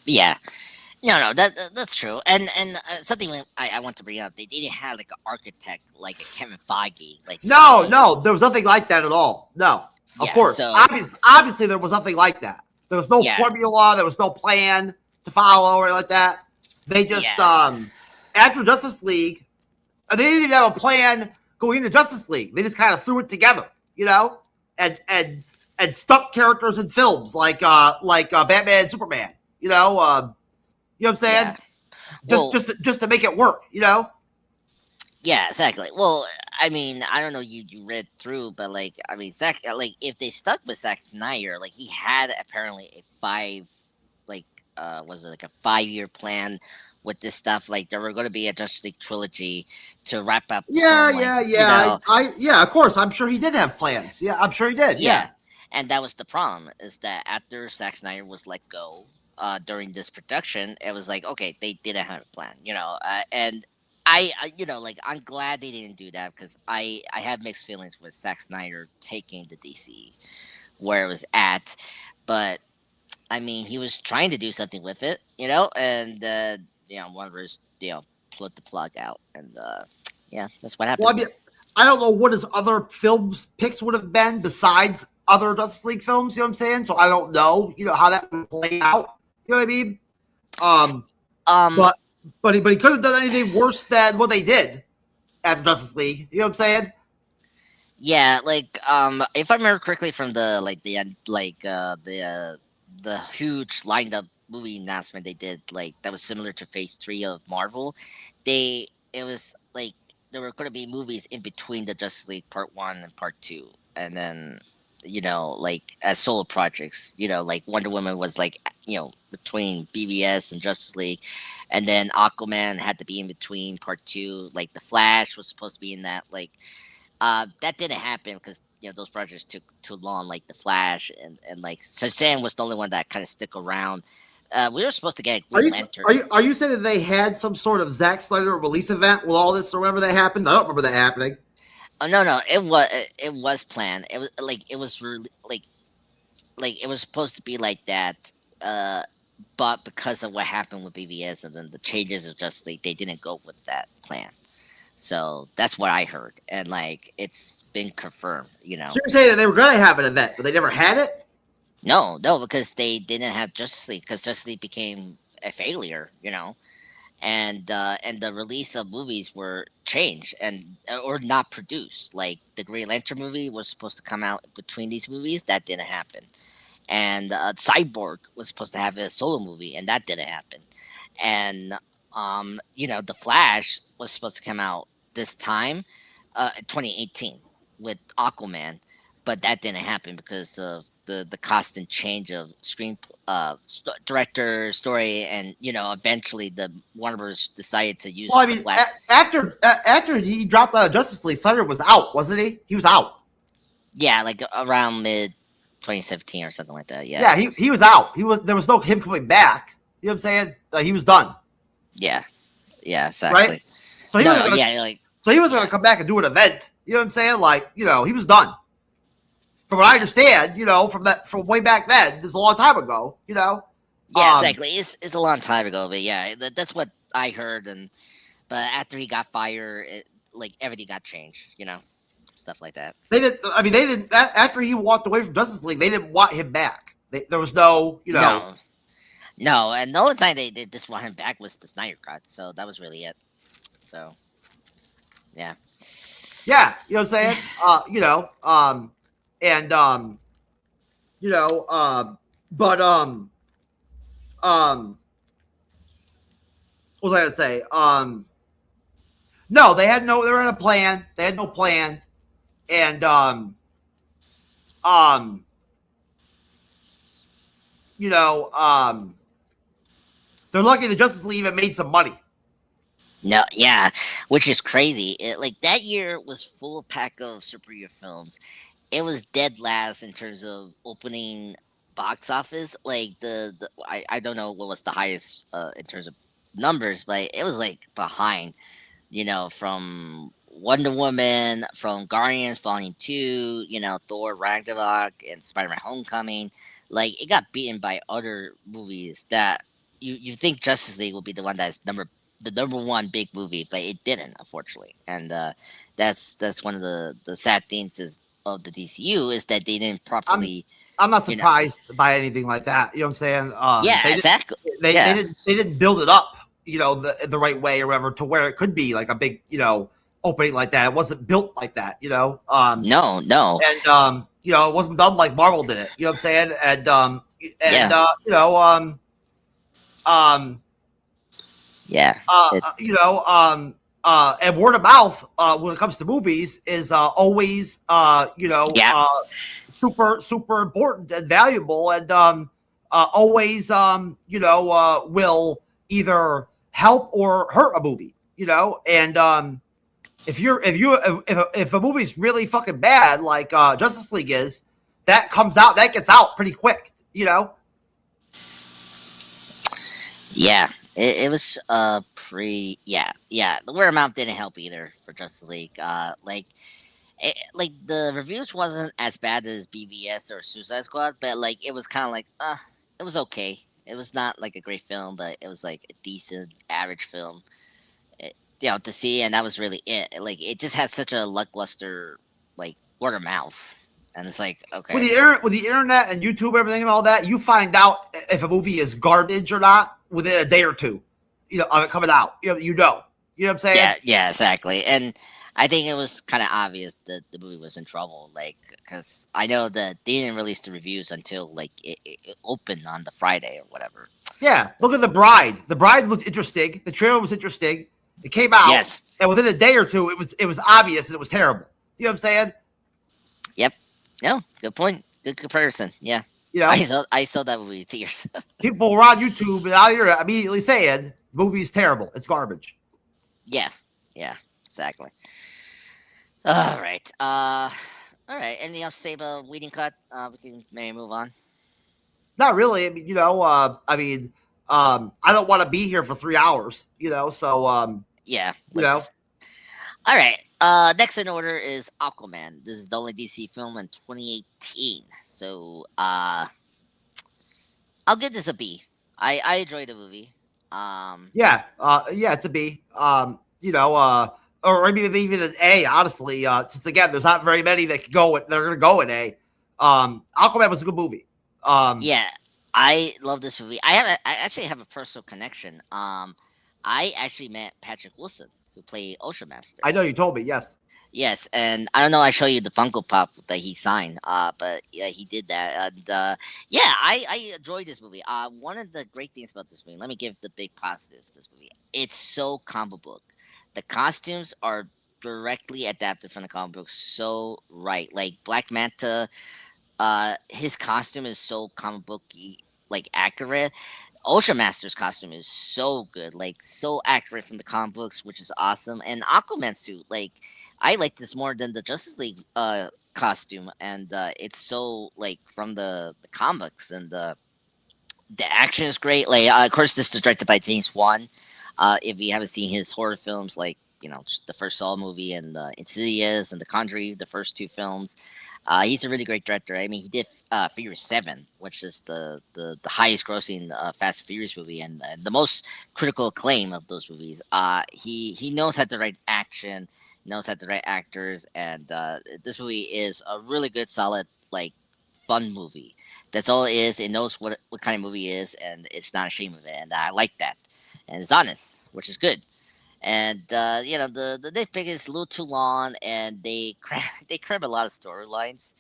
yeah. No, that's true. And something I want to bring up, they didn't have like an architect like a Kevin Feige like to No, follow. no, there was nothing like that at all. No, of Yeah, course, so obviously there was nothing like that. There was no yeah, formula. There was no plan to follow or anything like that. They just yeah, after Justice League, they didn't even have a plan going into Justice League. They just kind of threw it together, and stuck characters in films like Batman and Superman. You know what I'm saying? yeah. Well, Just to make it work. yeah, exactly. Well, I mean, I don't know, you read through, but like, I mean, Zack, like, if they stuck with Zack Snyder, like, he had apparently a like, was it like a 5-year plan with this stuff? Like, there were going to be a Justice League trilogy to wrap up the Yeah, storyline, yeah, yeah. Yeah, of course. I'm sure he did have plans. Yeah, I'm sure he did. Yeah. Yeah, and that was the problem is that after Zack Snyder was let go during this production, it was like okay, they didn't have a plan, and like I'm glad they didn't do that because I have mixed feelings with Zack Snyder taking the DC where it was at, but I mean he was trying to do something with it, and Warner Bros. Put the plug out, and yeah, that's what Well, happened. I mean, I don't know what his other films picks would have been besides other Justice League films. You know what I'm saying? So I don't know, how that would play out. You know what I mean? Um, Um, but he couldn't have done anything worse than what they did after Justice League. You know what I'm saying? Yeah, like if I remember correctly from the like the the huge lined up movie announcement they did, like that was similar to Phase 3 of Marvel. It was like there were going to be movies in between the Justice League Part One and Part Two, and then like as solo projects. Like Wonder Woman was like between BVS and Justice League, and then Aquaman had to be in between Part Two. Like the Flash was supposed to be in that. Like that didn't happen because those projects took too long. Like the Flash and like Shazam was the only one that kind of stick around. We were supposed to get Are Green you Lantern. are you saying that they had some sort of Zack Snyder release event with all this or whatever that happened? I don't remember that happening. Oh no, it was planned. It was like like it was supposed to be like that. Uh, but because of what happened with BBS and then the changes of Justice League, they didn't go with that plan. So that's what I heard, and like it's been confirmed. So you're saying that they were going to have an event, but they never had it? No, no, because they didn't have Justice League because Justice League became a failure. And the release of movies were changed and or not produced. Like the Green Lantern movie was supposed to come out between these movies, that didn't happen. And Cyborg was supposed to have a solo movie, and that didn't happen. And the Flash was supposed to come out this time, 2018, with Aquaman, but that didn't happen because of the constant change of director, story, and eventually the Warner Bros. Decided to Well, use I the mean, Flash. after he dropped out of Justice League, Snyder was out, wasn't he? He was out. Yeah, like around mid 2017 or something like that. Yeah, Yeah, he was out. There was no him coming back. You know what I'm saying? He was done, yeah, yeah, right? exactly. So he No, was no, gonna, yeah, like so he was going yeah, to come back and do an event. You know what I'm saying? Like, he was done. From what I understand, from way back then, this is a long time ago. yeah, Um, exactly. It's a long time ago, but yeah, that's what I heard. And but after he got fired, like everything got changed. Stuff like that. they didn't. I mean, they didn't. After he walked away from Justice League, they didn't want him back. There was no. No, no, and the only time they just want him back was the Snyder Cut. So that was really it. So yeah, Yeah, you know what I'm saying? And you know, but um, what was I gonna say? No, they had no. They were on a plan. They had no plan, and um, you know, they're lucky the Justice League even made some money. no, yeah, which is crazy. Like that year was full pack of superhero films. It was dead last in terms of opening box office. Like I don't know what was the highest in terms of numbers, but it was like behind. From Wonder Woman, from Guardians Volume 2, Thor Ragnarok and Spider-Man Homecoming. Like it got beaten by other movies that you think Justice League will be the one that's the number one big movie, but it didn't, unfortunately. And that's one of the sad things of the DCU is that they didn't I'm properly, I'm not you know. surprised by anything like that. You know what I'm saying? Yeah, exactly. They Yeah. didn't build it up, the right way or whatever to where it could be like a big, opening like that. It wasn't built like that, No, no. and it wasn't done like Marvel did it. You know what I'm saying? And Yeah. um, Yeah. uh, It, uh, you know, um, and word of mouth when it comes to movies is always yeah. super super important and valuable, and always will either help or hurt a movie. And if a movie's really fucking bad, like Justice League is, that gets out pretty quick. Yeah, it was yeah. The word amount didn't help either for Justice League. Like the reviews wasn't as bad as BVS or Suicide Squad, but like it was kind of like it was okay. It was not like a great film, but it was like a decent average film. To see, and that was really it. Like it just had such a lackluster like word of mouth, and it's like With okay, the internet and YouTube and everything and all that, you find out if a movie is garbage or not within a day or two, of it coming out. You know what I'm saying? yeah, yeah, exactly. And I think it was kind of obvious that the movie was in trouble, like because I know that they didn't release the reviews until like it opened on the Friday or whatever. Yeah. Look at The Bride. The Bride looked interesting. The trailer was interesting. It came out, Yes. and within a day or two, it was obvious and it was terrible. You know what I'm saying? Yep. No. Good point. Good comparison. Yeah. You know, I saw that movie in theaters. people were on YouTube and out here immediately saying the movie's terrible. It's garbage. Yeah. Yeah. Exactly. All right. All right. Anything else to say about Weeding Cut? We can maybe move on. Not really. I mean, I don't want to be here for 3 hours. So Yeah. you know, Let's. All right. Next in order is Aquaman. This is the only DC film in 2018. So, I'll give this a B. I enjoyed the movie. yeah, yeah, it's a B. Or maybe even an A. Honestly, since again, there's not very many that can go. They're going to go in A. Aquaman was a good movie. Yeah, I love this movie. I actually have a personal connection. I actually met Patrick Wilson, who played Ocean Master. I know you told me. Yes. Yes, and I don't know. I show you the Funko Pop that he signed. But yeah, he did that, and yeah, I enjoyed this movie. One of the great things about this movie, let me give the big positive to this movie. It's so comic book. The costumes are directly adapted from the comic book, so right. Like Black Manta, his costume is so comic booky, like accurate. Ocean Master's costume is so good, like so accurate from the comic books, which is awesome. And Aquaman suit, like I like this more than the Justice League costume, and it's so like from the comics, and the action is great. Like of course, this is directed by James Wan. If you haven't seen his horror films, like just the first Saw movie and Insidious and The Conjuring, the first two films, he's a really great director. I mean, he did Furious 7, which is the highest grossing Fast and Furious movie, and the most critical acclaim of those movies. He knows how to write action, knows how to write actors, and this movie is a really good, solid, like fun movie. That's all it is. It knows what kind of movie it is, and it's not ashamed of it, and I like that. And it's honest, which is good. And the nitpick is a little too long, and they they cram a lot of storylines,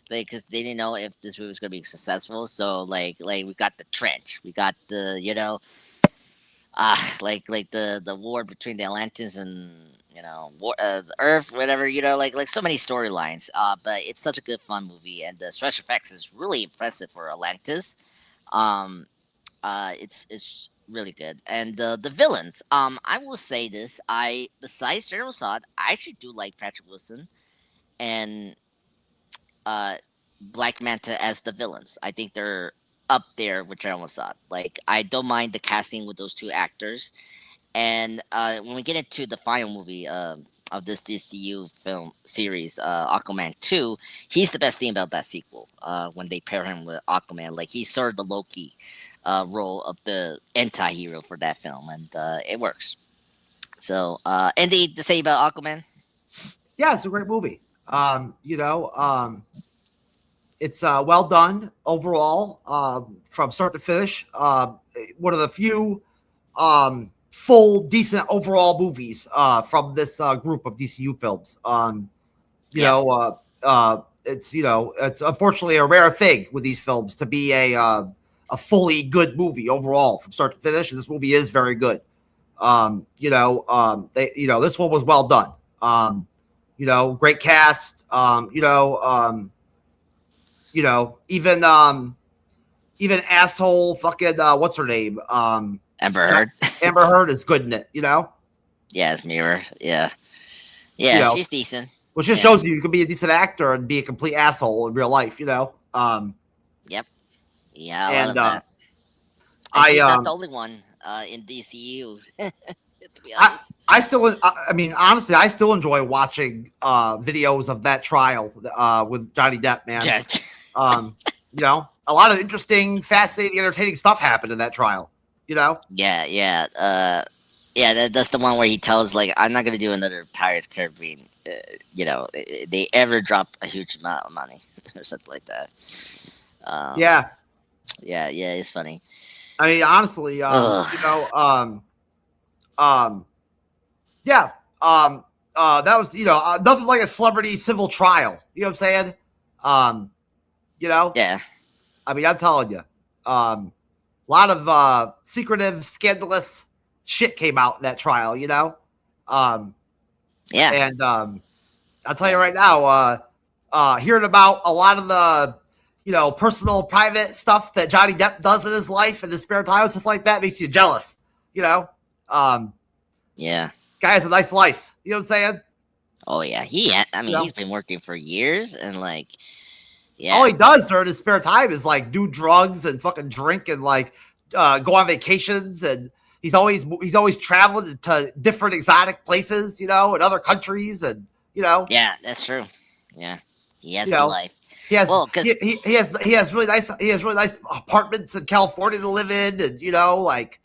because they didn't know if this movie was going to be successful. So like we got the trench, we got the like the war between the Atlanteans and the Earth, whatever, like so many storylines. But it's such a good fun movie, and the special effects is really impressive for Atlantis. Um, it's really good, and the villains. I will say this: I besides General Zod, I actually do like Patrick Wilson and uh Black Manta as the villains. I think they're up there with General Zod. Like I don't mind the casting with those two actors. And when we get into the final movie of this DCU film series, Aquaman 2, he's the best thing about that sequel. When they pair him with Aquaman, like he's sort of the Loki role of the anti-hero for that film, and it works. So, anything to say about Aquaman? Yeah, it's a great movie. It's well done overall, from start to finish. One of the few full, decent overall movies from this group of DCU films. Yeah. It's unfortunately a rare thing with these films to be a fully good movie overall from start to finish. And this movie is very good. This one was well done. Great cast. Even asshole fucking what's her name? Amber Heard. Amber Heard is good in it. Yeah, it's Mirror. Yeah, yeah, she's decent. Which just shows you can be a decent actor and be a complete asshole in real life. Yep. Yeah, a lot of that. And she's not the only one in DCEU. To be honest, honestly, I still enjoy watching videos of that trial with Johnny Depp, man. A lot of interesting, fascinating, entertaining stuff happened in that trial. Yeah. That's the one where he tells, like, I'm not gonna do another Pirates Caribbean. They ever drop a huge amount of money or something like that. Yeah, it's funny. I mean, honestly, that was nothing like a celebrity civil trial. You know what I'm saying? Yeah. I mean, I'm telling you, a lot of secretive, scandalous shit came out in that trial. Um, Yeah. and I'll tell you right now, hearing about a lot of the, personal, private stuff that Johnny Depp does in his life and his spare time and stuff like that makes you jealous. Um, Yeah. guy has a nice life. You know what I'm saying? Oh yeah. I You mean, know, he's been working for years, and like, all yeah, he does during his spare time is like do drugs and fucking drink and like go on vacations, and he's always traveling to different exotic places, in other countries, and yeah, that's true. Yeah, he you has the know life. he has Well, because he has really nice apartments in California to live in, and like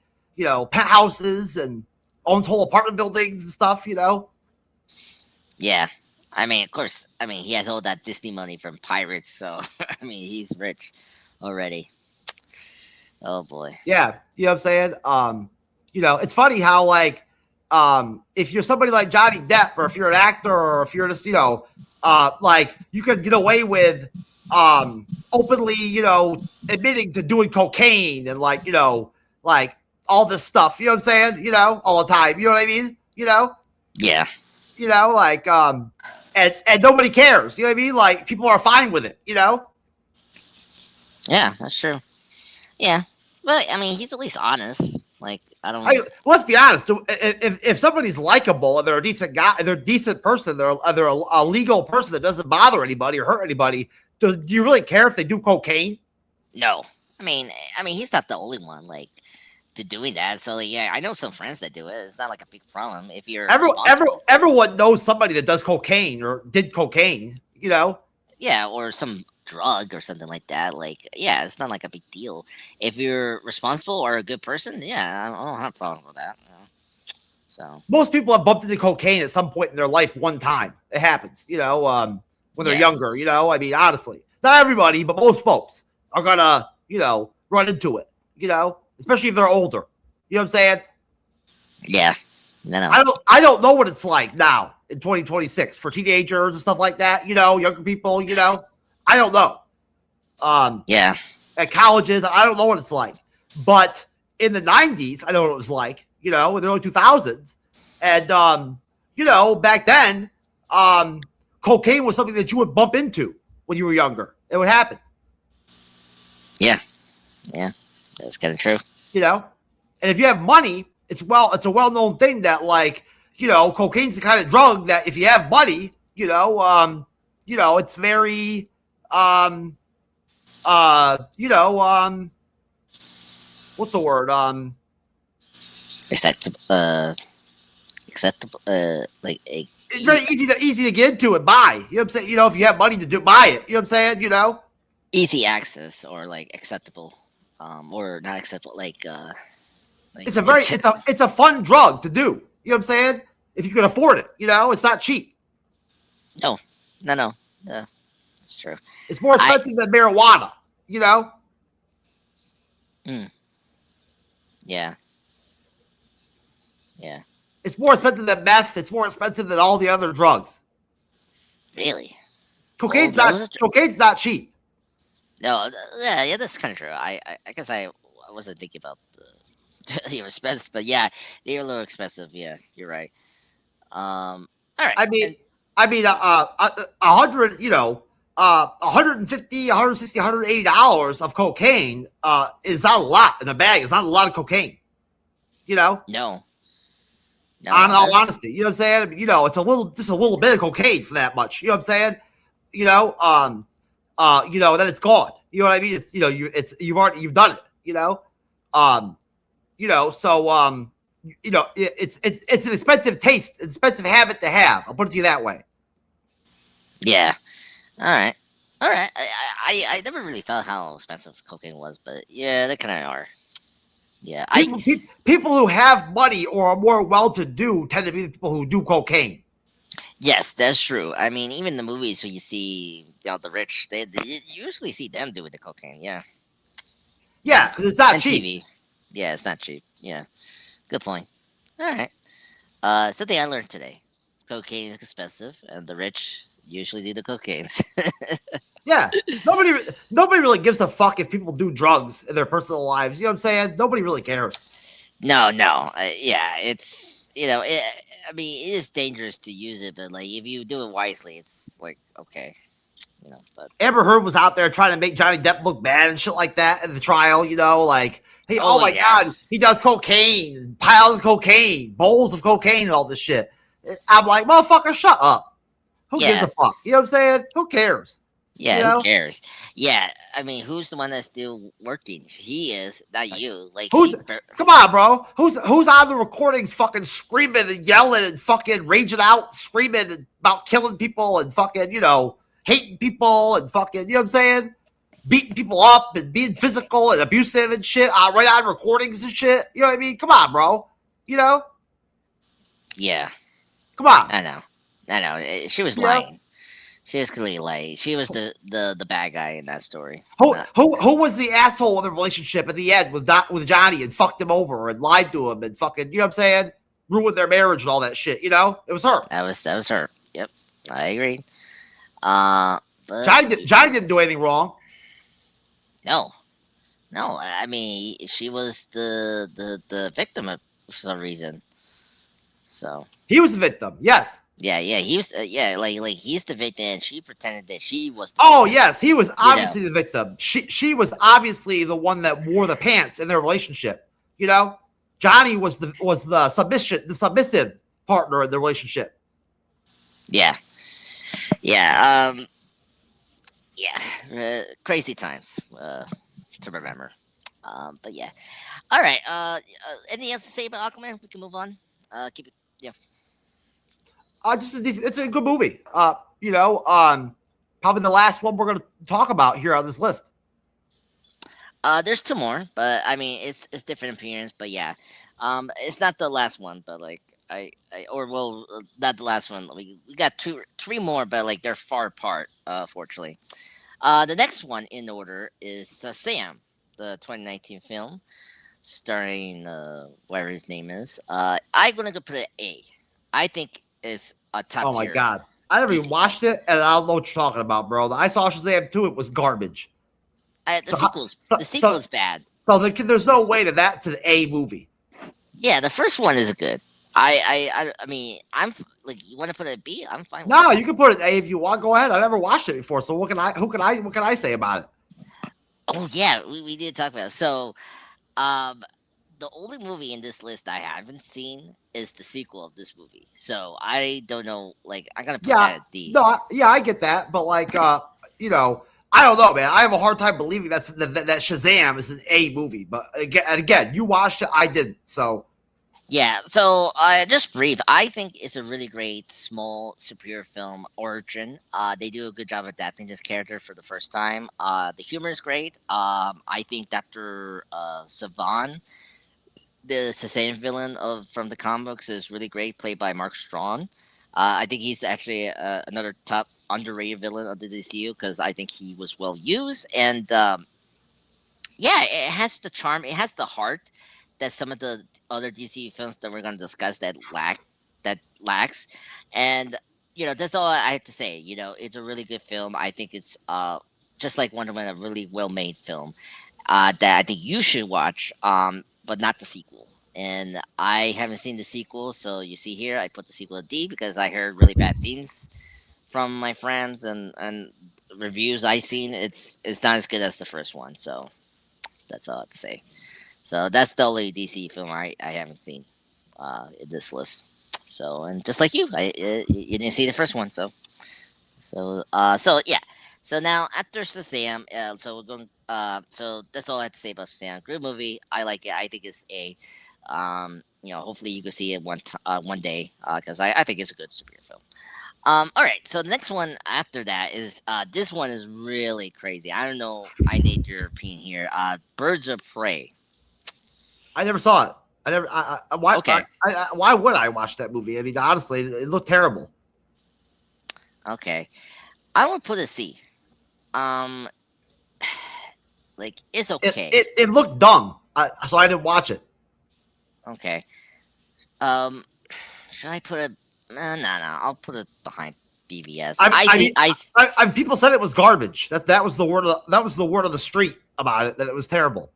penthouses, and owns whole apartment buildings and stuff. yeah, I mean, of course, I mean, he has all that Disney money from Pirates, so I mean, he's rich already. Oh boy. Yeah, you know what I'm saying? It's funny how like if you're somebody like Johnny Depp, or if you're an actor, or if you're just, like you could get away with openly, admitting to doing cocaine and like all this stuff, you know what I'm saying? All the time. You know what I mean? Yeah, Like and nobody cares. You know what I mean? Like people are fine with it. yeah, that's true. Yeah, but I mean, he's at least honest. Like, I I don't. let's be honest. If somebody's likable and they're a decent guy, they're a decent person, they're a legal person that doesn't bother anybody or hurt anybody. Do you really care if they do cocaine? No, I mean, he's not the only one like to doing that. So like, yeah, I know some friends that do it. It's not like a big problem if you're responsible. Everyone knows somebody that does cocaine or did cocaine. Yeah, or some drug or something like that. Like, yeah, it's not like a big deal if you're responsible or a good person. Yeah, I don't have a problem with that. So Most people have bumped into cocaine at some point in their life one time. It happens. When they're yeah, younger. I mean, honestly, not everybody, but most folks are gonna run into it. Especially if they're older. You know what I'm saying? yeah, no, I don't know what it's like now in 2026 for teenagers and stuff like that. Younger people. I don't know. yeah, At colleges, I don't know what it's like. But in the 90s, I know what it was like. In the early 2000s, and back then, cocaine was something that you would bump into when you were younger. It would happen. yeah, yeah. That's kind of true. And if you have money, it's a well-known thing that like cocaine's the kind of drug that if you have money, it's very what's the word Acceptable, acceptable, like a it's very easy to get into and buy. You know what I'm saying? If you have money to buy it, you know what I'm saying? easy access or like acceptable, or not acceptable, like It's a fun drug to do. You know what I'm saying? If you can afford it, it's not cheap. no, no, that's true. It's more I expensive than marijuana. mm, yeah, yeah, It's more expensive than meth. It's more expensive than all the other drugs. really. Well, Cocaine's not those cocaine's not cheap. no, yeah, that's kind of true. I guess I wasn't thinking about the expense, but yeah, they're a little expensive. Yeah, you're right. All right, I mean, and a hundred, 150, 160, $180 of cocaine is not a lot in a bag. It's not a lot of cocaine. no, On no, all that's honesty, you know what I'm saying? I mean, it's just a little bit of cocaine for that much. You know what I'm saying? Then it's gone. You know what I mean? It's you've done it. Um, so it's an expensive taste, an expensive habit to have. I'll put it to you that way. yeah. All right, all right. I never really thought how expensive cocaine was, but yeah, they kind of are. Yeah, People who have money or are more well-to-do tend to be the people who do cocaine. yes, that's true. I mean, even the movies where you see the rich, you usually see them doing the cocaine. Yeah, Yeah, and because it's not and cheap. TV. Yeah, it's not cheap. Yeah, good point. All right. Something I learned today: cocaine is expensive, and the rich usually do the cocaines. Yeah, nobody really gives a fuck if people do drugs in their personal lives. You know what I'm saying? Nobody really cares. No, no. Yeah, it's I mean, it is dangerous to use it, but like if you do it wisely, it's like okay, But Amber Heard was out there trying to make Johnny Depp look bad and shit like that in the trial, like, hey, oh oh my yeah, God, he does cocaine, piles of cocaine, bowls of cocaine, and all this shit. I'm like, motherfucker, shut up. Who gives yeah, a fuck? You know what I'm saying? Who cares? You yeah. Who know? cares? Yeah, I mean, who's the one that's still working? He is, not Like, you. Like who's he, come on, bro? Who's on the recordings fucking screaming and yelling and fucking raging out, screaming about killing people and fucking, hating people and fucking, you know what I'm saying? Beating people up and being physical and abusive and shit, right on recordings and shit. You know what I mean? Come on, bro. You know? yeah, Come on. I know. She was You know? lying. She was clearly lying. She was the bad guy in that story. Who Not, who who was the asshole in the relationship at the end with Johnny and fucked him over and lied to him and fucking, you know what I'm saying? Ruined their marriage and all that shit, It was her. that was her. Yep, I agree. Uh, but Johnny didn't do anything wrong. no, no. I mean, she was the victim for some reason. So He was the victim. Yes. yeah, he was. Yeah, like he's the victim, and she pretended that she was the Oh, victim. yes. He was You know. obviously the victim. She was obviously the one that wore the pants in their relationship. Johnny was the submissive partner in the relationship. Yeah, yeah. Yeah. Crazy times. To remember. But yeah. All right. Anything else to say about Aquaman? We can move on. Keep it. Yeah. It's a good movie. Probably the last one we're going to talk about here on this list. There's two more, but I mean, it's different appearance. But yeah, it's not the last one, but like not the last one. We got three more, but like they're far apart. Fortunately. The next one in order is Sam, the 2019 film starring whatever his name is. I'm gonna go put it A. I think it's a top Oh my tier God. I never even DC. watched it, and I don't know what you're talking about, bro. I saw Shazam 2, it was garbage. The So, sequel's so, the sequel so, is bad. so there's no way to that's an A movie. Yeah, the first one is good. I mean, like you want to put it at B? I'm fine with No, it. you can put it A if you want. Go ahead. I never watched it before, so what can I say about it? Oh yeah, we did talk about it. So, um, the only movie in this list I haven't seen is the sequel of this movie. So I don't know. Like I'm gonna put Yeah, that at D. no, yeah, I get that, but like, I don't know, man. I have a hard time believing that Shazam is an A movie. But again, you watched it, I didn't. So Yeah, so just brief. I think it's a really great small superhero film origin. They do a good job adapting this character for the first time. The humor is great. I think Doctor Savan, the same villain of from the comic books, is really great, played by Mark Strong. I think he's actually another top underrated villain of the DCU because I think he was well used and yeah, it has the charm, it has the heart that some of the other DC films that we're going to discuss that lacks, and that's all I have to say. It's a really good film. I think it's just like Wonder Woman, a really well made film that I think you should watch, but not the sequel. And I haven't seen the sequel, so you see here I put the sequel at D because I heard really bad things from my friends and reviews I seen. It's not as good as the first one, so that's all I have to say. So that's the only DC film I haven't seen in this list. So and just like you didn't see the first one, so yeah. So now after Shazam, so we're going. So that's all I have to say about Shazam. Great movie. I like it. I think it's a. Hopefully you can see it one day because I think it's a good superhero film. All right. So the next one after that is this one is really crazy. I don't know. I need your opinion here. Birds of Prey. I never saw it. I never. Okay. Why would I watch that movie? I mean, honestly, it looked terrible. Okay. I would put a C. Um, like it's It okay. it, it looked dumb. So I didn't watch it. Okay. Um, should I put a? No. I'll put it behind BVS. I see. People said it was garbage. That was the word. That was the word of the street about it. That it was terrible.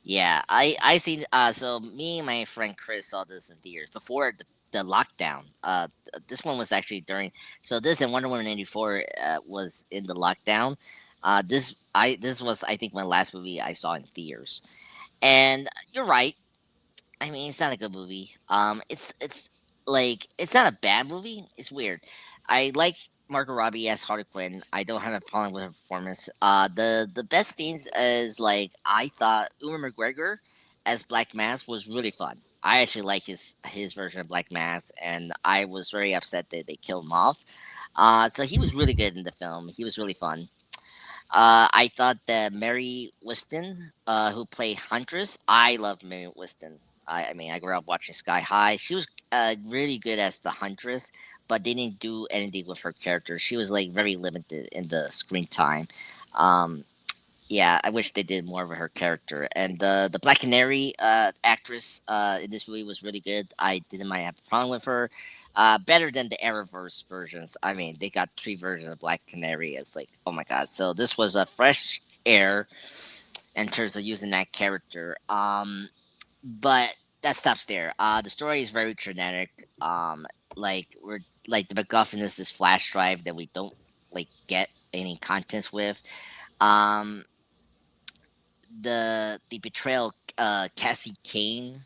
Yeah, I seen. So me and my friend Chris saw this in theaters before the lockdown. This one was actually during. So this and Wonder Woman 84 was in the lockdown. This was, I think, my last movie I saw in theaters. And you're right. I mean, it's not a good movie. It's like it's not a bad movie. It's weird. I like Margot Robbie as Harley Quinn. I don't have a problem with her performance. The best things is like I thought Uma McGregor as Black Mask was really fun. I actually like his version of Black Mask, and I was very upset that they killed him off. So he was really good in the film. He was really fun. I thought that Mary Whiston, who played Huntress, I love Mary Whiston. I mean, I grew up watching Sky High. She was really good as the Huntress, but they didn't do anything with her character. She was like very limited in the screen time. Um, yeah, I wish they did more of her character. And the Black Canary actress in this movie was really good. I didn't mind have a problem with her. Better than the Arrowverse versions. I mean, they got three versions of Black Canary. It's like, oh my god. So this was a fresh air in terms of using that character. But that stops there. The story is very generic. We're like the MacGuffin is this flash drive that we don't like get any contents with. Um, the betrayal Cassie Kane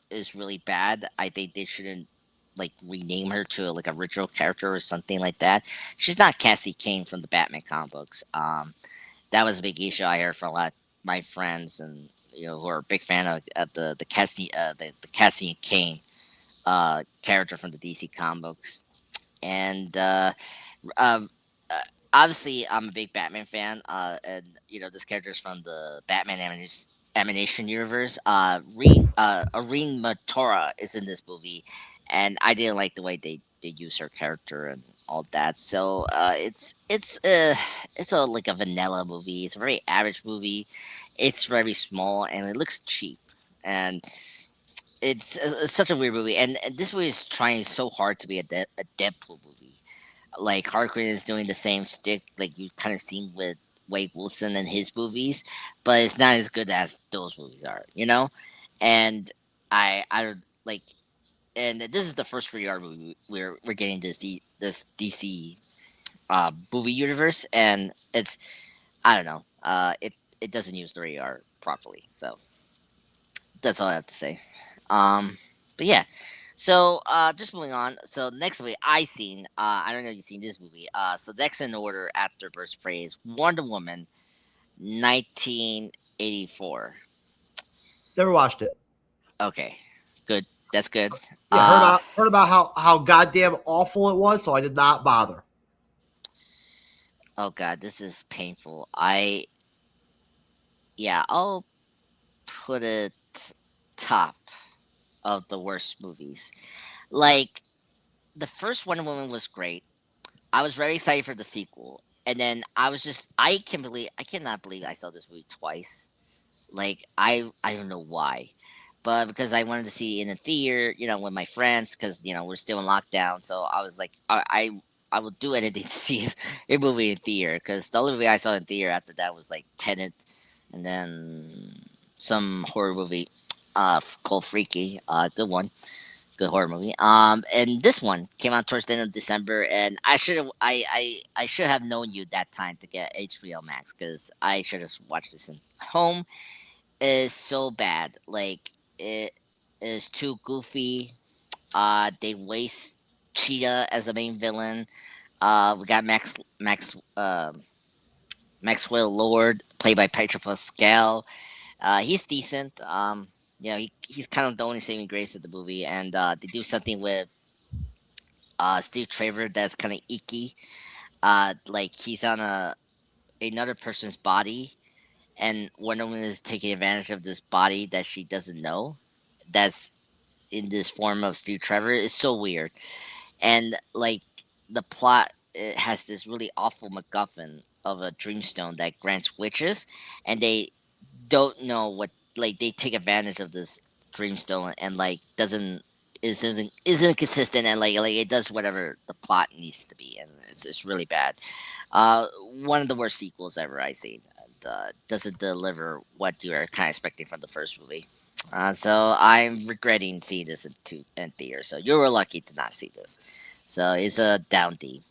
is really bad. I think they shouldn't like rename her to like a original character or something like that. She's not Cassie Kane from the Batman comic books. That was a big issue I heard from a lot of my friends and who are a big fan of the Cassie the Cassie Kane character from the DC comic books. And uh, uh, obviously, I'm a big Batman fan, and this character is from the Batman animation universe. Irene Matora is in this movie, and I didn't like the way they use her character and all that. So it's a like a vanilla movie. It's a very average movie. It's very small and it looks cheap, and it's such a weird movie. And this movie is trying so hard to be a Deadpool movie. Like Harkonnen is doing the same stick like you kind of seen with Wade Wilson and his movies, but it's not as good as those movies are. And I don't like, and this is the first rated R movie we're getting this DC movie universe, and it's I don't know, it doesn't use the rated R properly, so that's all I have to say. Um, but yeah, so just moving on. So next movie I seen, I don't know if you've seen this movie. So next in order after Birds of Prey is Wonder Woman, 1984. Never watched it. Okay, good. That's good. Yeah, heard about how goddamn awful it was, so I did not bother. Oh god, this is painful. I'll put it top of the worst movies. Like the first Wonder Woman was great. I was very excited for the sequel, and then I cannot believe I saw this movie twice. Like I don't know why, but because I wanted to see it in the theater, with my friends, because we're still in lockdown. So I was like, I will do anything to see a movie in theater. Because the only movie I saw in theater after that was like Tenet, and then some horror movie, called Freaky, good one, good horror movie. And this one came out towards the end of December, and I should have known you that time to get HBO Max because I should have watched this in home. Is so bad. Like it is too goofy. They waste Cheetah as the main villain. We got Maxwell Lord played by Pedro Pascal. He's decent. He's kind of the only saving grace of the movie, and they do something with Steve Trevor that's kind of icky. Like he's on another person's body, and Wonder Woman is taking advantage of this body that she doesn't know. That's in this form of Steve Trevor is so weird, and like the plot, it has this really awful MacGuffin of a dreamstone that grants witches, and they don't know what, like they take advantage of this dreamstone and like doesn't isn't consistent, and like it does whatever the plot needs to be, and it's really bad. One of the worst sequels ever I seen. And, doesn't deliver what you are kind of expecting from the first movie. So I'm regretting seeing this in theater. So you were lucky to not see this. So it's a down D.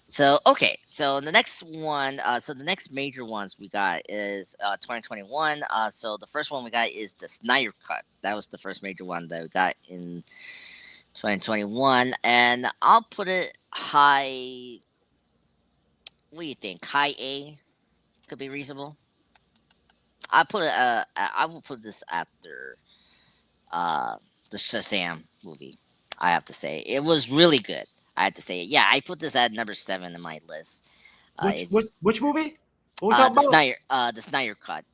So okay, so the next one, so the next major ones we got is 2021. So the first one we got is the Snyder Cut. That was the first major one that we got in 2021, and I'll put it high. What do you think? High A could be reasonable. I put it. I will put this after uh the Shazam movie. I have to say it was really good. I have to say it. Yeah, I put this at number 7 in my list. Which It's which just which movie? What are we talking the about? Snyder cut.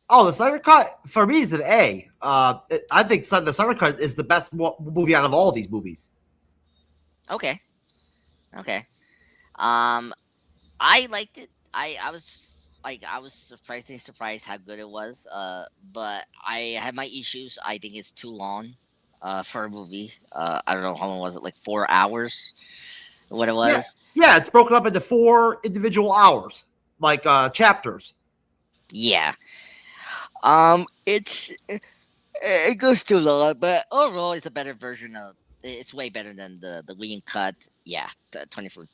Oh, the Snyder Cut for me is an A. I think the Snyder Cut is the best movie out of all of these movies. Okay, okay. Um, I liked it. I was like I was surprisingly surprised how good it was. But I had my issues. I think it's too long. For a movie. I don't know how long was it, like 4 hours. What it Yeah, was. yeah, it's broken up into 4 individual hours, like chapters. Yeah. It's it goes too long, but overall, it's a better version of. It's way better than the Whedon cut. Yeah, the 24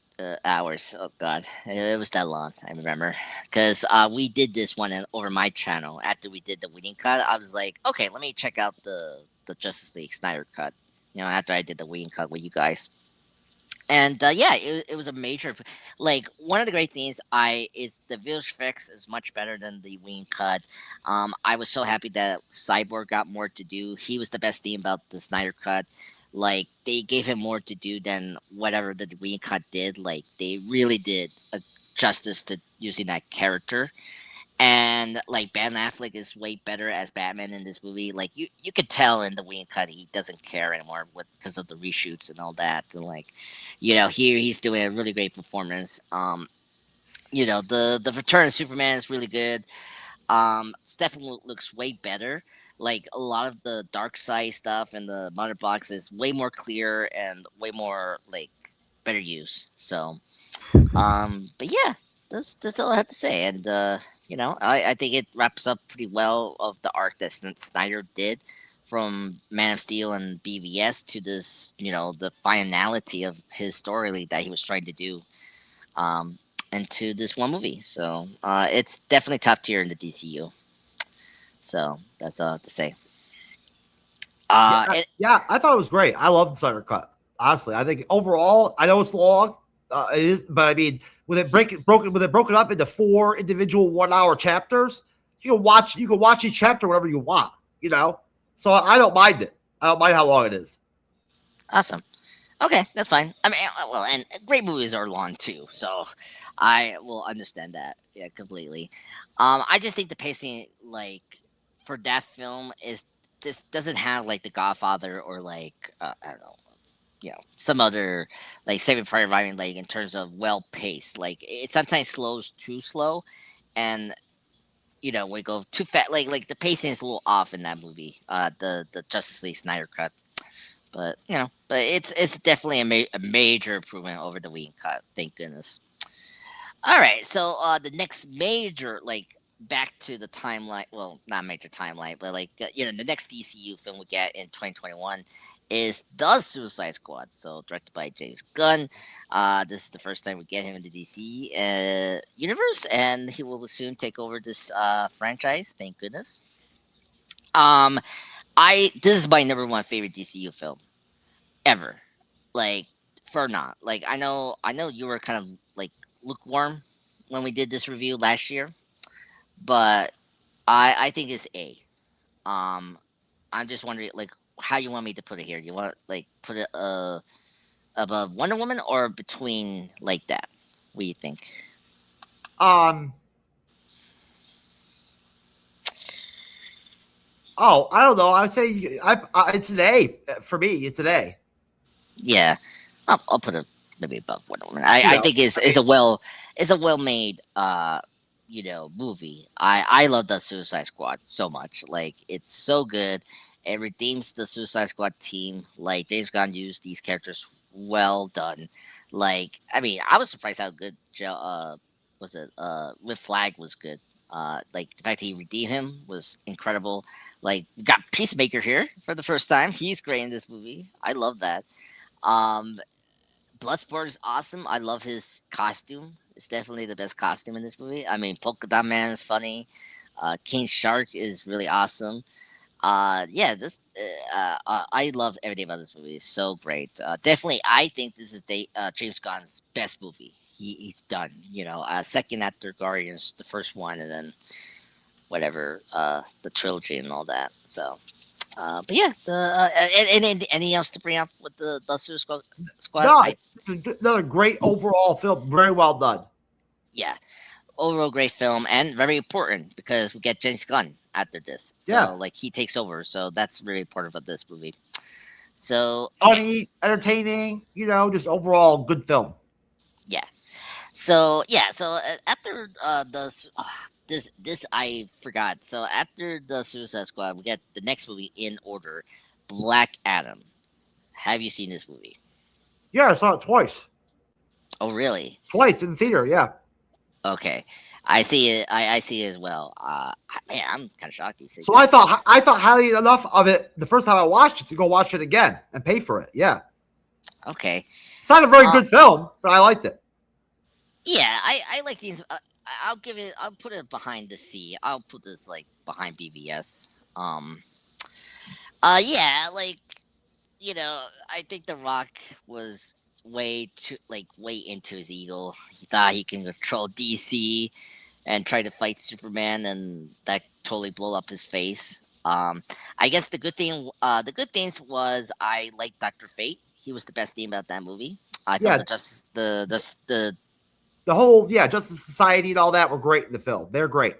hours. Oh god, it was that long. I remember because we did this one over my channel after we did the Whedon cut. I was like, okay, let me check out the Justice League Snyder cut. You know, after I did the Whedon cut with you guys. And yeah, it was a major, like one of the great things I is the visual effects is much better than the Ween cut. I was so happy that Cyborg got more to do. He was the best thing about the Snyder cut. Like they gave him more to do than whatever the Ween cut did. Like they really did a justice to using that character. And like Ben Affleck is way better as Batman in this movie. Like you could tell in the Whedon cut he doesn't care anymore because of the reshoots and all that. And like, here he's doing a really great performance. The Return of Superman is really good. Stephen looks way better. Like a lot of the dark side stuff and the mother box is way more clear and way more like better use. So but yeah, that's all I have to say. And I think it wraps up pretty well of the arc that Snyder did from Man of Steel and BVS to this, the finality of his story that he was trying to do, um, into this one movie. So it's definitely top tier in the DCU. So that's all I have to say. Yeah, And yeah, I thought it was great. I love the Snyder Cut. Honestly, I think overall, I know it's long, it is, but I mean, with it broken up into 4 individual 1 hour chapters, you can watch each chapter whenever you want. You know, so I don't mind it. I don't mind how long it is. awesome. Okay, that's fine. I mean, well, and great movies are long too, so I will understand that. Yeah, completely. I just think the pacing, like, for that film, is just doesn't have like The Godfather or like I don't know, some other like Saving Private Ryan, like in terms of well paced. Like it sometimes slows too slow, and we go too fast. Like the pacing is a little off in that movie. The Justice League Snyder cut. But it's definitely a major improvement over the Whedon cut. Thank goodness. All right, so the next major, like, back to the timeline. Well, not major timeline, but like the next DCU film we get in 2021 is The Suicide Squad. So directed by James Gunn. This is the first time we get him in the DC universe, and he will soon take over this franchise. Thank goodness. Um, I This is my number one favorite DCU film ever. Like for not like I know you were kind of like lukewarm when we did this review last year, but I think it's A. Um, I'm just wondering like how you want me to put it here. You want like put it above Wonder Woman or between like that? What do you think? Um, oh, I don't know. I would say it's an A for me. It's an A. Yeah, I'll put it maybe above Wonder Woman. I think I it's mean, a well made movie. I love the Suicide Squad so much. Like it's so good. It redeems the Suicide Squad team. Like James Gunn used these characters well done. Like I mean, I was surprised how good was it With Flag was good. Like the fact that he redeemed him was incredible. Like we got Peacemaker here for the first time. He's great in this movie. I love that. Um, Bloodsport is awesome. I love his costume. It's definitely the best costume in this movie. I mean, Polka Dot Man is funny. King Shark is really awesome. Yeah, I love everything about this movie. It's so great. Definitely, I think this is James Gunn's best movie he's done. Second after Guardians, the first one, and then whatever, the trilogy and all that. So, but yeah, anything else to bring up with the Suicide Squad? No, it's another great overall film. Very well done. Yeah, overall great film and very important because we get James Gunn after this. Yeah. So like he takes over. So that's really important about this movie. So okay, Funny, entertaining, just overall good film. yeah. So after this I forgot. So after the Suicide Squad, we get the next movie in order, Black Adam. Have you seen this movie? Yeah, I saw it twice. Oh really? Twice in the theater, yeah. Okay, I see it. I see it as well. Man, I'm kind of shocked you say So this. I thought highly enough of it the first time I watched it to go watch it again and pay for it. Yeah. Okay. It's not a very Uh, good film, but I liked it. yeah, I like these. I'll give it. I'll put it behind the C. I'll put this like behind BBS. Yeah, like I think The Rock was way into his ego. He thought he can control DC and try to fight Superman, and that totally blew up his face. I guess the good things was I liked Doctor Fate. He was the best thing about that movie. I thought Yeah, the whole Justice Society and all that were great in the film. They're great.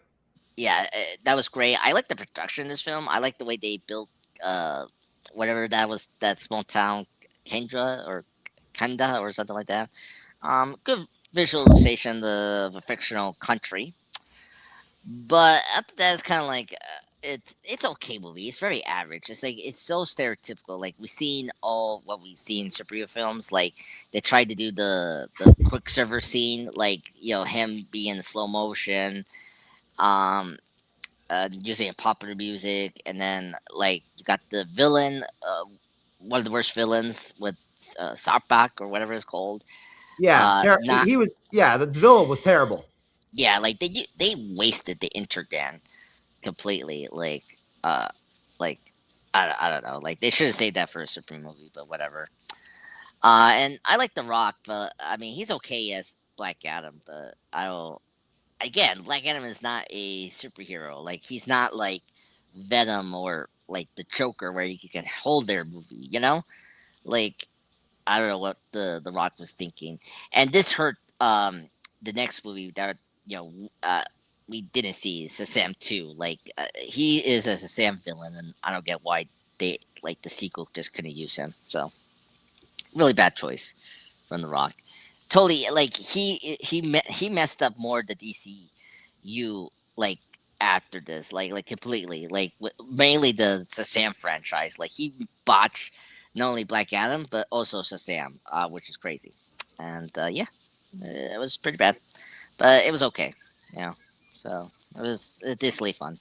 yeah, that was great. I like the production in this film. I like the way they built uh whatever that was, that small town, Kendra or Kanda or something like that. Good visualization of a fictional country. But after that, it's kind of like it's okay movie. It's very average. It's like it's so stereotypical. Like we've seen all what we see in superhero films. Like they tried to do the quicksilver scene, like him being in slow motion, um, using popular music, and then like you got the villain, one of the worst villains with Sarpak or whatever it's called. Yeah, Not the villain was terrible. Yeah, like they wasted the Intergan completely. Uh, like I don't know. Like they should have saved that for a Supreme movie, but whatever. And I like The Rock, but I mean he's okay as Black Adam, but I don't. Again, Black Adam is not a superhero. Like he's not like Venom or like the Joker, where you can hold their movie. Like I don't know what the Rock was thinking, and this hurt the next movie that we didn't see, Shazam 2. Like he is a Shazam villain, and I don't get why they like the sequel just couldn't use him. So really bad choice from the Rock. Totally, like he messed up more the DCU like after this, like completely, like mainly the Shazam franchise. Like he botched not only Black Adam but also Shazam, which is crazy. And yeah, it was pretty bad, but it was okay. Yeah, so it was decently fun.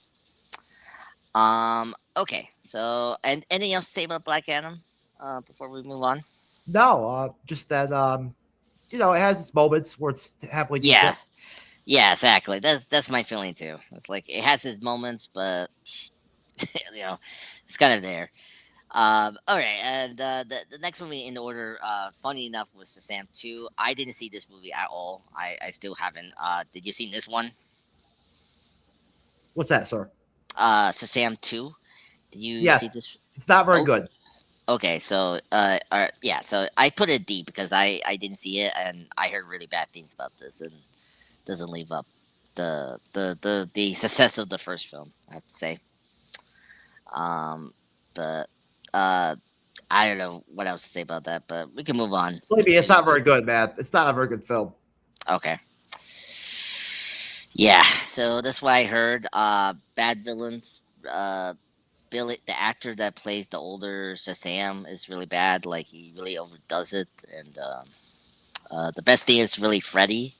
Okay. So, and anything else to say about Black Adam? Before we move on. No, just that it has its moments where it's halfway Yeah. decent. Yeah. Exactly. That's my feeling too. It's like it has its moments, but it's kind of there. All right, and the next movie in order, funny enough, was Shazam 2. I didn't see this movie at all. I still haven't. Did you see this one? What's that, sir? Shazam 2. Did you see Yes, this? it's not very Oh, good. okay. So, yeah. So I put it D because I didn't see it, and I heard really bad things about this, and doesn't live up the success of the first film, I have to say. But uh, I don't know what else to say about that, but we can move on Believe me, it's to not very good, man. It's not a very good film. okay. Yeah, so that's why I heard bad villains. Billy, the actor that plays the older Shazam, is really bad. Like he really overdoes it, and the best thing is really Freddy,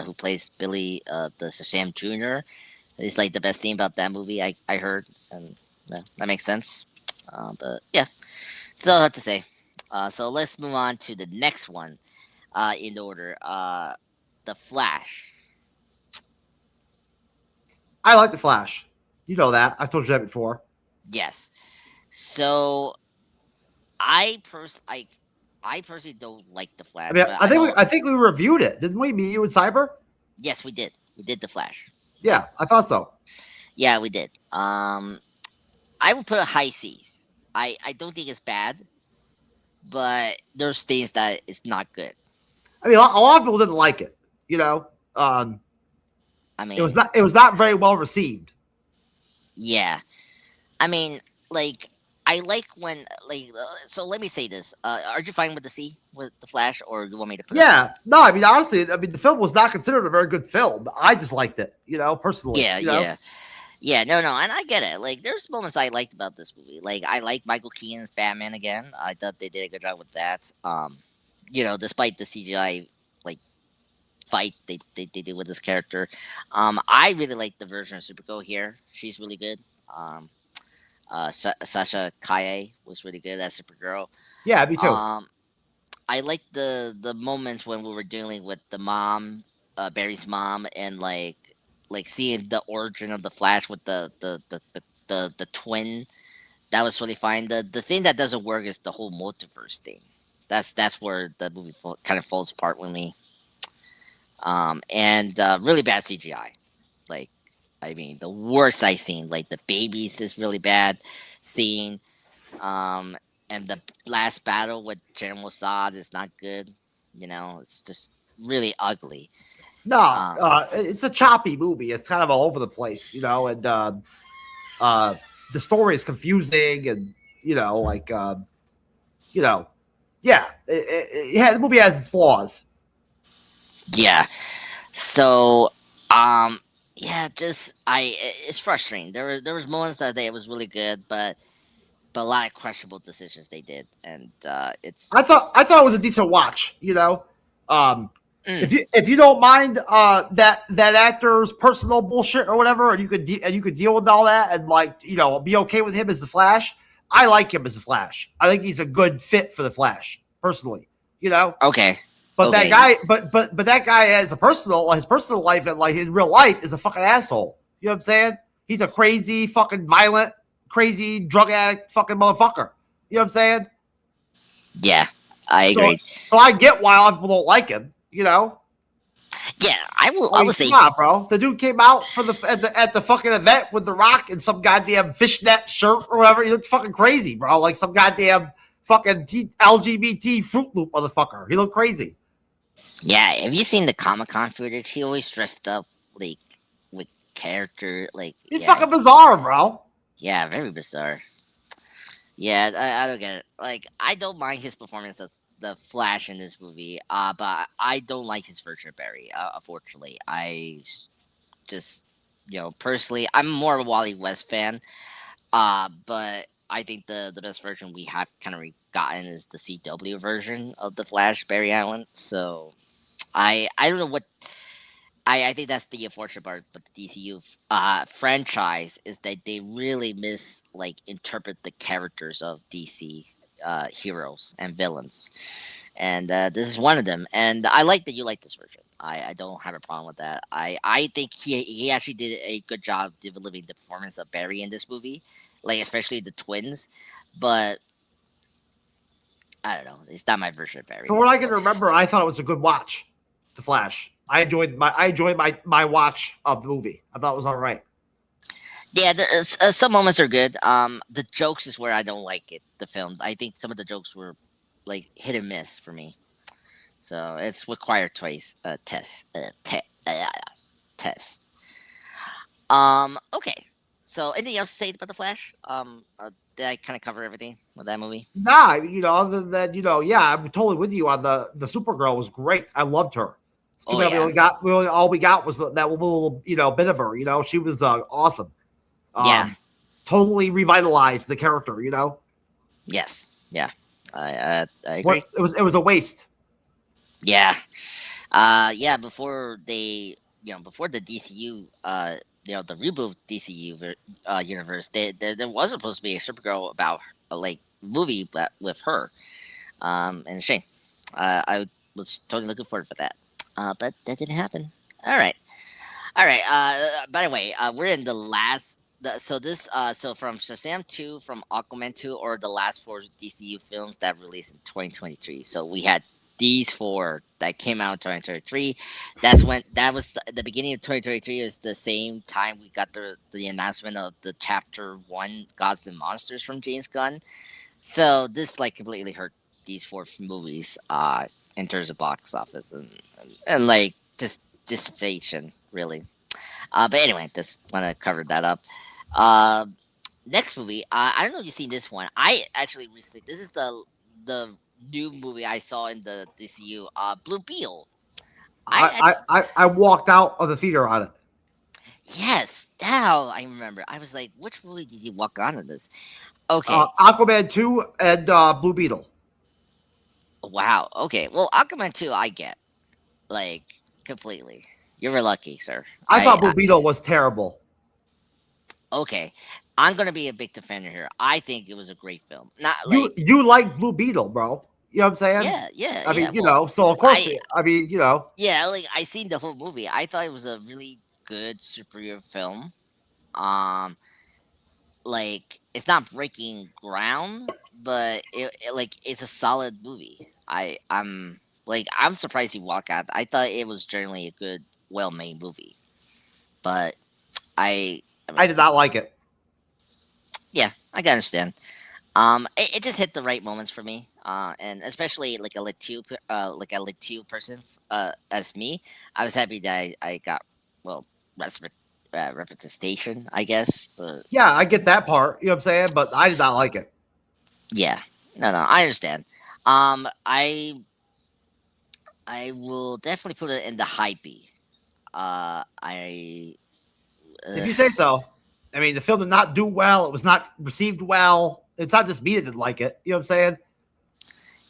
who plays Billy, the Shazam Junior. It's like the best thing about that movie I heard, and yeah, that makes sense. But yeah, that's all I have to say. So let's move on to the next one in order. The Flash. I like the Flash. You know that. I've told you that before. Yes. So I pers I personally don't like the I Flash, mean, but I know. I think we reviewed it, didn't we? Me, you, and Cyber. Yes, we did. We did the Flash. Yeah, Yeah, I thought so. yeah, we did. I would put a high C. I don't think it's bad, but there's things that it's not good. I mean, a lot of people didn't like it. You know, I mean, it was not very well received. yeah. I mean, like I like when so let me say this. Are you fine with the C with the Flash, or you want me to put a B? Yeah, no, I mean, honestly, I mean, the film was not considered a very good film. I just liked it, personally. Yeah, yeah, yeah. No, no, and I get it. Like, there's moments I liked about this movie. Like, I like Michael Keaton's Batman again. I thought they did a good job with that. Despite the CGI like fight they did with this character, I really like the version of Supergirl here. She's really good. Um, Sasha Kaye was really good as Supergirl. Yeah, me too. Um, I like the moments when we were dealing with the mom, Barry's mom, and like seeing the origin of the Flash with the twin. That was really fine. The thing that doesn't work is the whole multiverse thing. That's where the movie kind of falls apart with me. And really bad CGI. Like, I mean, the worst I seen. Like, the babies is really bad. Seeing um, and the last battle with General Zod is not good. It's just really ugly. No, Um, it's a choppy movie. It's kind of all over the place, and uh, the story is confusing, and like you know, yeah, yeah, the movie has its flaws. yeah. So, um, yeah, just it's frustrating. There was moments that it was really good, but a lot of questionable decisions they did, and it's just I thought it was a decent watch. Um, mm, if you don't mind that actor's personal bullshit or whatever, and you could deal with all that and like be okay with him as the Flash. I like him as the Flash. I think he's a good fit for the Flash personally. You know, okay, but that okay, guy, but that guy as a his personal life and like his real life is a fucking asshole. You know what I'm saying? He's a crazy, fucking violent, crazy drug addict, fucking motherfucker. You know what I'm saying? yeah, I So, agree. so I get why a lot of people don't like him. Yeah, I I will mean, say come on, bro. The dude came out for at the fucking event with The Rock in some goddamn fishnet shirt or whatever. He looked fucking crazy, bro. Like some goddamn fucking LGBT Fruit Loop motherfucker. He looked crazy. yeah. Have you seen the Comic Con footage? He always dressed up like with character, like He's yeah, fucking bizarre, bro. yeah, very bizarre. Yeah, I don't get it. Like, I don't mind his performance as the Flash in this movie, but I don't like his version of Barry. Unfortunately, just personally, I'm more of a Wally West fan. But I think the best version we have kind of gotten is the CW version of the Flash, Barry Allen. So I don't know what. I think that's the unfortunate part, but the DCU franchise is that they really interpret the characters of DC heroes and villains, and this is one of them. And I like that you like this version. I don't have a problem with that. I think he actually did a good job delivering the performance of Barry in this movie, like especially the twins. But I don't know. It's not my version of Barry. From what I can remember, I thought it was a good watch. The Flash. I enjoyed my watch of the movie. I thought it was all right. Yeah, some moments are good. The jokes is where I don't like it. The film, I think some of the jokes were like hit and miss for me. So it's required twice test. Okay. So anything else to say about the Flash? Did I kind of cover everything with that movie? Nah, other than yeah, I'm totally with you on the Supergirl was great. I loved her. It's too Oh bad yeah, all we got was that little bit of her. She was awesome. yeah, Totally revitalized the character. yes, yeah. I agree. What it was a waste. Yeah, yeah. Before they, before the DCU the reboot DCU universe, there was supposed to be a Supergirl about like movie but with her. And shame. I was totally looking forward for that. But that didn't happen. All right. All right. By the way, we're in the last. So this, so from Shazam 2, from Aquaman 2, or the last four DCU films that released in 2023. So we had these four that came out in 2023. That was the beginning of 2023. Is the same time we got the announcement of the Chapter One Gods and Monsters from James Gunn. So this like completely hurt these four movies in terms of box office and like just dissipation really. But anyway, just want to cover that up. Uh, Next movie, I don't know if you've seen this one. I actually recently this is the new movie I saw in the DCU, Blue Beetle. I actually, I walked out of the theater on it. yes, now I remember. I was like, which movie did you walk on in this? Okay, Aquaman 2 and Blue Beetle. wow. Okay, well, Aquaman 2, I get like completely. You were lucky, sir. I thought Blue Beetle was terrible. Okay, I'm gonna be a big defender here. I think it was a great film. Not like You like Blue Beetle, bro. You know what I'm saying? yeah, yeah, I yeah. mean, Well, so of course, I I mean, yeah, like I seen the whole movie. I thought it was a really good superhero film. Um, like it's not breaking ground, but like it's a solid movie. I'm surprised you walk out. I thought it was generally a good, well made movie, but I I mean, did not like it. yeah, I can understand. It just hit the right moments for me, and especially like a Latino person, as me. I was happy that I got well representation, I guess. But Yeah, I get that part. You know what I'm saying? But I did not like it. yeah, no, I understand. Um, I I will definitely put it in the high B. I If you say so. I mean, the film did not do well. It was not received well. It's not just me that didn't like it. You know what I'm saying?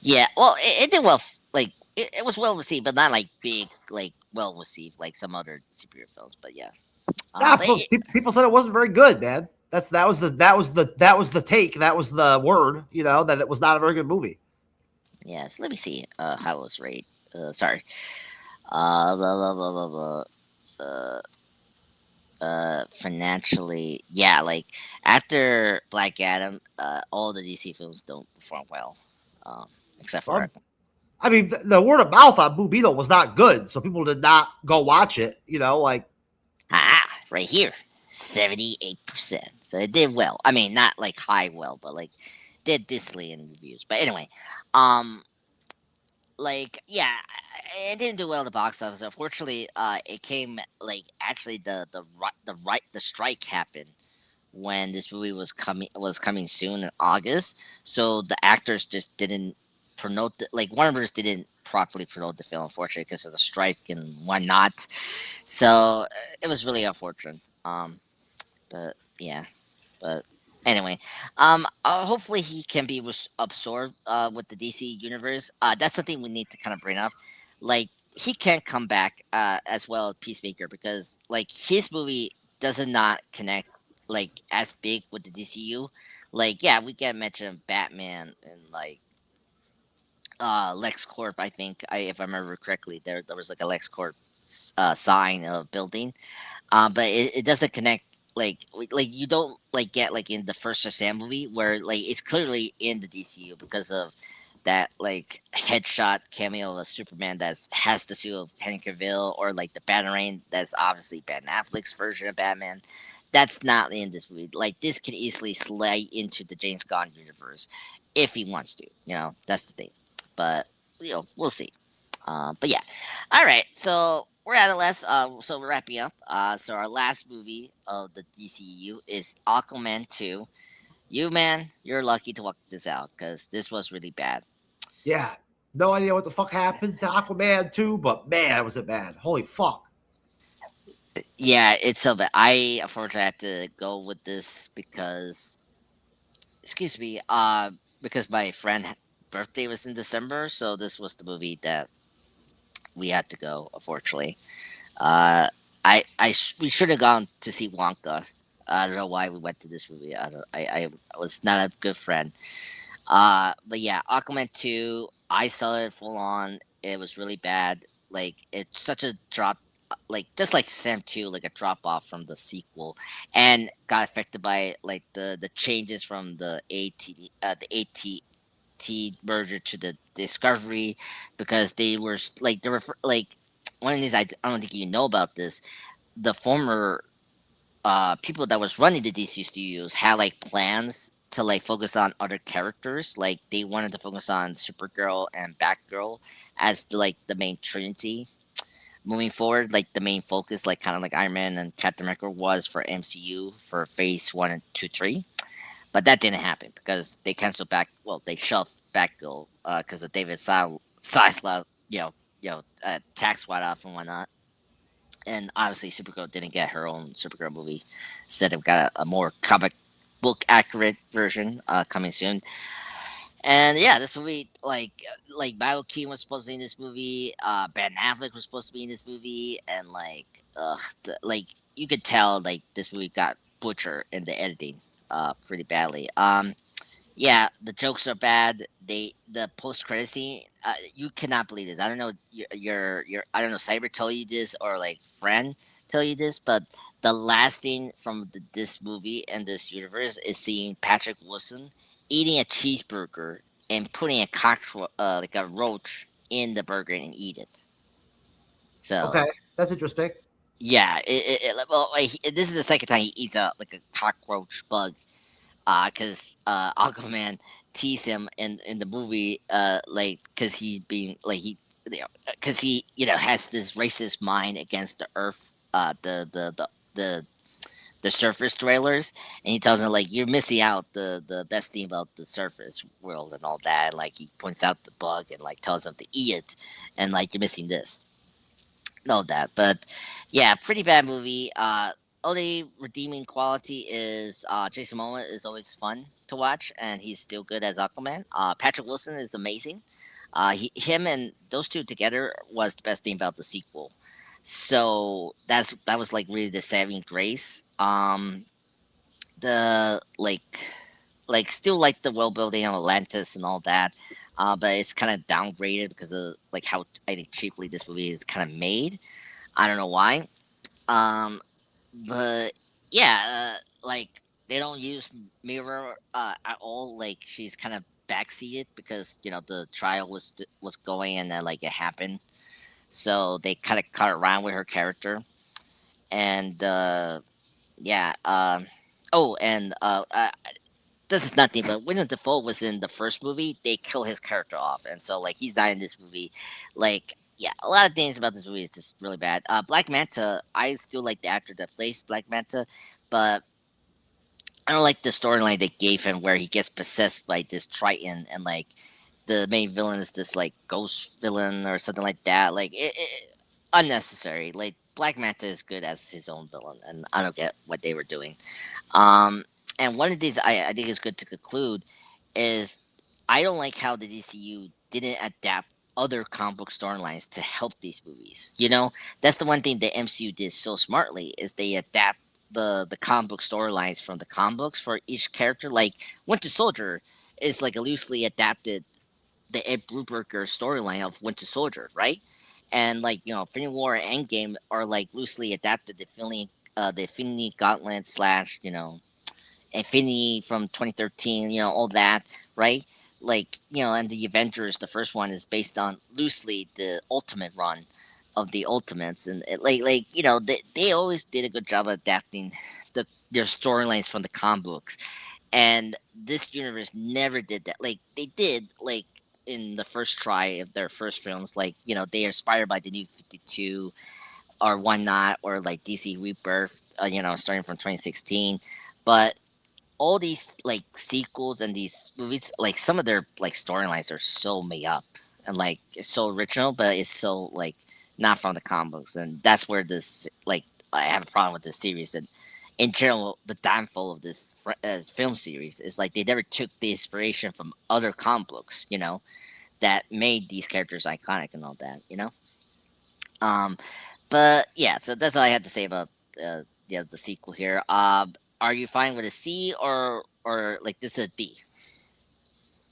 yeah, well, it did well. It was well received, but not like big, like well received, like some other superhero films. But yeah, Yeah, but people said it wasn't very good, man. That was the take. That was the word. That it was not a very good movie. yes, let me see. How it was rated. Sorry. Blah, blah, blah, blah, blah. Uh, Financially, yeah. Like after Black Adam, all the DC films don't perform well, um, except for Well, I mean, the word of mouth on Blue Beetle was not good, so people did not go watch it. Like right here, 78%. So it did well. I mean, not like high well, but like did decently in reviews. But anyway, um, like yeah, it didn't do well at the box office. Unfortunately, it came like actually the strike happened when this movie was coming soon in August. So the actors just didn't promote like Warner Brothers didn't properly promote the film, unfortunately, because of the strike and whatnot. So it was really unfortunate. But yeah, but anyway, hopefully he can be absorbed with the DC universe. That's something we need to kind of bring up. Like he can't come back as well as Peacemaker because like his movie does not connect like as big with the DCU. Like yeah, we can mention Batman and like Lex Corp. I think if I remember correctly, there was like a Lex Corp sign of building, but it doesn't connect like you don't like get like in the first Shazam movie where like it's clearly in the DCU because of that like headshot cameo of a Superman that has the suit of Henry Cavill or like the Batarang that's obviously Ben Affleck's version of Batman. That's not in this movie. Like this can easily slide into the James Gunn universe if he wants to. That's the thing. But we'll see. But yeah, all right. So we're at the last. So we're wrapping up. So our last movie of the DCU is Aquaman 2. You man, you're lucky to walk this out because this was really bad. yeah, no idea what the fuck happened to Aquaman 2, but man, was it bad. Holy fuck. Yeah, it's so bad. I unfortunately had to go with this because, excuse me, because my friend birthday was in December, so this was the movie that we had to go. Unfortunately, uh, we should have gone to see Wonka. I don't know why we went to this movie. I was not a good friend. But yeah, Aquaman 2, I saw it full on. It was really bad. Like it's such a drop, like just like Sam 2, like a drop off from the sequel, and got affected by like the changes from the AT merger to the Discovery, because they were like one of these, I don't think you know about this. The former people that was running the DC studios had like plans to like focus on other characters. Like they wanted to focus on Supergirl and Batgirl as the main trinity moving forward. Like the main focus, like kind of like Iron Man and Captain America was for MCU for Phase 1 and 2, 3. But that didn't happen because they canceled back. Well, they shelved Batgirl because of David Silas, tax write off and whatnot. And obviously Supergirl didn't get her own Supergirl movie. Instead, they've got a more comic book accurate version coming soon. And yeah, this movie, like Michael Keaton was supposed to be in this movie. Ben Affleck was supposed to be in this movie, and like you could tell like this movie got butchered in the editing, pretty badly. Yeah, the jokes are bad. The post credit scene, you cannot believe this. I don't know your I don't know, Cyber told you this or like friend tell you this, but the last thing from this movie and this universe is seeing Patrick Wilson eating a cheeseburger and putting a cockroach, like a roach, in the burger and eat it. So Okay, that's interesting. yeah, well, like, this is the second time he eats a like a cockroach bug, because Aquaman teased him in the movie, like because he being like because he has this racist mind against the Earth, the the surface dwellers, and he tells him like you're missing out the best thing about the surface world and all that. And, like he points out the bug and like tells him to eat it, and like you're missing this, know that. But yeah, pretty bad movie. Only redeeming quality is Jason Momoa is always fun to watch, and he's still good as Aquaman. Patrick Wilson is amazing. Him and those two together was the best thing about the sequel. So that was like really the saving grace. The like still like the world building on Atlantis and all that. But it's kind of downgraded because of like how I think cheaply this movie is kind of made. I don't know why. Um, but yeah, like they don't use Mirror at all. Like she's kind of backseated because the trial was going and then like it happened, so they kind of cut around with her character. And yeah, oh, and this is nothing, but William Defoe was in the first movie. They kill his character off, and so like he's not in this movie. Like, yeah, a lot of things about this movie is just really bad. Black Manta, I still like the actor that plays Black Manta, but I don't like the storyline they gave him where he gets possessed by this Triton, and like the main villain is this like ghost villain or something like that. Like unnecessary. Like Black Manta is good as his own villain, and I don't get what they were doing. Um, and one of the things I think is good to conclude is I don't like how the DCU didn't adapt other comic book storylines to help these movies. That's the one thing the MCU did so smartly is they adapt the comic book storylines from the comic books for each character. Like Winter Soldier is like a loosely adapted the Ed Brubaker storyline of Winter Soldier, right? And like Infinity War and Endgame are like loosely adapted the Infinity Gauntlet slash Infinity from 2013, all that, right? Like, and the Avengers, the first one is based on loosely the Ultimate run of the Ultimates, and they always did a good job of adapting their storylines from the comic books, and this universe never did that. Like they did, like in the first try of their first films, like they are inspired by the New 52 or whatnot, or like DC Rebirth, starting from 2016, but all these like sequels and these movies, like some of their like storylines are so made up and like it's so original, but it's so like not from the comic books, and that's where this like I have a problem with this series. And in general, the downfall of this film series is like they never took the inspiration from other comic books, that made these characters iconic and all that. Um, But yeah, so that's all I had to say about yeah, the sequel here. Are you fine with a C, or like this is a D?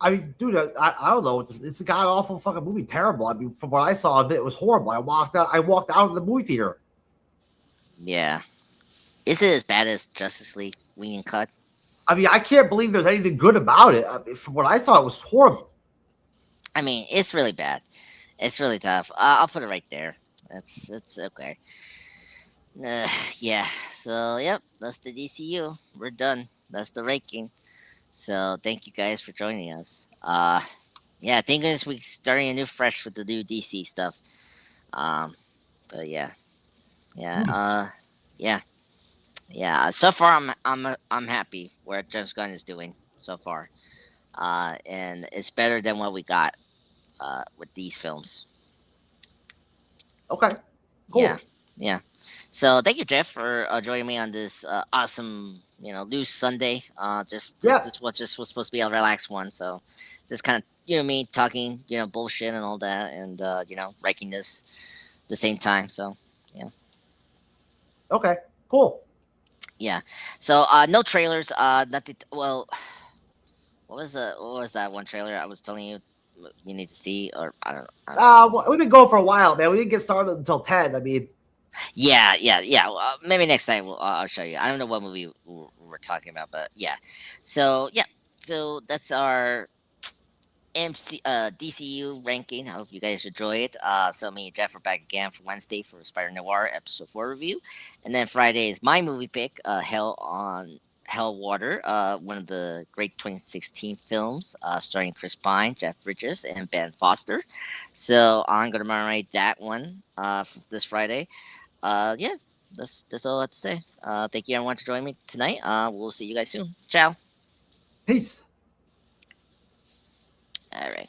I mean, dude, I don't know. It's a god awful fucking movie. Terrible. I mean, from what I saw of it, it was horrible. I walked out. I walked out of the movie theater. Yeah. Is it as bad as Justice League Wing and Cut? I mean, I can't believe there's anything good about it. I mean, from what I saw, it was horrible. I mean, it's really bad. It's really tough. I'll put it right there. It's okay. Yeah. So yep, that's the DCU. We're done. That's the ranking. So thank you guys for joining us. Yeah, thank goodness we're starting a new fresh with the new DC stuff. Um, but yeah, yeah, Hmm. yeah, yeah. So far, I'm happy where James Gunn is doing so far. And it's better than what we got with these films. Okay, Yeah, cool. yeah. So thank you, Jeff, for joining me on this awesome, loose Sunday. Yeah. This was supposed to be a relaxed one. So just kind of me talking bullshit and all that, and writing this at the same time. So yeah, Okay, cool. yeah. So no trailers. Nothing. Well, what was that one trailer I was telling you you need to see, or I don't know. We've been going for a while, man. We didn't get started until 10. I mean, Yeah, yeah, yeah. Well, maybe next time I'll show you. I don't know what movie we're talking about, but yeah. So yeah, so that's our DCU ranking. I hope you guys enjoy it. So me and Jeff are back again for Wednesday for Spider Noir episode 4 review, and then Friday is my movie pick, Hell Water, one of the great 2016 films, starring Chris Pine, Jeff Bridges, and Ben Foster. So I'm gonna moderate that one for this Friday. Yeah, that's all I have to say. Thank you everyone for joining me tonight. We'll see you guys soon. Ciao. peace. All right.